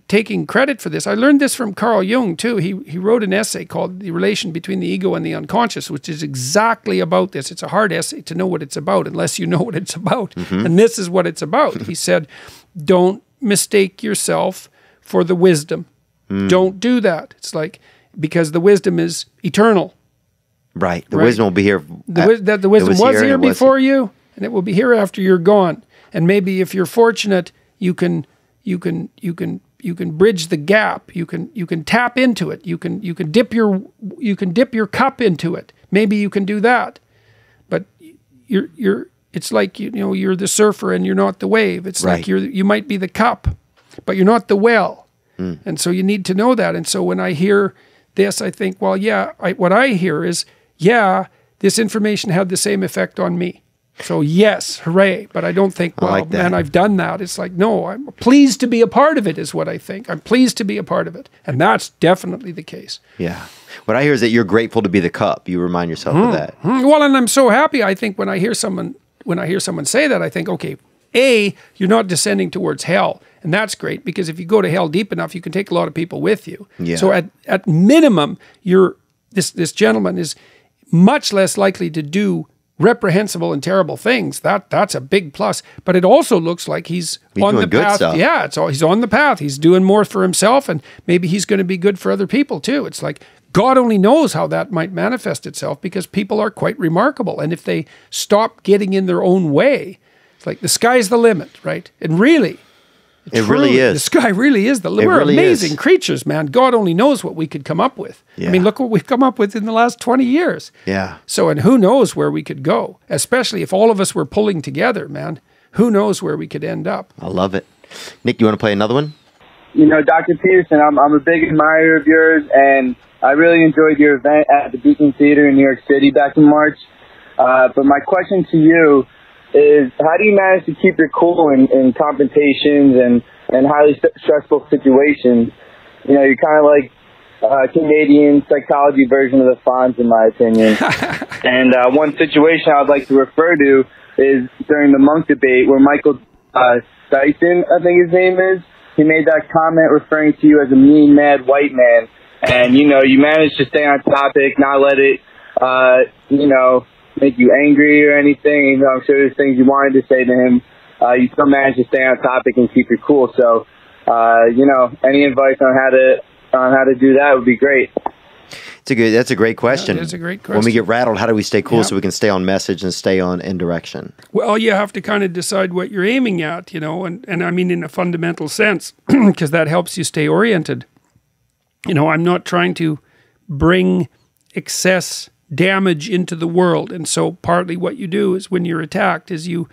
taking credit for this. I learned this from Carl Jung too. He wrote an essay called The Relation Between the Ego and the Unconscious, which is exactly about this. It's a hard essay to know what it's about unless you know what it's about. And this is what it's about. He said, don't mistake yourself for the wisdom. Don't do that. It's like, because the wisdom is eternal. Right. The wisdom will be here. The wisdom was here before you, and it will be here after you're gone. And maybe if you're fortunate, you can bridge the gap. You can tap into it. You can dip your cup into it. Maybe you can do that. But it's like, you know, you're the surfer and you're not the wave. It's Right. like you might be the cup, but you're not the well. And so you need to know that. And so when I hear this, I think, well, yeah, what I hear is, yeah, this information had the same effect on me. So yes, hooray. But I don't think, well, like that. man, I've done that. It's like, no, I'm pleased to be a part of it is what I think. I'm pleased to be a part of it. And that's definitely the case. Yeah. What I hear is that you're grateful to be the cup. You remind yourself of that. Well, and I'm so happy. I think when I hear someone say that, I think, okay, A, you're not descending towards hell. And that's great, because if you go to hell deep enough, you can take a lot of people with you. Yeah. So at minimum, this gentleman is much less likely to do reprehensible and terrible things. That's a big plus. But it also looks like he's on the doing good path. stuff. Yeah, he's on the path. He's doing more for himself, and maybe he's going to be good for other people too. It's like God only knows how that might manifest itself, because people are quite remarkable. And if they stop getting in their own way, it's like the sky's the limit, right? And really, It really is. The sky really is the limit. We're really amazing is. creatures, man. God only knows what we could come up with. Yeah. I mean, look what we've come up with in the last 20 years. Yeah. So, and who knows where we could go, especially if all of us were pulling together, man. Who knows where we could end up? I love it. Nick, you want to play another one? You know, Dr. Peterson, I'm a big admirer of yours, and I really enjoyed your event at the Beacon Theater in New York City back in March. But my question to you is, how do you manage to keep your cool in confrontations and highly stressful situations? You know, you're kind of like a Canadian psychology version of the Fonz, in my opinion. And one situation I would like to refer to is during the Monk debate, where Michael Dyson, I think his name is, he made that comment referring to you as a mean, mad white man. And, you know, you managed to stay on topic, not let it, you know, make you angry or anything. You know, I'm sure there's things you wanted to say to him. You still managed to stay on topic and keep your cool. So, you know, any advice on how to do that would be great. That's a great question. Yeah, it is a great question. When we get rattled, how do we stay cool Yeah. so we can stay on message and stay in direction? Well, you have to kind of decide what you're aiming at, you know, and I mean in a fundamental sense, because that helps you stay oriented. You know, I'm not trying to bring excess damage into the world. And so partly what you do is when you're attacked is you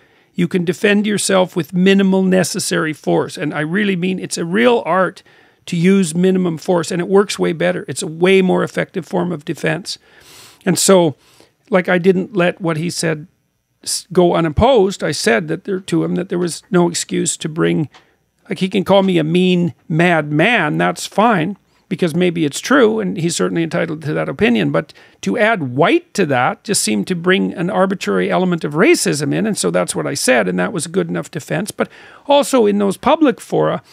can defend yourself with minimal necessary force. And I really mean it's a real art to use minimum force, and it works way better. It's a way more effective form of defense. And so, like, I didn't let what he said go unopposed. I said to him that there was no excuse to bring, like, he can call me a mean, mad man. That's fine, because maybe it's true, and he's certainly entitled to that opinion. But to add white to that just seemed to bring an arbitrary element of racism in, and so that's what I said, and that was a good enough defense. But also in those public fora,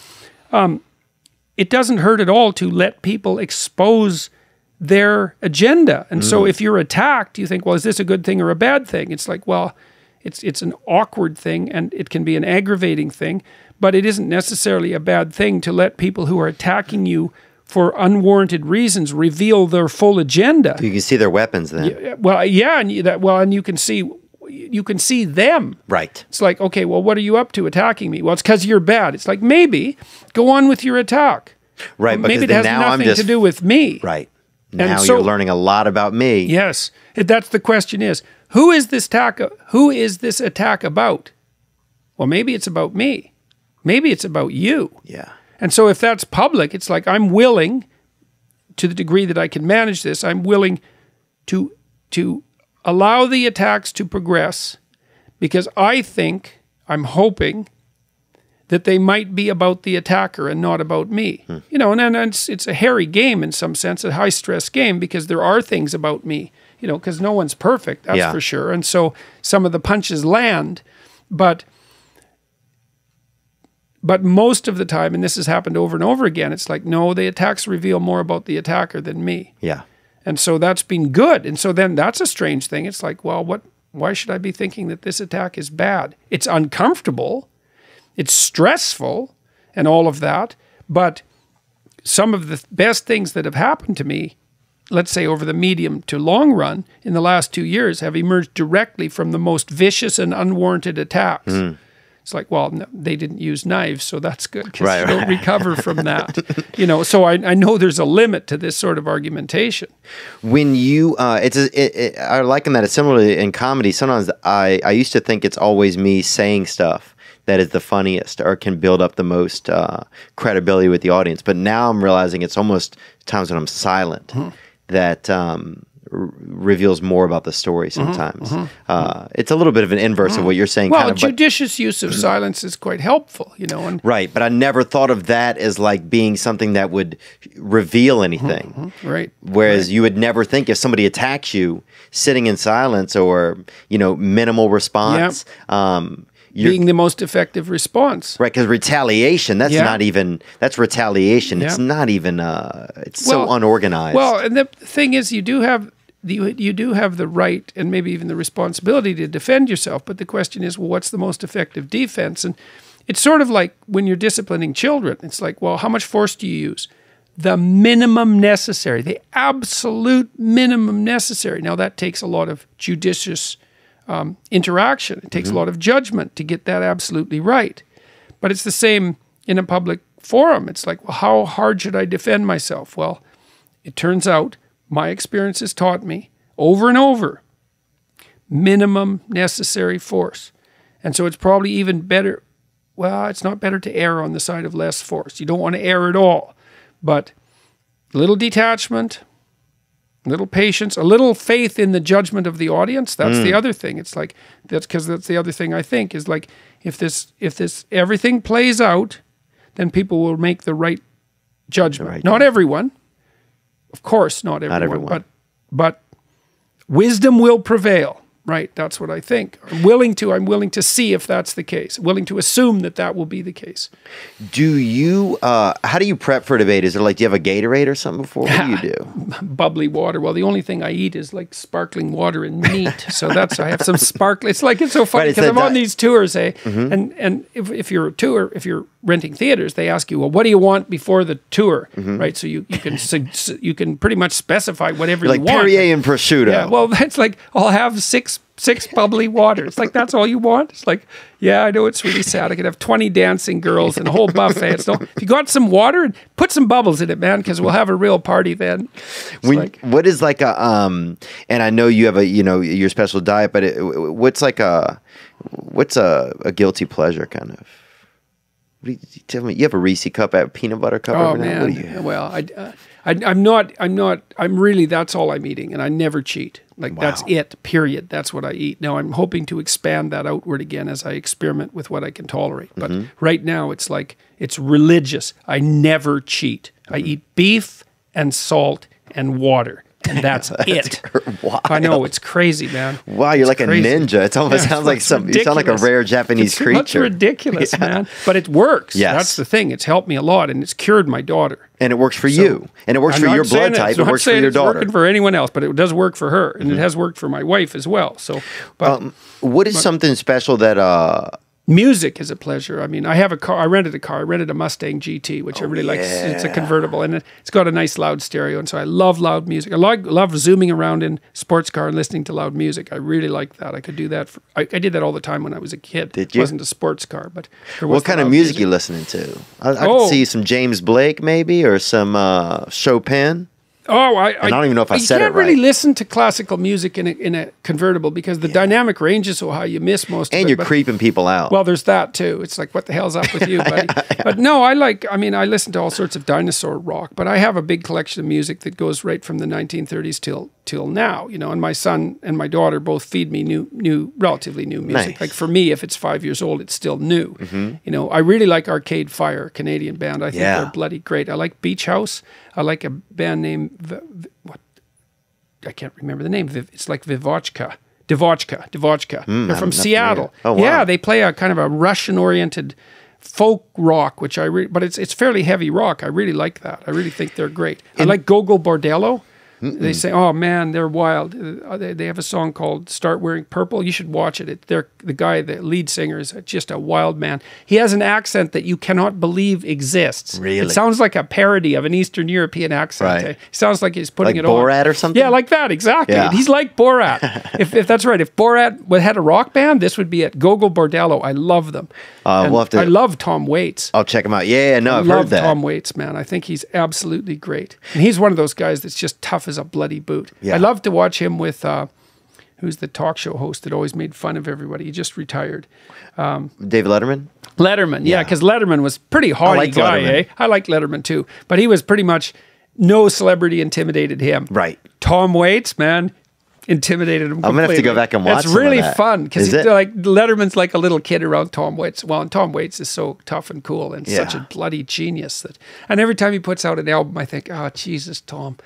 it doesn't hurt at all to let people expose their agenda. And so if you're attacked, you think, well, is this a good thing or a bad thing? It's like, well, it's an awkward thing, and it can be an aggravating thing, but it isn't necessarily a bad thing to let people who are attacking you for unwarranted reasons reveal their full agenda. You can see their weapons then. Well, yeah, and you can see them. Right. It's like, okay, well, what are you up to attacking me? Well, it's because you're bad. It's like, maybe go on with your attack. Right. Well, maybe it has nothing to do with me. Right. Now And so- you're learning a lot about me. Yes. That's the question is, who is this attack about? Well, maybe it's about me. Maybe it's about you. Yeah. And so if that's public, it's like I'm willing, to the degree that I can manage this, I'm willing to allow the attacks to progress, because I'm hoping that they might be about the attacker and not about me. You know, and it's a hairy game in some sense, a high-stress game, because there are things about me, you know, because no one's perfect, that's for sure. And so some of the punches land, but most of the time, and this has happened over and over again, it's like, no, the attacks reveal more about the attacker than me. Yeah. And so that's been good. And so then that's a strange thing. It's like, well, why should I be thinking that this attack is bad? It's uncomfortable, it's stressful, and all of that. But some of the best things that have happened to me, let's say over the medium to long run, in the last 2 years, have emerged directly from the most vicious and unwarranted attacks. It's like, well, no, they didn't use knives, so that's good, because you don't recover from that. You know, so I know there's a limit to this sort of argumentation. When you, I liken that as similarly in comedy. Sometimes I used to think it's always me saying stuff that is the funniest or can build up the most credibility with the audience. But now I'm realizing it's almost times when I'm silent that reveals more about the story sometimes. It's a little bit of an inverse of what you're saying. Well, kind of, judicious use of silence is quite helpful, you know. And right, but I never thought of that as like being something that would reveal anything. Right. Whereas you would never think if somebody attacks you, sitting in silence or, you know, minimal response. Being the most effective response. Right, because retaliation, that's not even, that's retaliation. It's not even, it's so unorganized. Well, and the thing is, you do have the right and maybe even the responsibility to defend yourself, but the question is, well, what's the most effective defense? And it's sort of like when you're disciplining children. It's like, well, how much force do you use? The minimum necessary, the absolute minimum necessary. Now, that takes a lot of judicious interaction. It takes a lot of judgment to get that absolutely right. But it's the same in a public forum. It's like, well, how hard should I defend myself? Well, it turns out my experience has taught me over and over, minimum necessary force. And so it's probably even better, well, it's not better to err on the side of less force. You don't want to err at all. But a little detachment, a little patience, a little faith in the judgment of the audience. That's the other thing. It's like, that's the other thing I think is like, if this everything plays out, then people will make the right judgment. Not everyone, of course, not everyone. But wisdom will prevail. Right, that's what I think. I'm willing to see if that's the case. Willing to assume that will be the case. Do you? How do you prep for a debate? Is it like, do you have a Gatorade or something before? What do you do? Bubbly water. Well, the only thing I eat is like sparkling water and meat. So I have some sparkling. It's like, it's so funny because I'm on these tours, and if you're renting theaters, they ask you, well, what do you want before the tour, right? So you can pretty much specify whatever you want. Like Perrier and prosciutto. Yeah. Well, that's like, I'll have six bubbly water. It's like, that's all you want? It's like, yeah, I know it's really sad. I could have 20 dancing girls and a whole buffet. So if you got some water, and put some bubbles in it, man, because we'll have a real party then. What is like a and I know you have your special diet, but what's a guilty pleasure kind of? Tell me, you have a Reese cup, a peanut butter cup? Oh man, what do you have? Well, I'm really, that's all I'm eating, and I never cheat. Like, that's it, period. That's what I eat. Now, I'm hoping to expand that outward again as I experiment with what I can tolerate. But right now, it's like, it's religious. I never cheat. I eat beef and salt and water. And that's it. Wild. I know, it's crazy, man. Wow, you're like crazy. A ninja. It almost sounds like you sound like a rare Japanese creature. It's ridiculous, man. But it works. Yes. That's the thing. It's helped me a lot, and it's cured my daughter. And it works for you. And it works for your blood type. It works for your daughter. It's working for anyone else, but it does work for her. And it has worked for my wife as well. So, what is something special that... Music is a pleasure. I mean, I have a car. I rented a car. I rented a Mustang GT, which I really like. It's a convertible, and it's got a nice loud stereo. And so I love loud music. I love zooming around in sports car and listening to loud music. I really like that. I could do that. I did that all the time when I was a kid. Did you? It wasn't a sports car, but what kind of music you listening to? I could see some James Blake maybe, or some Chopin. Oh, I don't even know if I said it right. You can't really listen to classical music in a convertible because the dynamic range is so high, you miss most of it. And you're creeping people out. Well, there's that too. It's like, what the hell's up with you, buddy? But no, I listen to all sorts of dinosaur rock, but I have a big collection of music that goes right from the 1930s till now, and my son and my daughter both feed me relatively new music. Nice. Like for me, if it's 5 years old, it's still new. I really like Arcade Fire, a Canadian band. I think they're bloody great. I like Beach House. I like a band named I can't remember the name. It's like Devochka. They're from Seattle. Oh, wow. Yeah, they play a kind of a Russian-oriented folk rock, but it's fairly heavy rock. I really like that. I really think they're great. I like Gogol Bordello. They say, oh man, they're wild. They have a song called Start Wearing Purple. You should watch it. The lead singer is just a wild man. He has an accent that you cannot believe exists. Really? It sounds like a parody of an Eastern European accent. Right. It sounds like he's putting like it on. Like Borat or something? Yeah, like that, exactly. Yeah. He's like Borat. if that's right. If Borat had a rock band, this would be it. Gogol Bordello. I love them. I love Tom Waits. I'll check him out. Yeah, no, I've heard that. I love Tom Waits, man. I think he's absolutely great. And he's one of those guys that's just tough as a bloody boot. Yeah. I love to watch him with, who's the talk show host that always made fun of everybody. He just retired. David Letterman? Letterman, yeah, because Letterman was pretty hardy guy, eh? I like Letterman too. But he was pretty much no celebrity intimidated him. Right. Tom Waits, man, intimidated him completely. I'm going to have to go back and watch It's really that. fun because Is it? like Letterman's like a little kid around Tom Waits. Well, and Tom Waits is so tough and cool and such a bloody genius and every time he puts out an album, I think, oh, Jesus, Tom,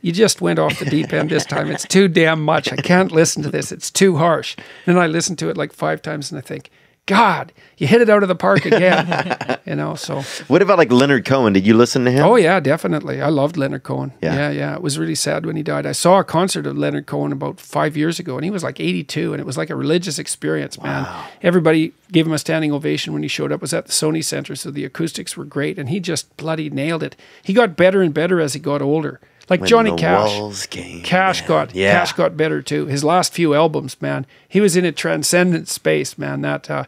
you just went off the deep end this time. It's too damn much. I can't listen to this. It's too harsh. And I listen to it like 5 times and I think, God, you hit it out of the park again. You know, so. What about like Leonard Cohen? Did you listen to him? Oh, yeah, definitely. I loved Leonard Cohen. Yeah. Yeah. It was really sad when he died. I saw a concert of Leonard Cohen about 5 years ago, and he was like 82, and it was like a religious experience, man. Wow. Everybody gave him a standing ovation when he showed up. It was at the Sony Center, so the acoustics were great, and he just bloody nailed it. He got better and better as he got older. Like When Johnny the Cash. walls came Cash down. Cash got better too. His last few albums, man, he was in a transcendent space, man. That The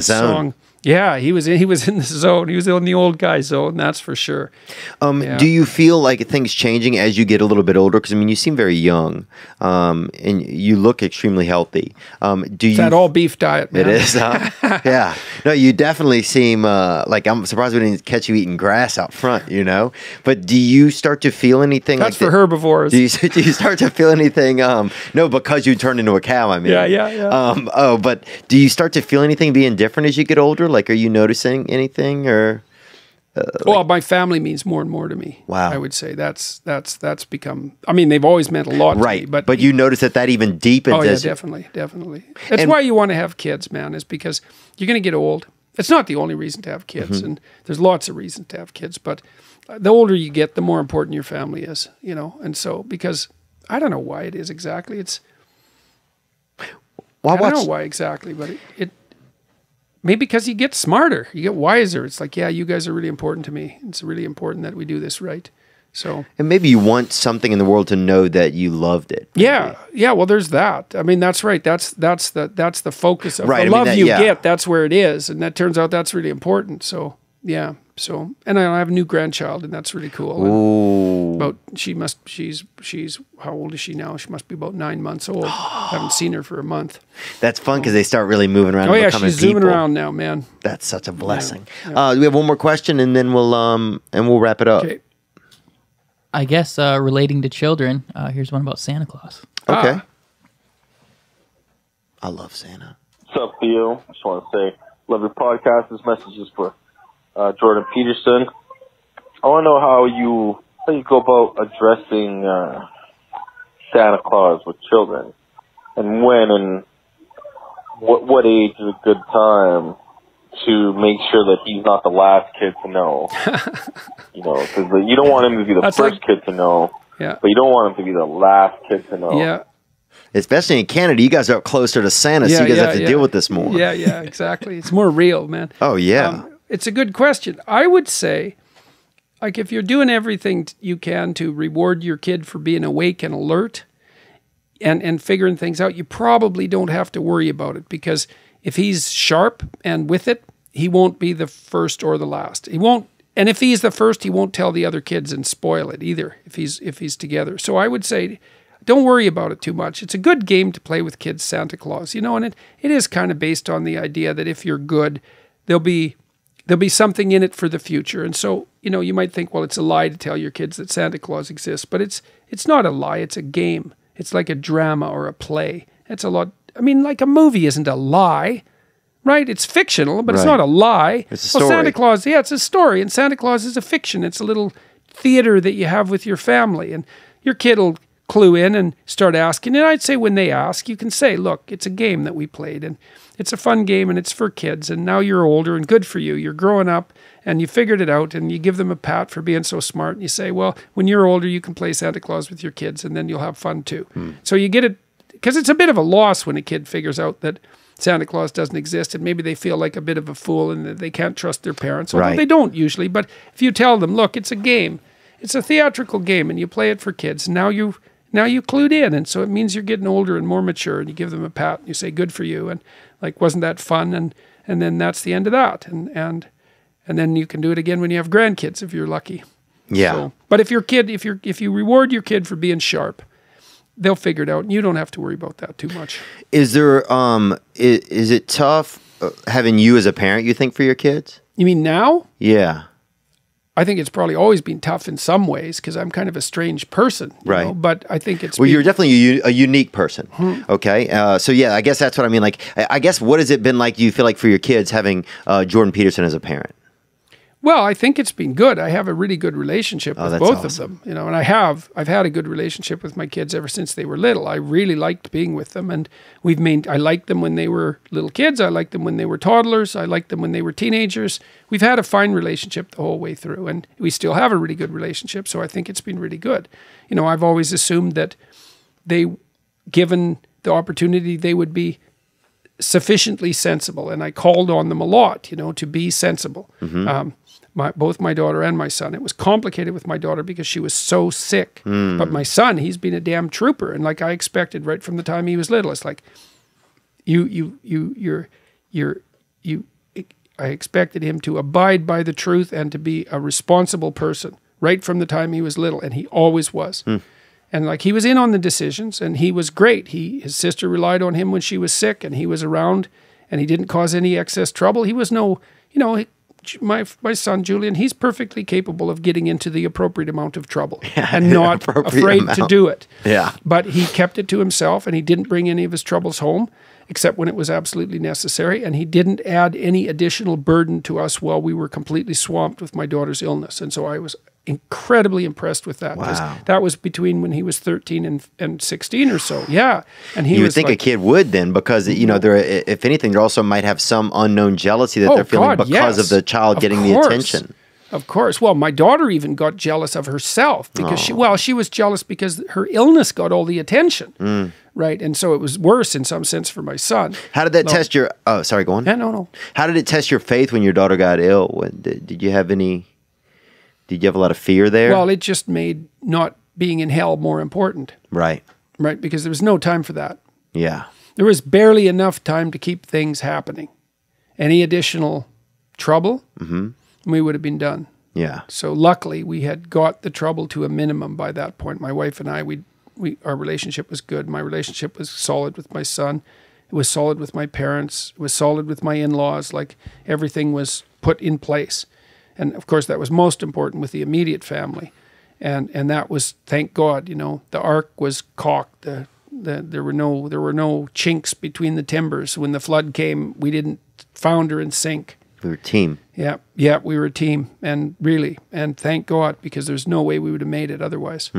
Zone. song, yeah, he was in the zone. He was in the old guy zone, that's for sure. Do you feel like things changing as you get a little bit older? Because I mean, you seem very young, and you look extremely healthy. Do you? That all beef diet, man. It is, huh? Yeah. No, you definitely seem like I'm surprised we didn't catch you eating grass out front. You know, but do you start to feel anything? That's like for herbivores. Do you start to feel anything? No, because you turned into a cow. I mean, Yeah. But do you start to feel anything being different as you get older? Like, are you noticing anything or? Well, my family means more and more to me. Wow. I would say that's become. I mean, they've always meant a lot to me, but you notice that even deepens. Oh yeah, as definitely. That's why you want to have kids, man. Is because you're going to get old. It's not the only reason to have kids, and there's lots of reasons to have kids. But the older you get, the more important your family is. You know, and so because I don't know why it is exactly. It's. I don't know why exactly, but it maybe because you get smarter, you get wiser. It's like, yeah, you guys are really important to me. It's really important that we do this right. So, and maybe you want something in the world to know that you loved it. Maybe. Yeah. Well, there's that. I mean, that's right. That's the focus of right. the love you get. That's where it is, and that turns out that's really important. So, yeah. So, and I have a new grandchild, and that's really cool. Ooh. She's how old is she now? She must be about 9 months old. Haven't seen her for a month. That's fun because they start really moving around. Oh and yeah, becoming she's zooming people. around now, man. That's such a blessing. Yeah. We have one more question, and then we'll wrap it up. Okay. I guess relating to children, here's one about Santa Claus. Okay. I love Santa. What's up, Theo? Just want to say, love your podcast. This message is for Jordan Peterson. I want to know how you go about addressing Santa Claus with children, and when and what age is a good time to make sure that he's not the last kid to know. You know, because you don't want him to be the first kid to know, but you don't want him to be the last kid to know. Yeah. Especially in Canada, you guys are up closer to Santa, so you guys have to deal with this more. Yeah, exactly. It's more real, man. Oh, yeah. It's a good question. I would say, like, if you're doing everything you can to reward your kid for being awake and alert and figuring things out, you probably don't have to worry about it, because if he's sharp and with it, he won't be the first or the last. He won't, and if he's the first, he won't tell the other kids and spoil it either if he's together. So I would say, don't worry about it too much. It's a good game to play with kids, Santa Claus, you know, and it is kind of based on the idea that if you're good, there'll be something in it for the future. And so, you know, you might think, well, it's a lie to tell your kids that Santa Claus exists, but it's not a lie. It's a game. It's like a drama or a play. It's a lot. I mean, like a movie isn't a lie, right? It's fictional, but it's not a lie. It's a story. Well, Santa Claus, it's a story, and Santa Claus is a fiction. It's a little theater that you have with your family, and your kid will clue in and start asking. And I'd say when they ask, you can say, look, it's a game that we played, and it's a fun game, and it's for kids, and now you're older, and good for you. You're growing up, and you figured it out, and you give them a pat for being so smart, and you say, well, when you're older, you can play Santa Claus with your kids, and then you'll have fun too. So you get it, because it's a bit of a loss when a kid figures out that Santa Claus doesn't exist, and maybe they feel like a bit of a fool and that they can't trust their parents, although they don't usually. But if you tell them, look, it's a game, it's a theatrical game, and you play it for kids, now you clued in, and so it means you're getting older and more mature, and you give them a pat, and you say, good for you, and like, wasn't that fun? And then that's the end of that, and then you can do it again when you have grandkids if you're lucky. Yeah. So, but if you reward your kid for being sharp, they'll figure it out, and you don't have to worry about that too much. Is there is it tough having you as a parent, you think, for your kids? You mean now? Yeah. I think it's probably always been tough in some ways because I'm kind of a strange person, you know, but I think it's you're definitely a unique person. Okay, so yeah, I guess that's what I mean. Like, I guess what has it been like? Do you feel like for your kids having Jordan Peterson as a parent? Well, I think it's been good. I have a really good relationship with both of them, you know, and I've had a good relationship with my kids ever since they were little. I really liked being with them, and I liked them when they were little kids. I liked them when they were toddlers. I liked them when they were teenagers. We've had a fine relationship the whole way through, and we still have a really good relationship. So I think it's been really good. You know, I've always assumed that given the opportunity, they would be sufficiently sensible, and I called on them a lot, you know, to be sensible. Both my daughter and my son. It was complicated with my daughter because she was so sick. But my son, he's been a damn trooper, and like I expected right from the time he was little, it's like I expected him to abide by the truth and to be a responsible person right from the time he was little, and he always was. And like he was in on the decisions, and he was great. His sister relied on him when she was sick, and he was around, and he didn't cause any excess trouble. He was no, you know, my son Julian, he's perfectly capable of getting into the appropriate amount of trouble and not afraid to do it. Yeah. But he kept it to himself, and he didn't bring any of his troubles home except when it was absolutely necessary, and he didn't add any additional burden to us while we were completely swamped with my daughter's illness. And so I was incredibly impressed with that. Wow. That was between when he was 13 and 16 or so. Yeah. And you would think like, a kid would then, because, you know, if anything, there also might have some unknown jealousy that they're feeling because of the child getting the attention. Of course. Well, my daughter even got jealous of herself because she was jealous because her illness got all the attention. Right. And so it was worse in some sense for my son. How did that test your, oh, sorry, go on. Yeah, no. How did it test your faith when your daughter got ill? Did you have a lot of fear there? Well, it just made not being in hell more important. Right. Right. Because there was no time for that. Yeah. There was barely enough time to keep things happening. Any additional trouble, we would have been done. Yeah. So luckily we had got the trouble to a minimum by that point. My wife and I, our relationship was good. My relationship was solid with my son. It was solid with my parents. It was solid with my in-laws. Like everything was put in place. And of course that was most important with the immediate family. And that was, thank God, you know, the ark was caulked. There were no chinks between the timbers. When the flood came, we didn't founder and sink. We were a team. Yeah, we were a team, and really, and thank God, because there's no way we would have made it otherwise.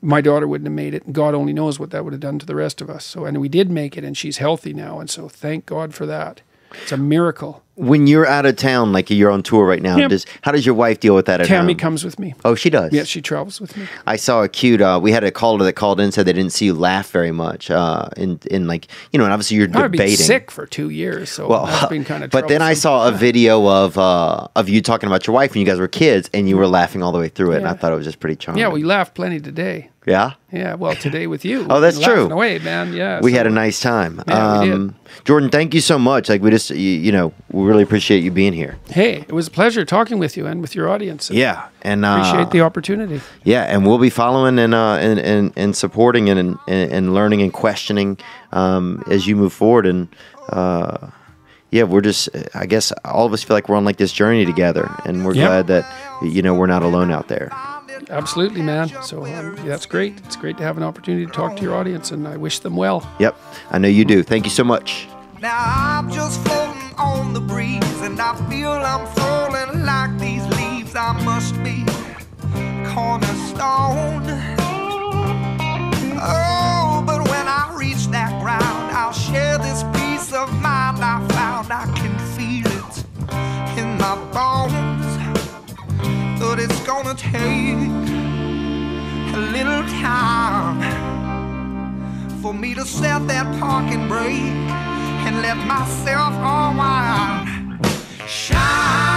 My daughter wouldn't have made it, and God only knows what that would have done to the rest of us. So, and we did make it, and she's healthy now, and so thank God for that. It's a miracle. When you're out of town, like you're on tour right now, how does your wife deal with that at home? Tammy comes with me. Oh, she does? Yeah, she travels with me. I saw a cute, we had a caller that called in and said they didn't see you laugh very much. In like, you know, and obviously you're debating. I've been sick for 2 years, so that's been kind of But then I saw a video of you talking about your wife when you guys were kids, and you were laughing all the way through it, and I thought it was just pretty charming. Yeah, we laughed plenty today. Yeah? Yeah, well, today with you. Oh, that's true. Laughing away, man. Yeah. We had a nice time. Yeah, we did. Jordan, thank you so much. Like, we just, you know, we really appreciate you being here. Hey, it was a pleasure talking with you and with your audience. Yeah. And appreciate the opportunity. Yeah, and we'll be following and supporting and learning and questioning as you move forward. And yeah, we're just, I guess all of us feel like we're on like this journey together, and we're glad that, you know, we're not alone out there. Absolutely, man. So that's great. It's great to have an opportunity to talk to your audience, and I wish them well. Yep, I know you do. Thank you so much. Now I'm just floating on the breeze, and I feel I'm falling like these leaves. I must be cornerstone. Oh, but when I reach that ground, I'll share this peace of mind I found. I can feel it in my bones, but it's gonna take a little time for me to set that parking brake and let myself unwind. Shine.